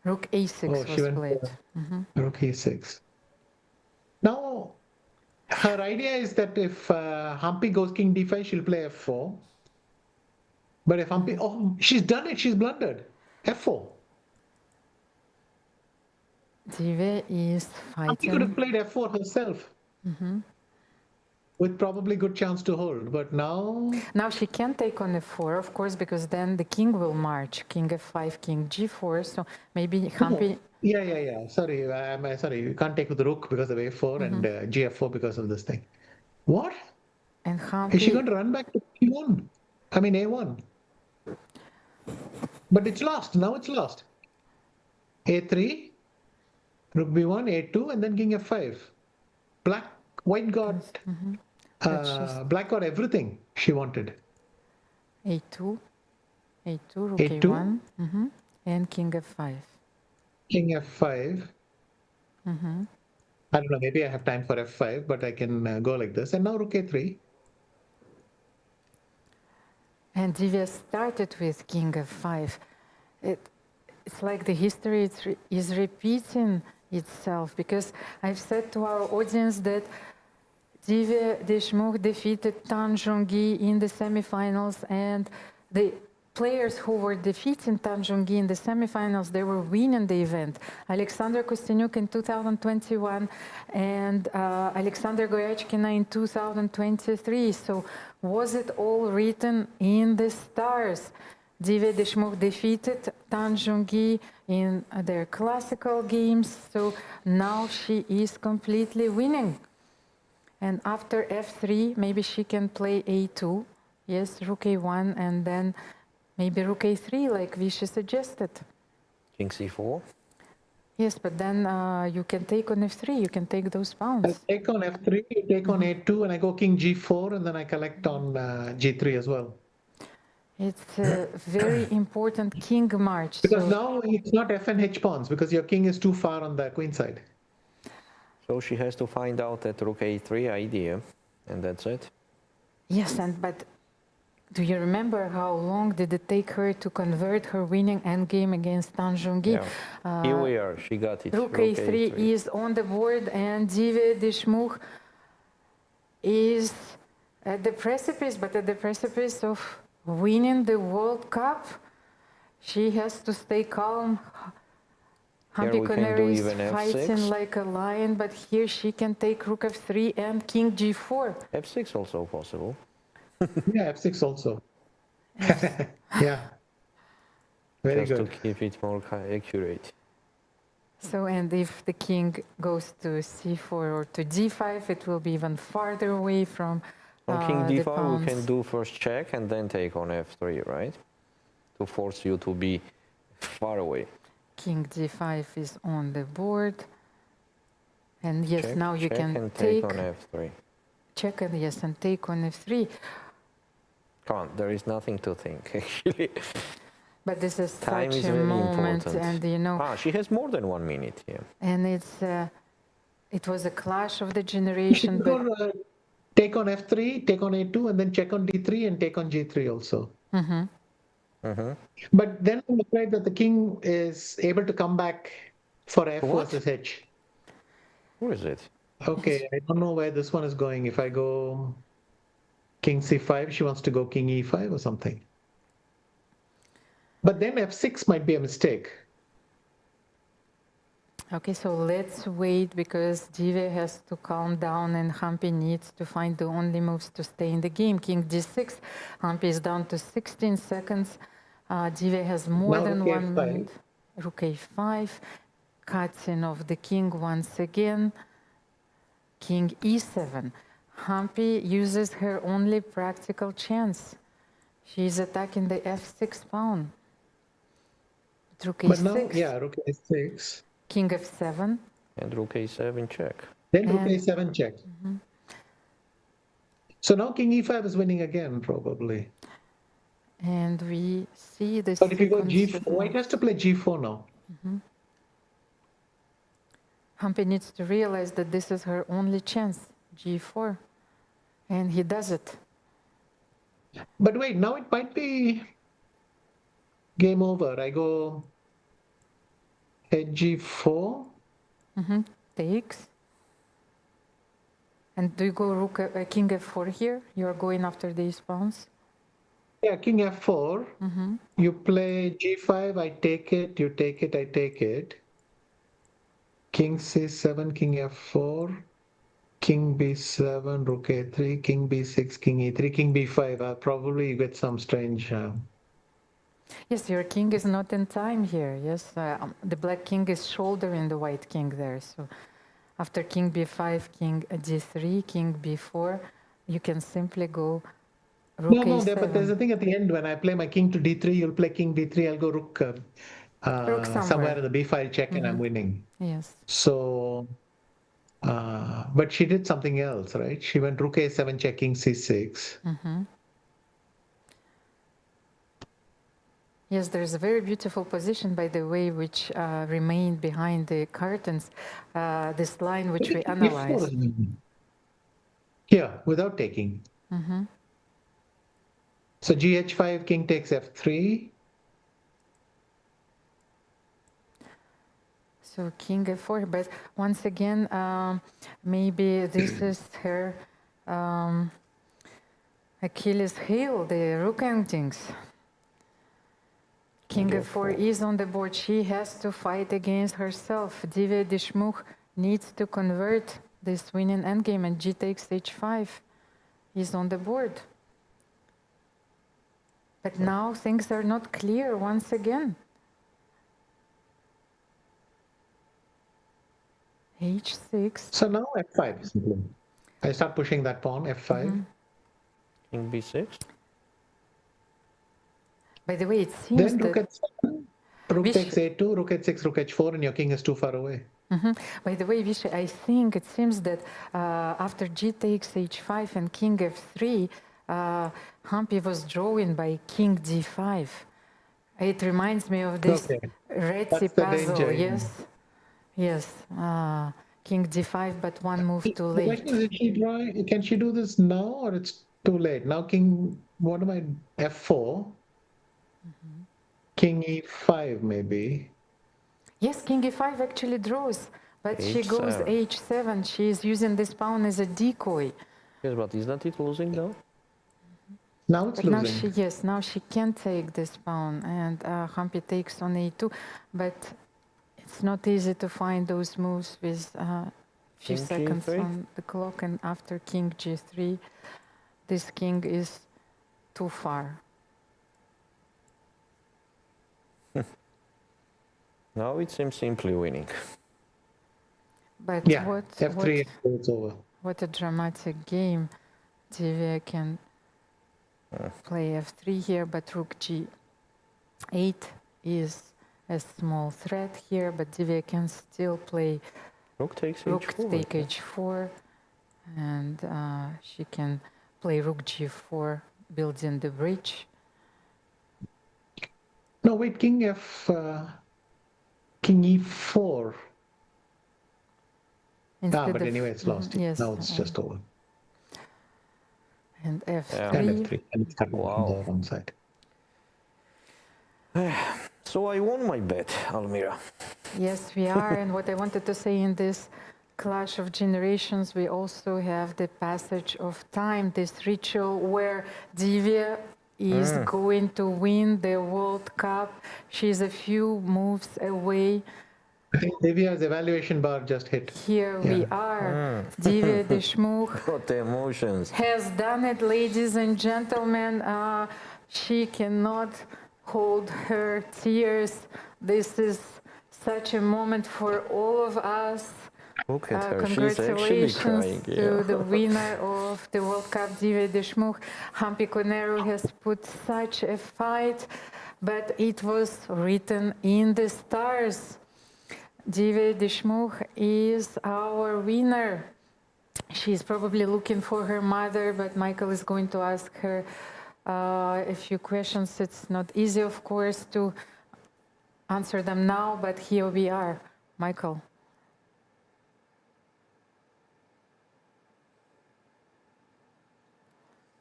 Rook a6 was played. Rook e6. Now, her idea is that if Humpy goes king d5, she'll play f4. But if Humpy, she's done it, she's blundered. F4. Divya is fighting. Humpy could have played f4 herself. With probably good chance to hold, but now... Now she can take on f4, of course, because then the king will march. King f5, king g4, so maybe Humpy... Yeah. Sorry, sorry. You can't take with the rook because of a4 and gf4 because of this thing. What? And Is she Humpy, going to run back to p1? I mean a1. But it's lost. Now it's lost. a3, rook b1, a2, and then king f5. White got that's just black got everything she wanted. a2, rook a2, a1, and king f5. king f5. I don't know, maybe I have time for f5, but I can go like this. And now rook a3. And Divya started with king f5. It's like the history is repeating itself, because I've said to our audience that Divya Deshmukh defeated Tan Zhongyi in the semifinals, and the players who were defeating Tan Zhongyi in the semifinals, they were winning the event. Alexander Kostyanyuk in 2021 and Alexander Goyachkina in 2023. So was it all written in the stars? Divya Deshmukh defeated Tan Zhongyi in their classical games, so now she is completely winning. And after f3, maybe she can play a2. Yes, rook a1, and then maybe rook a3, like Vishy suggested. King c4. Yes, but then you can take on f3. You can take those I pawns. take on f3, you take on a2, and I go king g4, and then I collect on g3 as well. It's a very important king march. Because So now it's not f and h pawns, because your king is too far on the queen side. So she has to find out that rook a3 idea, and that's it. yes, but do you remember how long did it take her to convert her winning endgame against Tan Zhongyi? Yeah. Here we are. She got it. Rook a3 is on the board, and Divya Deshmukh is at the precipice, but at the precipice of winning the World Cup. She has to stay calm. Humpy Koneru is fighting like a lion, but here she can take rook f3 and king g4. f6 also possible. Yeah, f6 also. Yeah. Very Just good. to keep it more accurate. So, and if the king goes to c4 or to d5, it will be even farther away from On king the d5, pawns. we can do first check and then take on f3, right? To force you to be far away. King d5 is on the board. And yes, check, now you check can and take on f3. Check and yes, and take on f3. Come on, there is nothing to think, actually. But this is Time such is a very moment, important. and you know. She has more than 1 minute here. And it was a clash of the generation. But take on f3, take on a2, and then check on d3 and take on g3 also. But then I'm afraid that the king is able to come back for f versus h. Who is it? Okay, I don't know where this one is going. If I go king c5, she wants to go king e5 or something. But then f6 might be a mistake. Okay, so let's wait, because Divya has to calm down and Humpy needs to find the only moves to stay in the game. King d6, Humpy is down to 16 seconds. Divya has more than 1 minute. Rook a5, cutting of the king once again. King e7. Humpy uses her only practical chance. She is attacking the f6 pawn. Rook a6. But now, yeah, rook a6. King f7. And rook a7 check. Then rook a7 check. So now king e5 is winning again, probably. And we see this. But if you go g4, white has to play g4 now. Humpy needs to realize that this is her only chance, g4. And he does it. But wait, now it might be game over. I go g4. Takes. And do you go rook king f4 here? You're going after these pawns? Yeah, king f4. You play g5, I take it, you take it, I take it. King c7, king f4, king b7, rook a3, king b6, king e3, king b5. Probably you get some strange Yes, your king is not in time here. Yes, the black king is shouldering the white king there. So after king b5, king d3, king b4, you can simply go rook No, but there's a7. a thing at the end when I play my king to d3, you'll play king b3, I'll go rook Rook somewhere somewhere. in the b file check and I'm winning. Yes. So, but she did something else, right? She went rook a7 checking c6. Yes, there's a very beautiful position, by the way, which remained behind the curtains. This line which we If4 analyzed. is winning. Here, without taking. So gh5, king takes f3. So king f4, but once again, maybe this is her Achilles heel, the rook endings. King f4 is on the board. She has to fight against herself. Divya Deshmukh needs to convert this winning endgame, and g takes h5 is on the board. But now things are not clear once again. h6. So now f5 simply. I start pushing that pawn, f5. King b6. By the way, it seems Then rook that... h7, rook takes a2, rook h6, rook h4, and your king is too far away. By the way, Visha, I think it seems that after g takes h5 and king f3, Humpy was drawing by king d5. It reminds me of this Red Sea puzzle. Danger. Yes, yes. King d5, but one move too The late. question is, can she do this now or it's too late? Now king, what am I, f4? King e5 maybe. Yes, king e5 actually draws, but she goes h7. She is using this pawn as a decoy. Yes, but isn't it losing now? Now it's But losing. now she can take this pawn, and Humpy takes on a2, but it's not easy to find those moves with few seconds on the clock, and after king g3, this king is too far. Now it seems simply winning. But yeah, f3 it's over. What a dramatic game. Divya can play f3 here, but rook g8 is a small threat here, but Divya can still play rook takes h4, and she can play rook g4, building the bridge. No, wait, king e4. But anyway, it's lost. Yes, now it's just over. And f3. And f3, and it's cut on the wrong side. So I won my bet, Almira. Yes, we are. And what I wanted to say in this clash of generations, we also have the passage of time, this ritual where Divya is going to win the World Cup. She's a few moves away. I think Divya's evaluation bar just hit. Here we are. Divya Deshmukh What emotions. has done it, ladies and gentlemen. She cannot hold her tears. This is such a moment for all of us. Look at her, Congratulations she's actually crying. to the winner of the World Cup, Divya Deshmukh. Humpy Koneru has put such a fight, but it was written in the stars. Divya Deshmukh is our winner. She's probably looking for her mother, but Michael is going to ask her a few questions. It's not easy, of course, to answer them now, but here we are. Michael.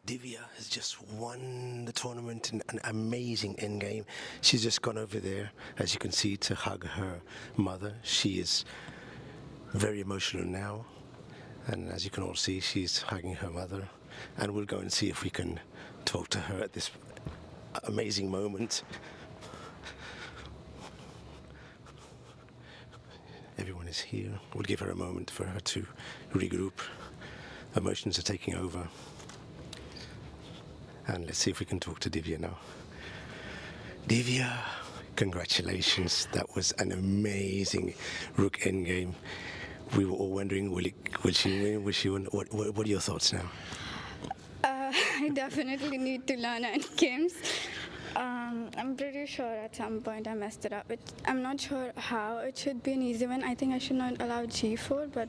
Divya has just won the tournament in an amazing endgame. She's just gone over there, as you can see, to hug her mother. She is very emotional now. And as you can all see, she's hugging her mother. And we'll go and see if we can talk to her at this amazing moment. Everyone is here. We'll give her a moment for her to regroup. Emotions are taking over. And let's see if we can talk to Divya now. Divya, congratulations. That was an amazing rook endgame. We were all wondering, will she win? Will she win? What are your thoughts now? I definitely need to learn endgames. I'm pretty sure at some point I messed it up. I'm not sure how it should be an easy win. I think I should not allow g4, but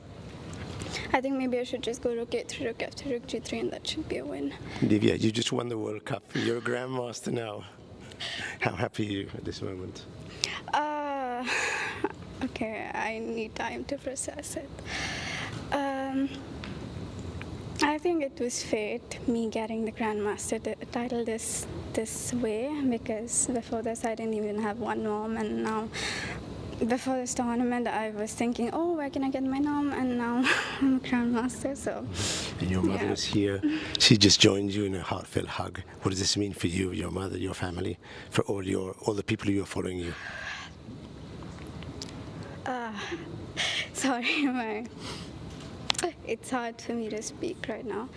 I think maybe I should just go rook a3, rook f3, rook g3, and that should be a win. Divya, you just won the World Cup. You're a grandmaster now. How happy are you at this moment? Okay, I need time to process it. I think it was fate, me getting the Grandmaster title this way, because before this I didn't even have one norm, and now before this tournament I was thinking, oh, where can I get my norm, and now I'm a Grandmaster, so. And your mother is here. She just joined you in a heartfelt hug. What does this mean for you, your mother, your family, for all the people who are following you? Sorry, it's hard for me to speak right now.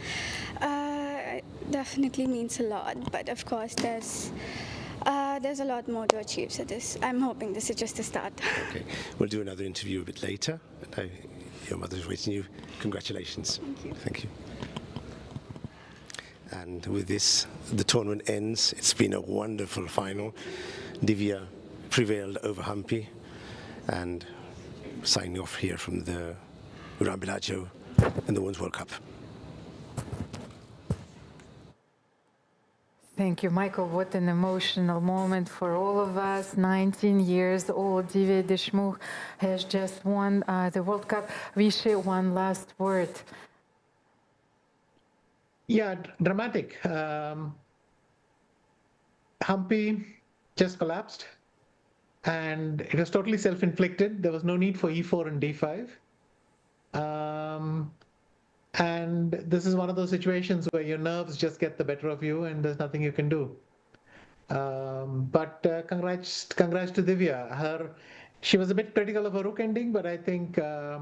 It definitely means a lot, but of course there's a lot more to achieve. So I'm hoping this is just the start. Okay, we'll do another interview a bit later. Your mother's waiting you. Congratulations. Thank you. Thank you. And with this, the tournament ends. It's been a wonderful final. Divya prevailed over Humpy, and signing off here from the Rambilaggio and the Women's World Cup. Thank you, Michael. What an emotional moment for all of us. 19 years old, Divya Deshmukh has just won the World Cup. Vishy, one last word. Yeah, dramatic. Humpy just collapsed, and it was totally self-inflicted. There was no need for e4 and d5. And this is one of those situations where your nerves just get the better of you, and there's nothing you can do. But congrats to Divya. She was a bit critical of her rook ending, but I think there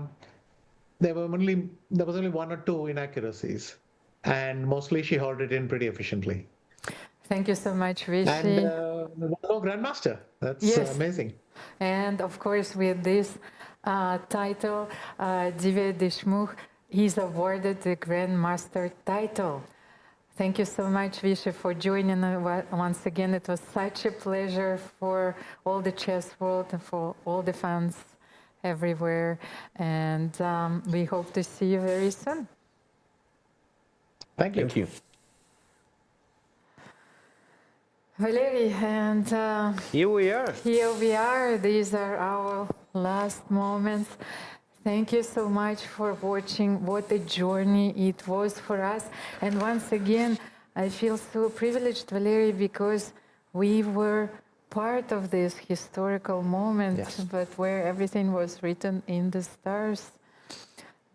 was only one or two inaccuracies, and mostly she hauled it in pretty efficiently. Thank you so much, Vishy. And no Grandmaster. That's amazing. And of course, with this title, Divya Deshmukh is awarded the Grandmaster title. Thank you so much, Vishy, for joining us once again. It was such a pleasure for all the chess world and for all the fans everywhere. And we hope to see you very soon. Thank you. Thank you. Valery, and Here we are. here we are. These are our last moments. Thank you so much for watching. What a journey it was for us. And once again, I feel so privileged, Valery, because we were part of this historical moment, but where everything was written in the stars.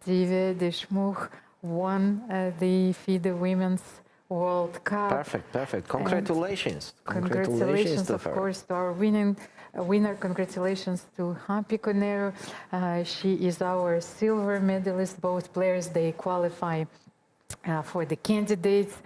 Divya Deshmukh won the FIDE Women's World Cup. Perfect. Congratulations. Congratulations, to of her. course, to our winner. Congratulations to Humpy Koneru. She is our silver medalist. Both players, they qualify for the candidates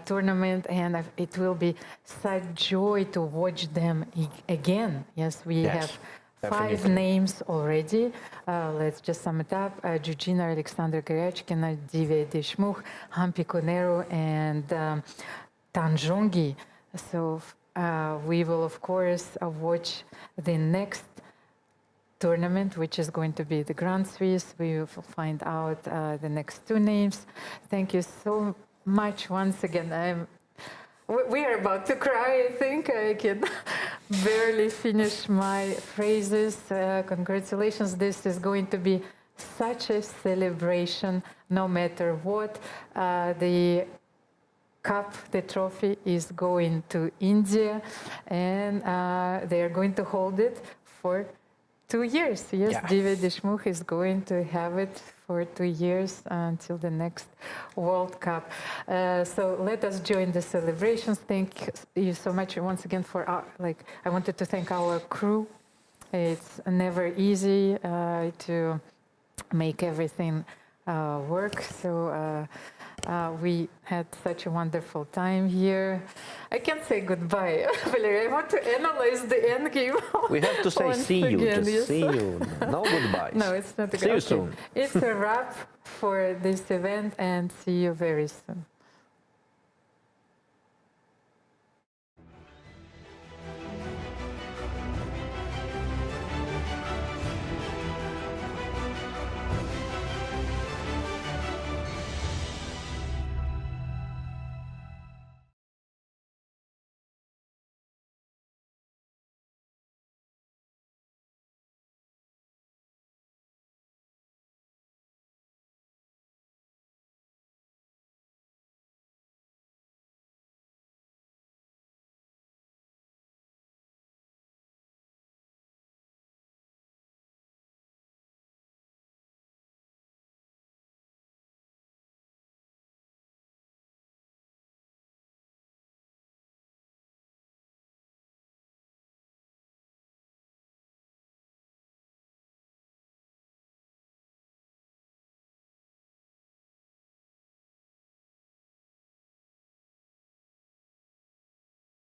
tournament, and it will be such joy to watch them again. Yes, we have definitely. 5 names already. Let's just sum it up. Georgina Alexandra Goryachkina, Divya Deshmukh, Humpy Koneru, and Zhongyi. So we will, of course, watch the next tournament, which is going to be the Grand Swiss. We will find out the next 2 names. Thank you so much once again. We are about to cry, I think. I can barely finish my phrases. Congratulations. This is going to be such a celebration, no matter what. The cup, the trophy, is going to India, and they are going to hold it for 2 years. Yes, Divya Deshmukh is going to have it for 2 years until the next World Cup. So let us join the celebrations. Thank you so much once again for our, I wanted to thank our crew. It's never easy to make everything work. So we had such a wonderful time here. I can't say goodbye, Valeria. I want to analyze the endgame. We have to say once see you, again, just yes. see you. No goodbyes. No, it's not a See you okay. soon. It's a wrap for this event, and see you very soon.